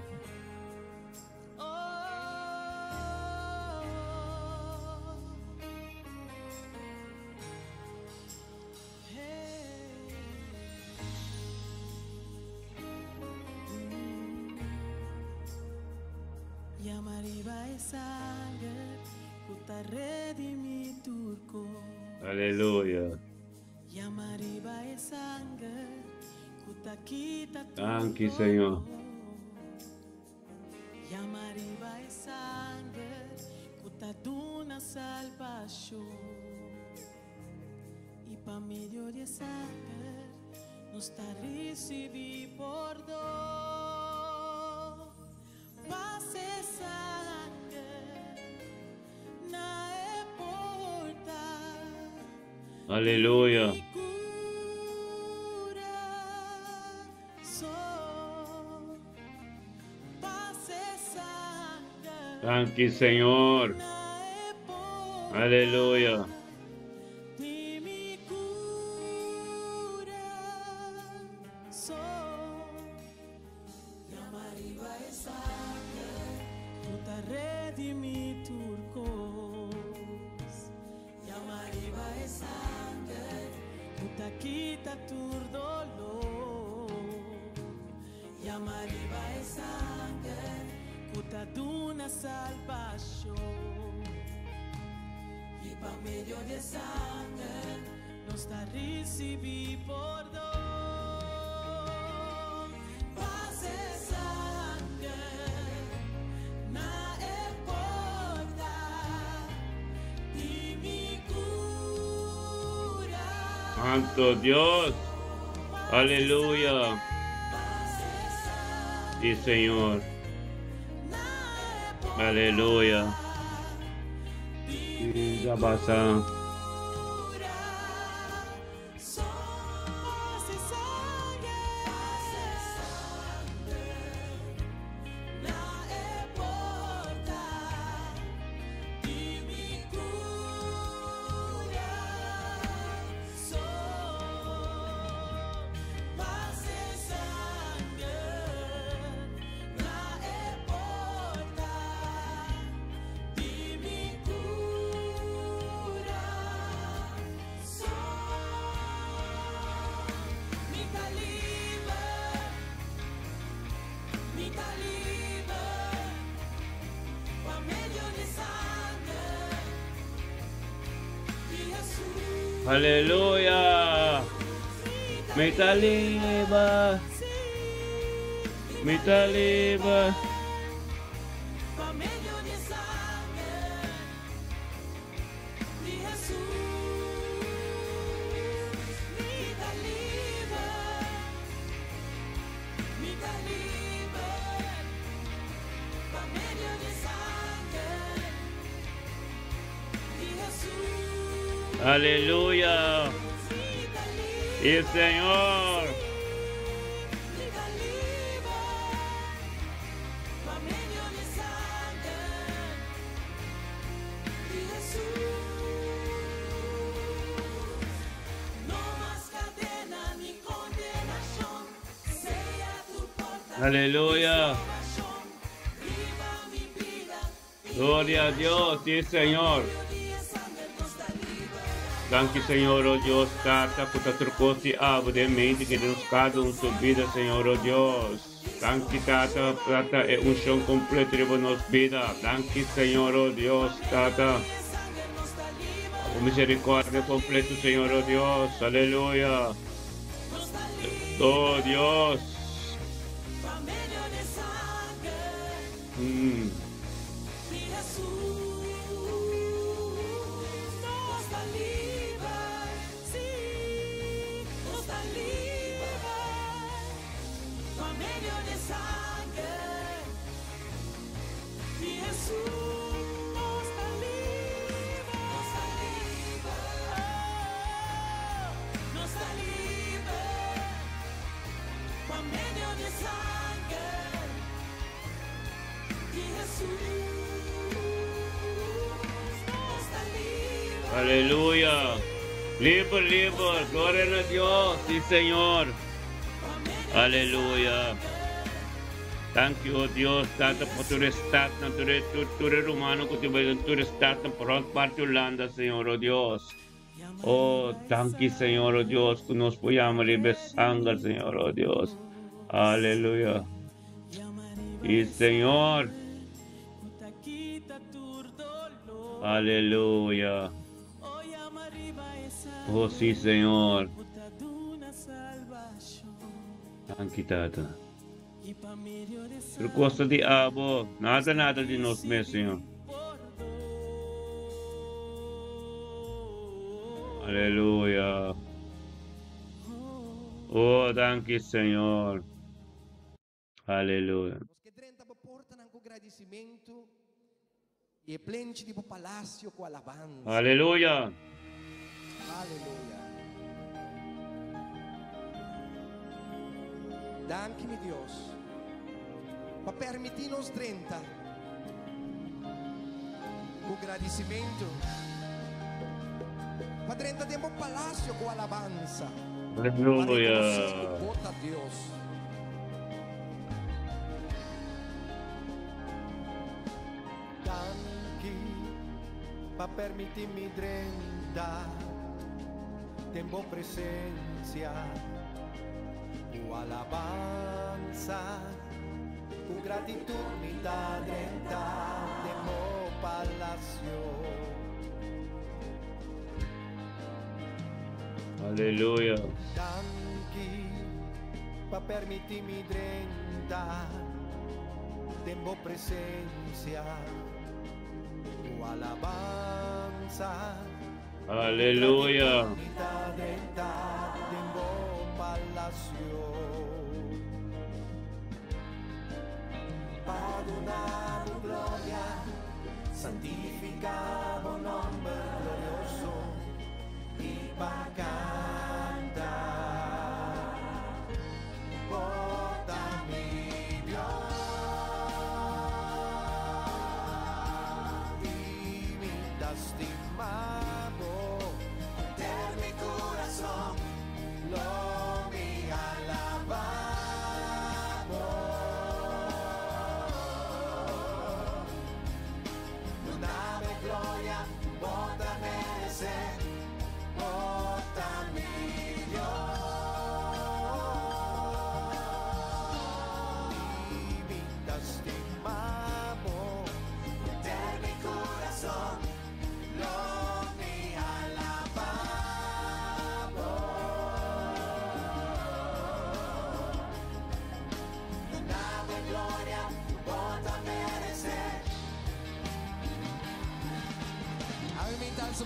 Aleluya. Danke, Señor.
E para meio de sangue nos está recebi por dor. Passe sangue na porta.
Aleluya. Danke, Señor. Aleluya.
Quita tu dolor, e a mariva é sangue, cuta duna salvação, e para meio de sangue, nos está recebi por dor, paz é sangue, na porta, e me cura.
Santo Dios. Aleluya. Sí, Señor. Aleluya. Sí, ya pasa. Aleluya. Me taliba. Me taliba. Aleluya. Y Señor. Aleluya. Gloria a Dios, sí, Señor. Danke, Senhor, oh Deus, Tata, por tu corte abundantemente que nos cada sua vida, Senhor, oh Deus. Danke, Tata, Tata, é chão completo de nossa vida. Danke, Senhor, oh Deus, Tata. O misericórdia completa, Senhor, oh Deus. Aleluia. Oh Deus.
libre, por medio de sangre. Y Jesús nos está libre, nos está libre, por medio de sangre. Y Jesús nos está libre.
Aleluya. Libre, libre. Gloria a Dios. Sí, Señor. Aleluya. Thank you, oh Dios, Tata, por tu restat, tu eres humano, que tu restat por toda parte Holanda, Señor, oh Dios. Oh, thank you, Señor, oh Dios, que nos podamos libre sangre, Señor, oh Dios. Aleluya. Y Señor. Aleluya. Oh, sí, Señor. Thank you, Tata. Por costa de abo, nada de nós, meu Senhor. Aleluia. Oh, thank you, Senhor. Aleluia.
Os que drenta portam com agradecimento e plente de palácio com alabança.
Aleluia.
Aleluia. Danke-me, Deus, para permitir-nos 30 com agradecimento. Para 30 de um palácio com alabança.
Aleluia.
Bota Deus.
Danke para permitir-me 30 tempo presença. O alabanza, con gratitud mi da de mo palacio.
Aleluia.
Danke pa permitirmi drenta tempo presencia. O alabanza.
Aleluia.
Mi da de mo palacio. Padonado gloria, santificado nombre glorioso y para cantar. Bota mi Dios y mi lastimado de mi corazón lo mi alabado.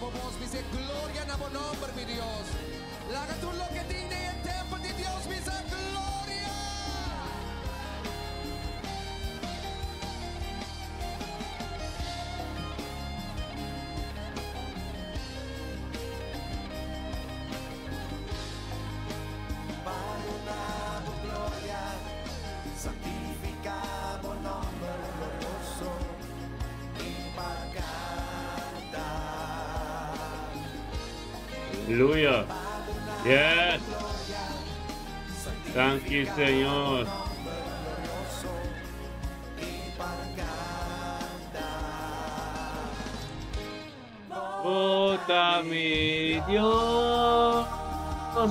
Vamos a decir gloria a tu nombre, mi Dios. Haga tú lo que tiene el templo de Dios, mi gloria.
Padonado gloria, santificado nombre glorioso y para
Aleluia. Yes. Thank you, Senhor. Bota-me, Dios.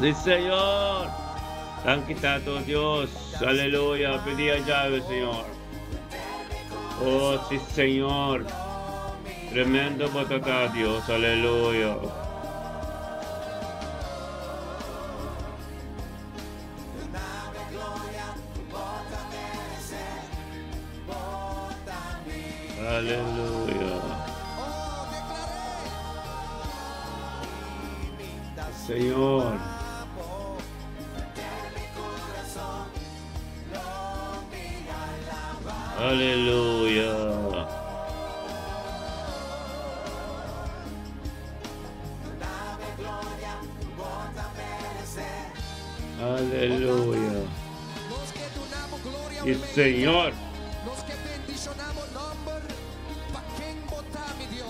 Sí, Señor. Thank you, Tato, Dios. Aleluya. Pedí a llave, Señor. Oh, sí, Señor. Tremendo botata, Dios. Aleluya. Aleluya. Señor. Aleluya. Aleluya.
Los que donamos gloria
Y Señor.
Los que bendicionamos nombre, pa' quien vota mi Dios.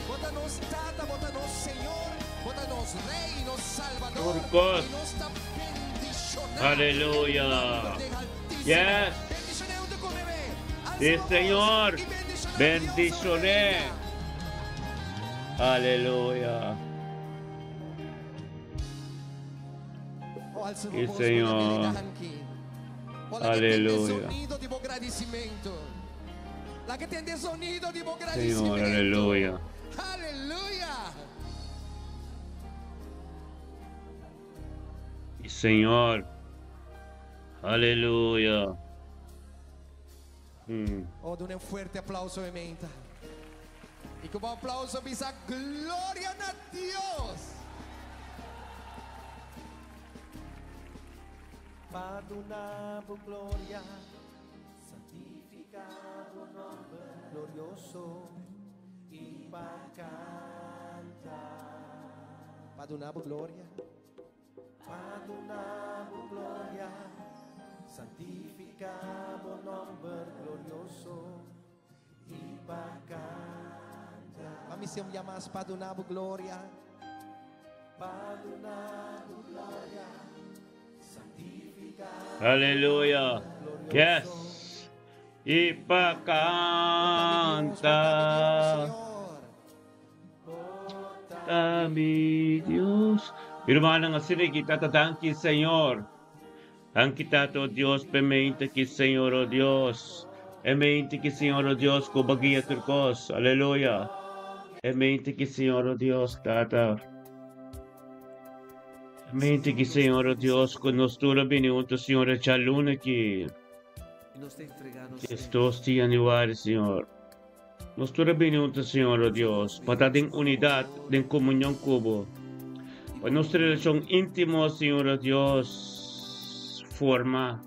Bótanos tata, bótanos Señor, bótanos Rey, nos Salvador.
Turcos.
Y nos está bendicionando.
Aleluya.
En el nombre del Altísimo.
Yes.
Bendicioné junto con bebé.
Sí,
Alza
Señor.
voz y bendicioné a Dios.
Bendicioné. Aleluya.
Oh, alza
Sí,
voz,
Señor.
con la aqui. Oh, la que
Aleluya.
tiene sonido de agradecimiento. La que tiene sonido de
Señor,
agradecimiento.
aleluya.
Aleluya.
Y Señor. Aleluya.
Oh, done un fuerte aplauso a Menta. Y como aplauso pisa gloria a Dios.
Perdonado gloria, santificado nombre glorioso y bacanta.
Perdonado gloria.
Perdonado gloria, santificado nombre glorioso y bacanta.
A mim se me llamas perdonado gloria.
Perdonado gloria, santificado.
Aleluya. Yes. Y pa canta a mi Dios. Hermana, nga sila kita tatangki, Señor. Ang kita to Dios, pemente ki Señor, oh Dios. Emente ki Señor, oh Dios, kubagia turkos. Aleluya. Emente ki Señor, oh Dios, tata. Emente ki Señor, oh Dios, con nostura biniunto, Señor, chaluna ki. Estos tiyan iwari, Señor. Nostura biniunto, Señor, oh Dios, patating unidad, din komunyon kubo. Para nuestra relación íntima, Señor, oh Dios, forma,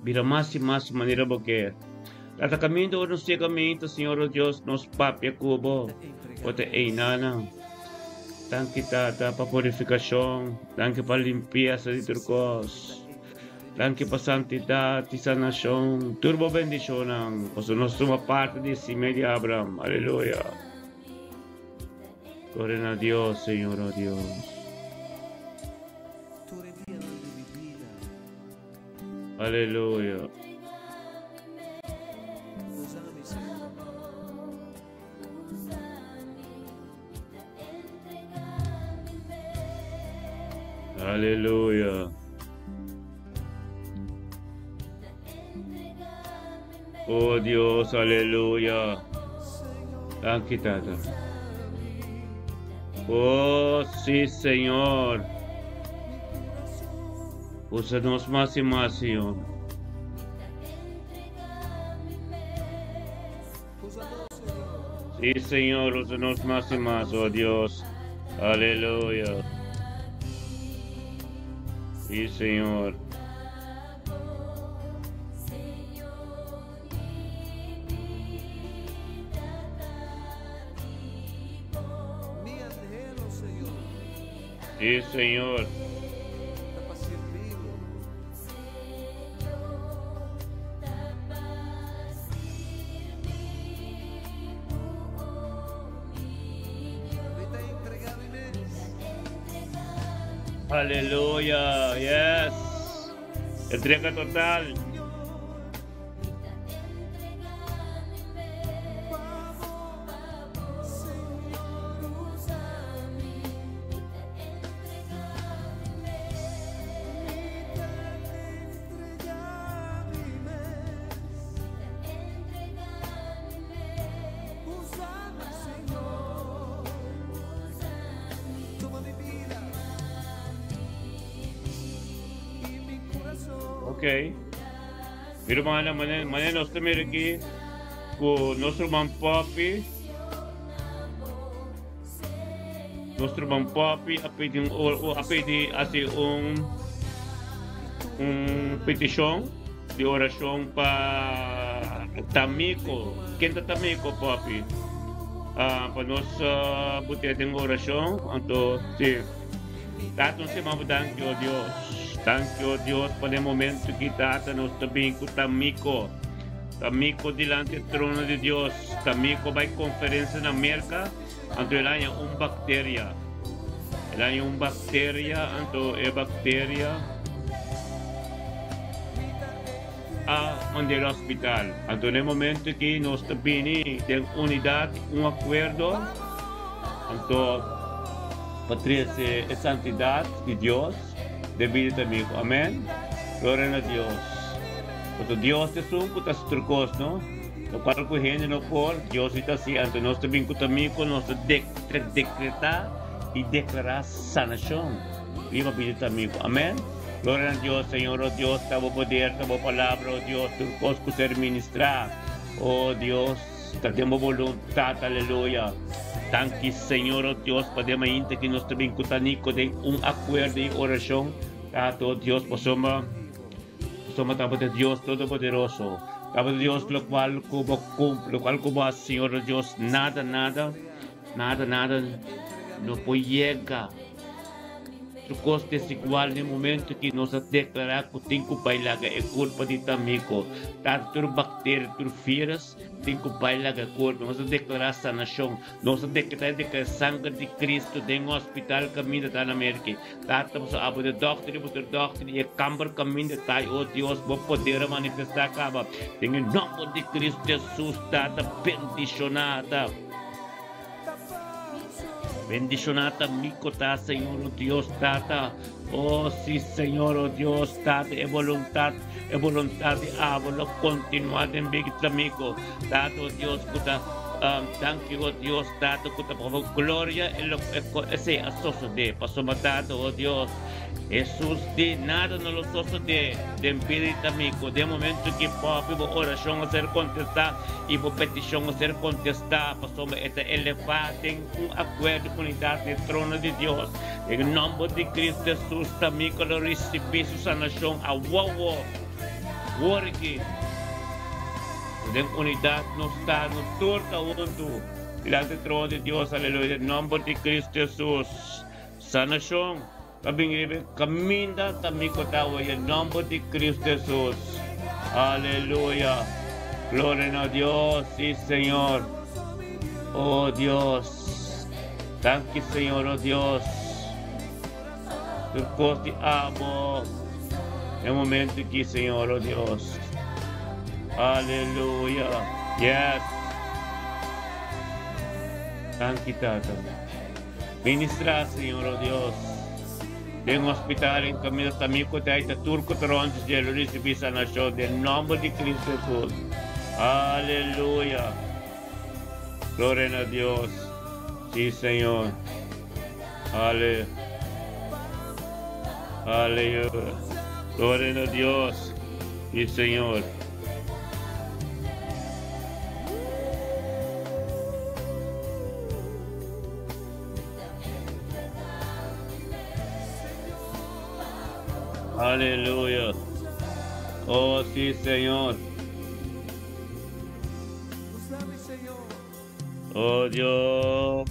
vira más y más manera porque tratamiento de nuestro llegamiento, Señor, oh Dios, nos papia kubo, pote einana. Tanque tata para purificación, tanque para limpieza de turcos, tanque para santidad y sanación, turbo bendición, pues nuestra parte de si media Abraham, aleluya. Gloria a Dios, Señor, oh Dios. Aleluya. Aleluya. Oh Dios, aleluya. Aquí tata. Oh sí, Señor. Úsanos más y más, Señor. Sí, Señor, úsanos más y más, oh Dios. Aleluya. Sí, Señor.
Mi anhelo, Señor,
Sí, Señor.
está para servirlo. Ahorita entregado y me
Aleluya. Yes. Entrega total.
Úsame, Señor. Toma mi vida y mi corazón.
Ok. Pero mana nos tamir aquí con nuestro papi. Nuestro papi apedi hace un petición de oración para Tamiko. Quem tá Tamiko, papi? Para nós buter em oração, então, sim. Tato se thank you, Deus. Thank you, Deus, por el momento que Tata nos também com Tamiko. Tamiko delante do trono de Deus. Tamiko vai conferência na América, então ele há bactéria. Ele há bactéria, então é bactéria mandar ao hospital. Então, no momento que nós também temos unidade, acordo, então, Patrícia é santidade de Deus, devido também. Amém? Glória a Deus. Então, Deus é um que está trocos, não? No qual que gente no por, Deus está assim. Então, nós também com nós decretar e declarar sanação. Viva a vida também. Amém? Glória a Deus, Senhor, oh Deus, tavo poder, tavo palavra, oh Deus, tu cosco ser ministrar, oh Deus, temos vontade, aleluia. Thank you, Senhor, oh Deus, podemos ainda que nós também cutanico de acordo em oração, tato, Deus, possamos tamo de Deus Todo-Poderoso, tamo de Deus, lo cual como Senhor, oh Deus, nada, não pode chegar. Trocos desigual no momento que nós declarar que tem que bailaga é culpa de Tamiko. Tanto bactérias, vírus, tem que bailaga é culpa. Nós declarar sanação. Nós declarar que sangue de Cristo tem um hospital caminho da América. Tanto nós abo de doctor e câmara caminho da oh Deus, vou poder manifestar acaba. Tem o nome de Cristo Jesus, tata bendicionada. Bendicionata, mico, ta, Senhor, Deus, tata. Oh, sim, Senhor, oh Deus, tata. É vontade, ávolo, continuar em bigita, amigo. Tata, oh Deus, puta. Thank you, oh Deus, tata, puta. Por glória, esse associo de, passo matado, oh Deus. Jesus de nada no los osos de espírito amigo, de momento que papi oração a ser contestada e petição a ser contestada, pastor, esta elevada em acordo com a unidade do trono de Deus. Em nome de Cristo Jesus, também que eu recebi sua sanação a uau, porque em unidade não está no torta mundo, diante do trono de Deus, aleluia, em nome de Cristo Jesus, sanação. Caminda também cotawa em nome de Cristo Jesus. Aleluia. Glória a Deus, sim, Senhor. Oh Deus. Thank you, Senhor, oh Deus. Tu te amo. É o momento aqui, Senhor, oh Deus. Aleluia. Yes. Thank you, Tata. Ministrar, Senhor, oh Deus. Tem hospital em caminho também com a turco trontes de receber sanação em nome de Cristo Jesus. Aleluia. Glória a Deus. Sim, Senhor. Aleluia. Glória a Deus. Sim, Senhor. Aleluia. Oh, sim, Senhor. Oh, Deus.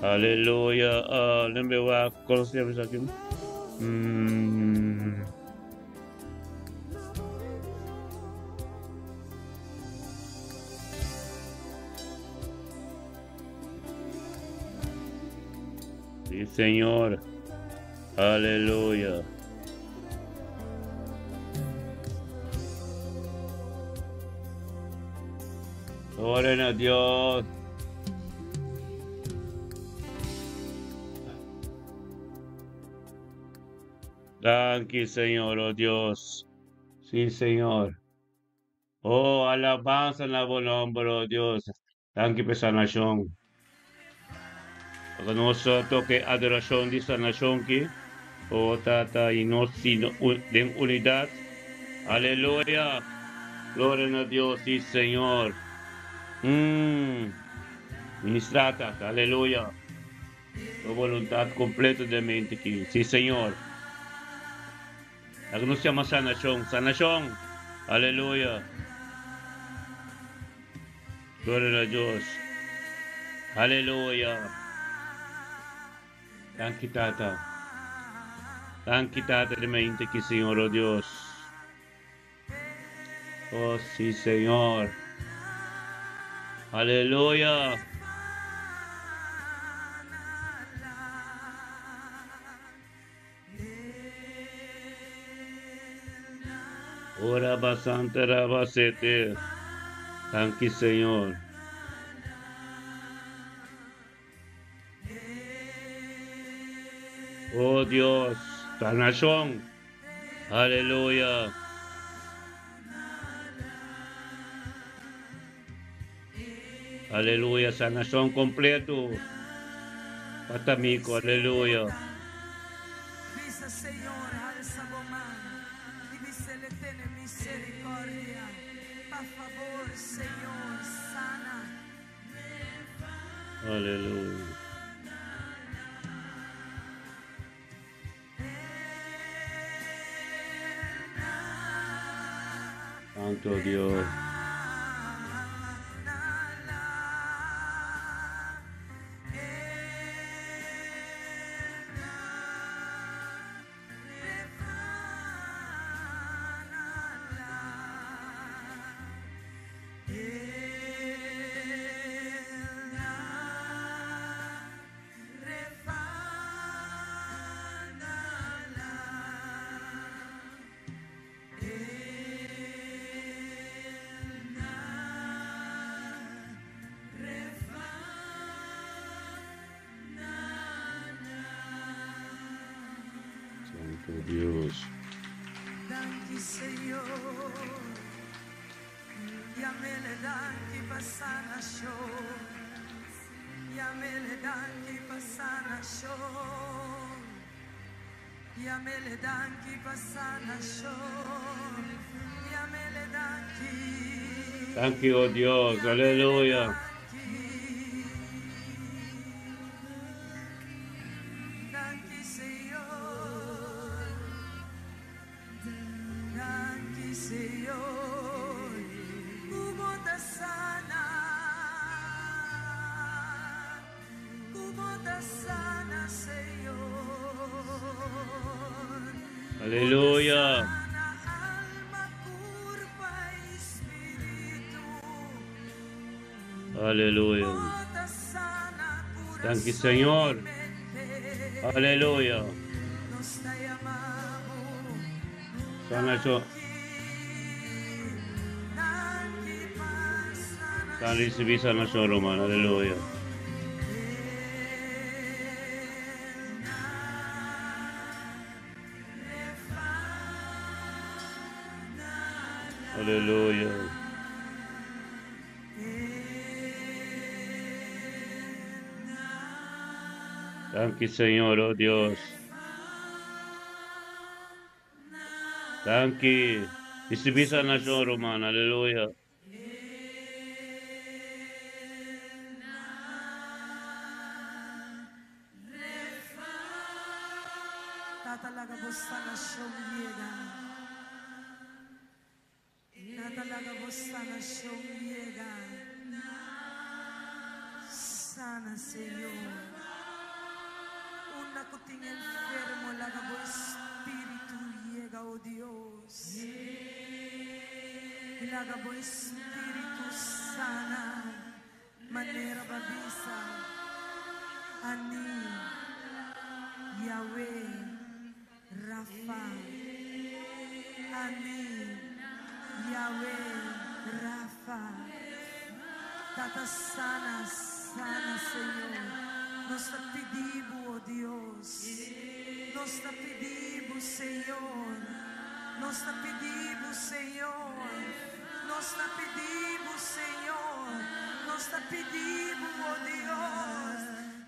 Aleluia. Lembra qual se chama isso aqui? Sim, Senhor. Aleluia. Glória a Deus. Thank you, Senhor, oh Deus. Sim, Senhor. Oh, alabanza na bom nombre, oh Deus. Thank you por sanação. Para nós toque adoração de sanação aqui. Oh, Tata, e nós em unidade. Aleluia. Glória a Deus, sim, Senhor. Ministrar, Tata. Aleluia. A vontade completa da mente aqui. Sim, Senhor. Nag-anunsya sa nasyong. Sa nasyong. Hallelujah. Gloria na Diyos. Hallelujah. Thank you, Tata. Thank you, Tata, de mente que Señor, oh Dios. Oh, sí, Señor. Aleluya. Ora basante rabasete. Thank you, Señor. Oh Dios, la nación. Aleluya. Aleluya, sa nación completo. Patamico, aleluya.
Visa, Señor, alza tu mano y dice le tiene misericordia. Por favor, Señor, sana.
Aleluya. Santo Dios. Santo Dios.
Danki, Señor. Yamele danki pasana show. Yamele danki pasana show. Yamele danki pasana show. Yamele danki.
Thank you, oh Dios. Aleluya.
Danki, Señor. Danki, Señor. Kumota sana. Kumota sana, Señor.
Aleluya.
Sana alma, curva, espíritu.
Aleluya.
Kumota sana,
Thank you,
corazón
Señor.
y mente.
Aleluya.
Nos te llamamos.
Sa nación.
Danki pasana
San recibí sa nación romana. Aleluya. Aleluya. Thank you, Señor, oh Dios. Thank you. Recibí sa nación romana. Aleluya.
Tatalaga bosta na siyong yega. Tatalaga bosta na siyong yega. Sana, Señor. Una kuting enfermo, laga bo espíritu llega, oh Dios. Ilaga bo espíritu sana, manera babisa, ani, Yahweh, Rafa, ani, Yahweh, Rafa. Tata sana, sana, Señor. Nos te pedimos, oh Dios. Nos te pedimos, Señor. Nos te pedimos, Señor. Nos te pedimos, Señor. Nos te pedimos, oh Dios.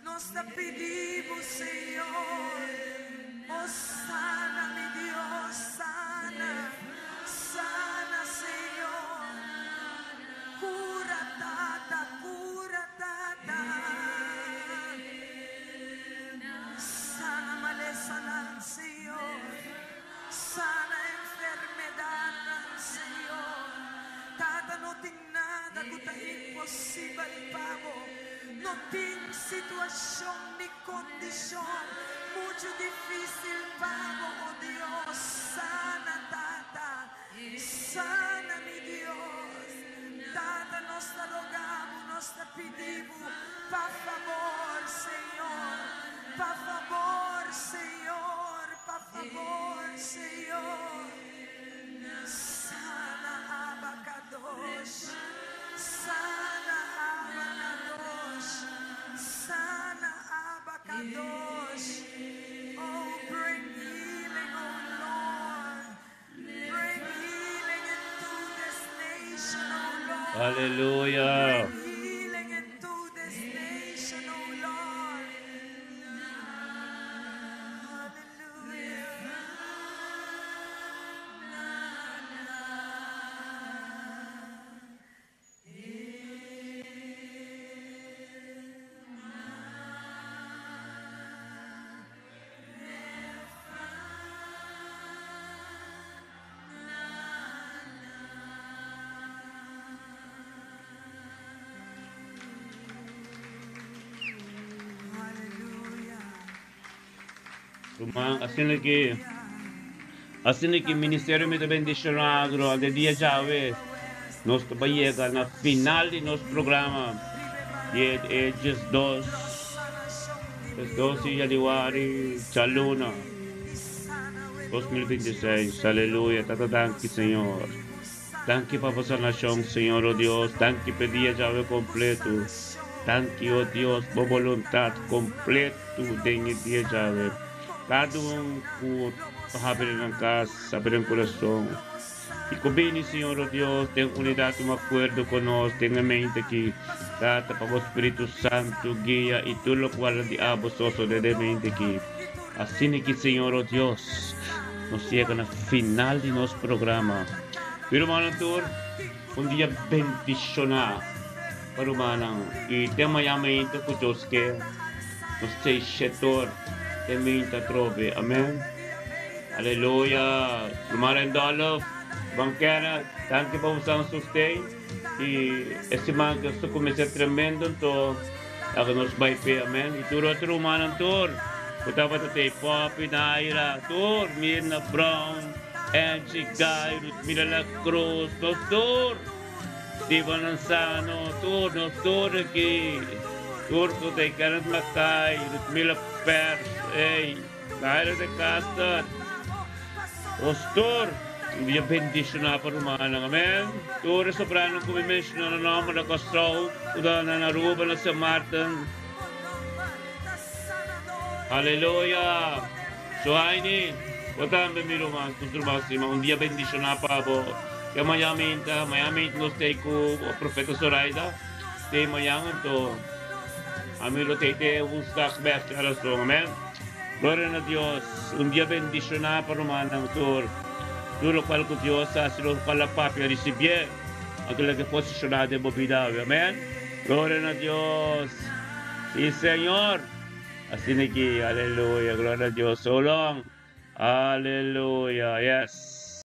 Nos te pedimos, Señor. Oh, sana, mi Dios, sana. Sana, Señor. Cura, tata, cura, tata. Sana, malesa lang, Señor. Sana situación ni condición mucho difícil pago, oh Dios, sana, Tata, sana, mi Dios, Tata, nos te rogamos, nos te pedimos, por favor, Señor, por favor, Señor, por favor, Señor, sana, Abacadosh, sana, Abacadosh, sana, Abacadosh. Oh, bring healing, oh Lord. Bring healing into this nation, oh Lord.
Hallelujah.
Bring healing into this nation, oh Lord. Hallelujah.
Assim que Ministério me bendição agro, de dia já ve, nós trabalhamos na final de nosso programa, e é just 12 de januário, Chaluna, 2026, aleluia, tata danke Senhor. Danke para vossa nação, Senhor, oh Deus, danke por dia já ve completo. Danke, oh Deus, por vontade completo de dia já ve. Cada por abrir na casa, abrir no coração. E combine, Senhor, oh Deus, tem unidade, um acordo conosco, tem a mente que data para o Espírito Santo, guia e tudo o qual o diabo sosso de mente que. Assim que, Senhor, oh Deus, nos chega na final de nosso programa. Pero manatur, dia bendicionar para o manang. E tem mayamento com Deus que nos sei setor, tem muita trove. Amém. Aleluia. Lumaran dolo, banquera, tanto para usar sustain. E esse man que estou começando tremendo, então, ako nos baipe. Amém. E turo manatur, kutapa tatay Poppy, Naira, tur, Mirna Brown, Angie Guy, Rutmila La Cruz, Doctor Stephen Ansano, Doctor aqui, Turco de Kenneth Mackay, Rutmila Pers, Naira de Castad, Doctor, dia bendicionar para o humano, amém? Tur sobrano como mencionou no nome da Castro, udah na Naruba na San Martin, aleluia, so ini. Potrebbe mi romano, tutto il massimo, un dia bendicionato che mayamente lo stai con il profeta Soraida, stai mayamente, a me lo tete un stack back alla sua, amen? Gloria a Dios, un dia bendicionato romano, tutto quello che Dios ha, se lo fa la papia ricevere, anche le che posizionate mobilità, amen? Gloria a Dios, sì Signor, así que, aleluya, gloria a Dios, so long. Hallelujah. Yes.